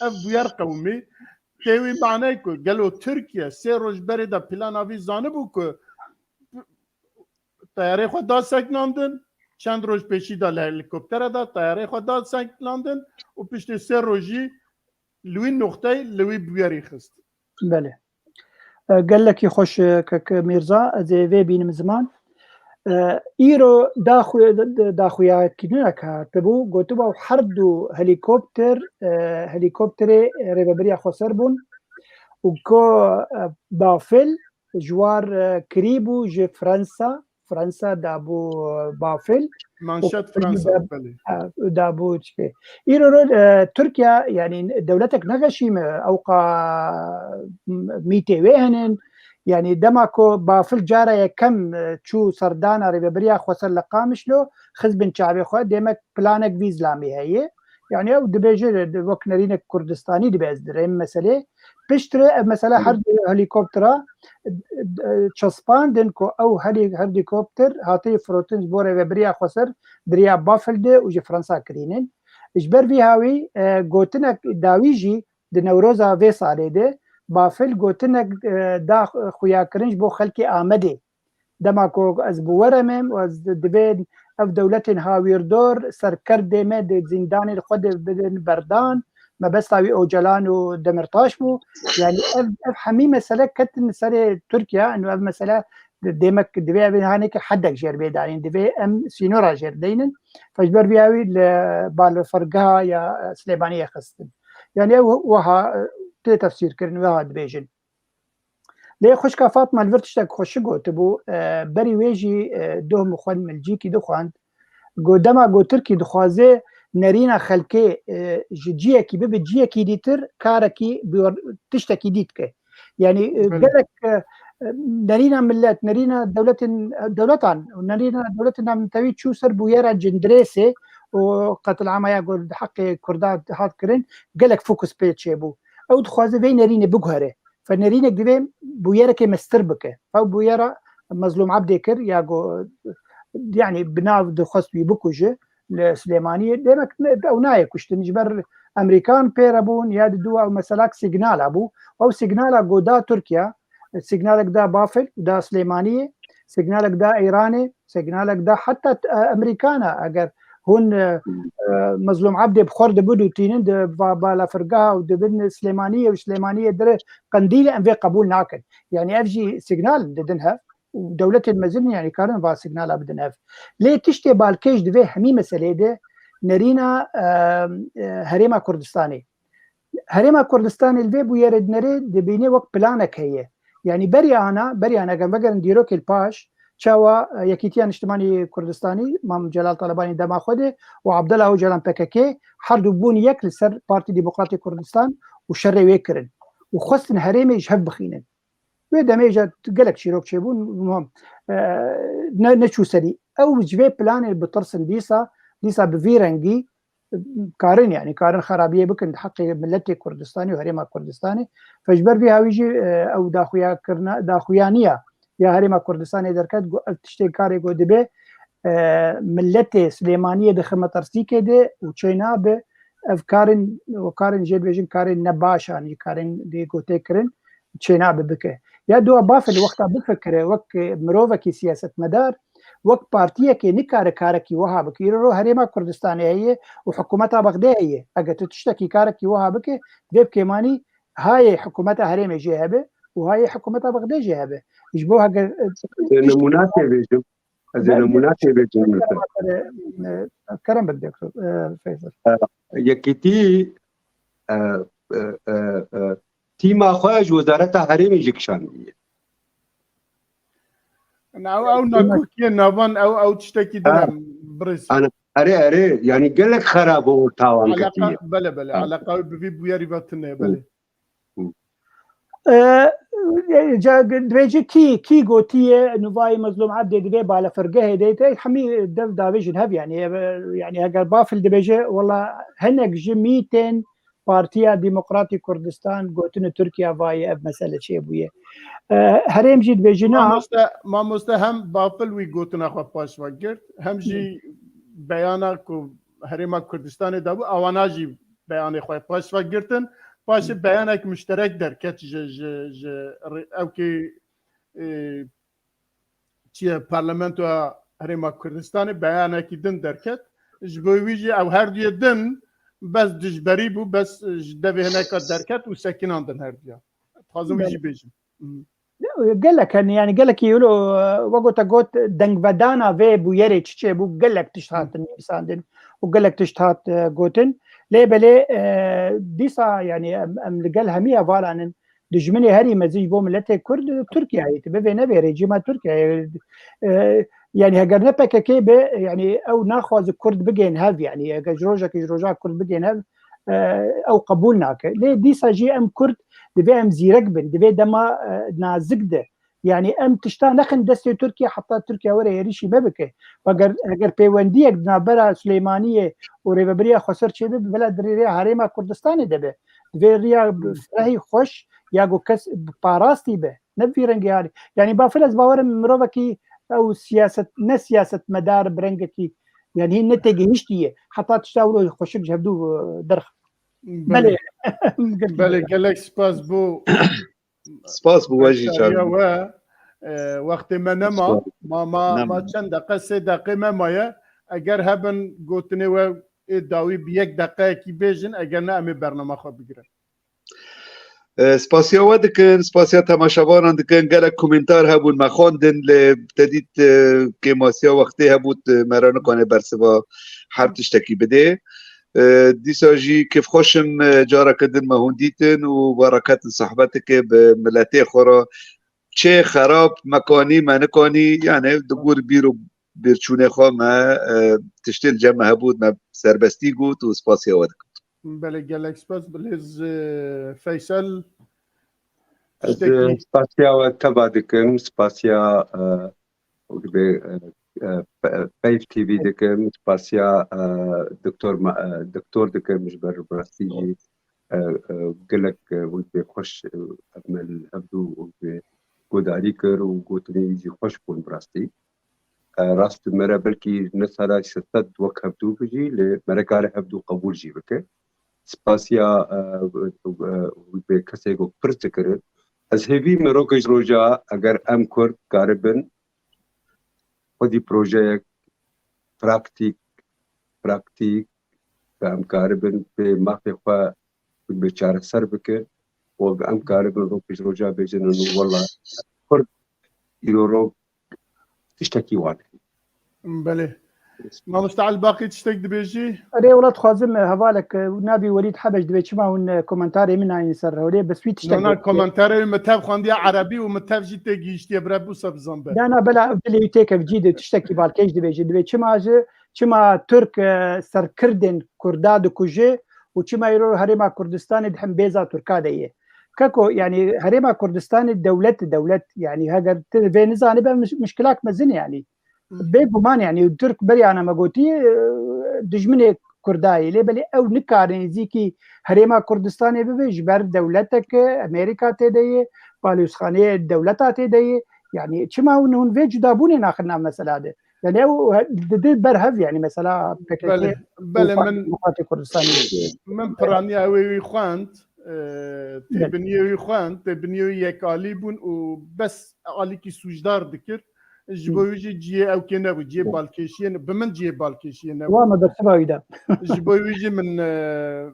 Speaker 1: اف بیار قومی كيوي معناكو قالوا تركيا سيروج بريدا بلانا في زانبوكو طياري خدا سكناندن چند روز پیشی دا هلیکوپتر دا طیاره خدا سکلاندن و پشت سه روزی لوی نقطه لوی بیاری خست.
Speaker 2: بله. قال لك يخش كميرزا زي في بين زمان ايرو داخويا كينونا كاتبو قوتبو حردو هليكوبتر ريبابريا خسربون وكو بافل جوار كريبو جي فرنسا دابو بافل
Speaker 1: مانشات فرنسا بله
Speaker 2: دابو تشكي ايرو تركيا يعني دولتك نغشي اوقا ميتي ويهنن يعني دماكو بافل جارة كم تشو سردانا ريبابريا خوصر لقامشلو خزبن شعبي خو ديمك بلانك بيزلامي هي يعني او دبيجي وك نرينك كردستاني دبيز دريم مسألة بشتري مسألة حرد هليكوبترا تشسبان دنكو او هليكوبتر هاتي فروتنز بو ريبابريا خوصر دريا بافل دي وجي فرنسا كرينين اجبر في هاوي قوتنك داويجي دي نوروزا في صالي دي بافل گوتنک دا خویا کرنج بو خلکی آمده دماکو از بورمم و از دبین اف دولت هاویردور سرکرد مد زندان خود بدن بردان ما بس تاوی اوجلان و دمرتاش بو يعني اف حمي مساله كتن سر تركيا انه اف مساله ديمك دبي بين هانيك حدك جير بيدارين دبي ام سينورا جير دينن فجبر بياوي بال فرقها يا سليمانيه خستن يعني وها تفسير كرن وهاد بيجن ليه خوشكا فاطمه الفرتشتك خوشگو تبو بري ويجي دوم خوان ملجيكي دخوان قدما قو تركي دخوازي نرينا خلكي جيكي بجيكي ديتر كاركي تشتكي ديتك يعني قالك نرينا ملات نرينا دولتان ونرينا دولتنا متوي تشو سربو يرا جندريسي وقتل عما يقول حق كردات هات كرن قالك فوكس بيتشي بو او دخوازه في نرينه بقهره فنرينه دبي بويره كمستربكه او بويره مظلوم عبدكر ياغو يعني بناو دخوس بيبكوجه لسليمانيه ديمك او نايك وش تنجبر امريكان بيرابون يا دو او مسلاك سيجنال ابو او سيجنال غودا تركيا سيجنالك دا بافل دا سليمانيه سيجنالك دا ايراني سيجنالك دا حتى امريكانا اگر هون مظلوم عبد بخورد بدو تينن بالا فرقها ودبن سليمانيه وسليمانيه در قنديله ام في قبول ناكل يعني افجي سيجنال ددنها ودوله المزن يعني كارن با سيجنال بدنها ليه تشتي بالكيش دفي حمي مساله ده نرينا هريما كردستاني الفي بو يرد نريد دبيني وقت بلانك هي يعني بري انا كان بقر نديروك الباش شاوا يكيتيان اجتماعي كردستاني مام جلال طلباني دما خوده وعبد الله جلال بككي حردو بون يك لسر بارتي ديمقراطي كردستان وشر ويكرن وخصن هريمي يجهب بخينن ودا ميجا قالك شيروك شيبون المهم نشو سري او جبي بلان بترسن ديسا بفيرنجي كارن يعني كارن خرابيه بكن حق ملتي كردستاني وهريما كردستاني فجبر بها ويجي او داخويا كرنا داخويانيه يا هريما كردستان دركت تشتي كاري جو دبي ملتي سليمانيه دخل ترسيكه دي وتشينا ب افكارن وكارن جيد بيجن كارن نباشان كارن دي جو تكرن تشينا بك يا دو بافل وقتها بفكر وقت مروفكي سياسه مدار وقت بارتيه كي نكار كاركي وهابك يرو هريما كردستان هي وحكومتها بغداد هي اجت تشتكي كاركي وهابك ديب كيماني هاي حكومتها هريمه جهبه وهاي حكومتها بغداد جهبه يجبوها
Speaker 5: نمونات بيجم نمونات بيجم
Speaker 2: كرم بدك فيصل
Speaker 5: يكتي تيما خواج وزارة هريمي جكشان
Speaker 1: او ناكوكي نافان او تشتكي دنا بريس
Speaker 5: انا اري يعني قال لك خراب وتاوان كتير
Speaker 1: بلا علاقه بفي بوياري باتنا بلا
Speaker 2: دبيجي كي قوتيه نوفاي مظلوم عبد دبي بالا فرقه ديته حمي دف دافيجن هب يعني اگر بافل دبيجي والله هنك جميتين بارتيا ديمقراطي كردستان قوتنا تركيا باي مساله شيء بويه هريم جي دبيجنا
Speaker 1: ما مستهم بافل وي قوتنا خو باش وقت هم جي بيانا كو هريما كردستان دابو اواناجي بيان خو باش وقتن باش بيانك مشترك دركت او كي چیه پارلمنت و هرما کردستان بیانکی دن درکت جبویجی او هر دوی دن بس دجبری بو بس جدوی هناك درکت و سکنان دن هر دوی تازم ویجی بیجم
Speaker 2: قال لك يعني قال لك يقولوا وقت قوت دنگ ودانا في بو يري تشي بو قال لك تشتات الانسان دن وقال لك تشتات قوتن ليه بلي ديسا يعني ام قال همية فالان دجمني هري مزيج بو ملتي كرد تركيا هي تبي نبي ريجيما تركيا يعني هجرنا بككي يعني او ناخذ كرد بجين هاف يعني جروجا كرد بجين هاف او قبولنا ليه ديسا جي ام كرد دبي ام زيرك بن دبي دما نازقده يعني ام تشتا نخن دستي تركيا حتى تركيا ورا يريشي ببكي اگر بيونديك نابرا سليمانيه وريبريا خسر شي بلد ريا هريما كردستان دبي ريا فرحي خوش ياغو كس باراستي به نبي رنگ يعني بافلز باور مروكي او سياسه سياسه مدار برنگكي يعني هي نتيجه هشتيه حتى تشاوروا خوشك جبدو درخ بله
Speaker 1: بله قالك سباس بو
Speaker 4: واجي
Speaker 1: وقت ما نما ما چند دقیقه 3 دقیقه ما اگر هبن گوتنه و داوی بیک دقیقه کی بیجن اگر نه امی برنامه خو بگیرن
Speaker 4: سپاسیا ودکن سپاسیا تماشاوانان دکن گلک کومنتار هبون مخوندن لبتدید که ماسیا وقتی هبود مرانه کنه برسوا هر تشتکی بده دیسا جی کف خوشم جارا کدن مهوندیتن و برکت صحبتك بملاتي خورا چه خراب مکانی ما نکانی يعني دقور بیرو بیرچونه خوا ما تشتیل جمع هبود ما سربستی گوت و سپاسیا ودکن
Speaker 1: بله گلک سپاس بلز فیصل
Speaker 5: سپاسیا و تبا دکن سپاسیا فايف تي في دكم سباسيا دكتور دكم مش بر براستيجي قال لك ودي خوش من هبدو ودي كر وقوتني يجي خوش بون براستي راست مرا بلكي نسالا ستد وك هبدو بجي لمرا هبدو قبول جي بك سباسيا ودي كسيغو برتكر از هيفي مروكج روجا اگر ام كرد قاربن خودی پروژه پراکتیک هم کاربن به مخی خواه به چاره سر بکن و هم کاربن رو پیش روجا بیجنن و والله کرد ایرو رو تشتکی وانه
Speaker 1: بله ما مستعل باقي تشتك دبيجي
Speaker 2: اري ولاد خازم هوالك نبي وليد حبش دبي شما ون كومنتاري من عين سر ولي بس في تشتك
Speaker 1: انا كومنتاري متاب خواندي عربي ومتاب جيت جيشتي برابو سب زنبه
Speaker 2: لا بلا بلي تيك بجيد تشتكي بالكيش دبي شما ترك سر كردن كرداد كوجي وشما يرو هريما كردستان دحم بيزا تركا ديه كاكو يعني هريما كردستان الدولة يعني هاجر فينزاني مشكلات مزن يعني بيجومان يعني ترك بري انا ما قلتي دجمني كرداي لي بلي او نكارن زيكي هريما كردستاني بيج بر دولتك امريكا تدي بالوسخانيه دولتها تدي يعني تشما هون فيج دابوني ناخذنا مساله هذا يعني او برهف يعني مثلا
Speaker 1: بله من من برانيا وي خوانت تبنيو يكالي بون وبس علي كي سوجدار ذكر جبويجي جي او كنا وجي بالكيشين بمن جي بالكيشين
Speaker 2: وانا بتسبايدا
Speaker 1: جبويجي من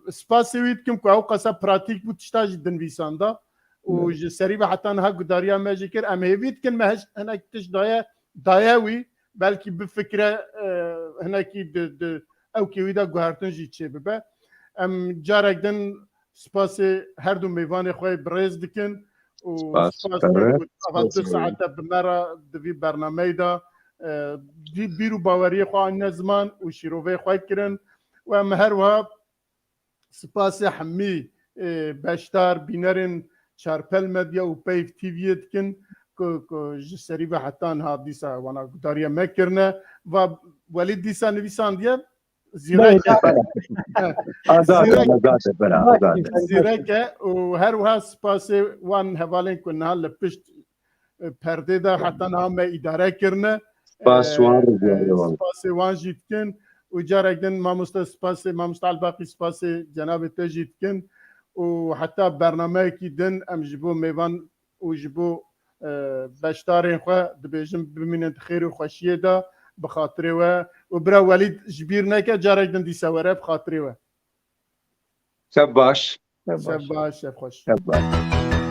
Speaker 1: سباسيويت كم كو قصا براتيك بتشتاج دنفيساندا وج سريبه حتى انها قداريا ما ذكر ام هيفيت كن ما هناك تش داياوي بلكي بفكره هناك او كي ويدا غارتن جي تشبه ام جاركدن سباسي هردو ميوان خوي بريز دكن و سباسي ساعات بمرة في برنامج دا بيرو باوري خو عن زمان وشيروفي خوي كرن ومهروا سباسي حمي باشتار بينرن شاربل مديا وبيف تي في دكن كو جسري حتى هاديسا وانا داريا مكرنا ووليد ديسا نبيسان ديال زيرك وهروها سباسي وان هفالين كنا لبشت پرده دا حتى نام اداره کرنه سپاس وان جیتکن و جارکدن ما مست سپاس ما مستعل باقی سپاس جناب تجیتکن وحتى برنامجي دن ام جبو ميوان وجبو بشتارين خو دبيجم بمن خير وخوشيه دا بخاطري وبرا وليد جبيرنا كجارك دن دي سوره بخاطري
Speaker 5: شب باش
Speaker 2: باش.
Speaker 1: شب باش شب خوش
Speaker 5: شب باش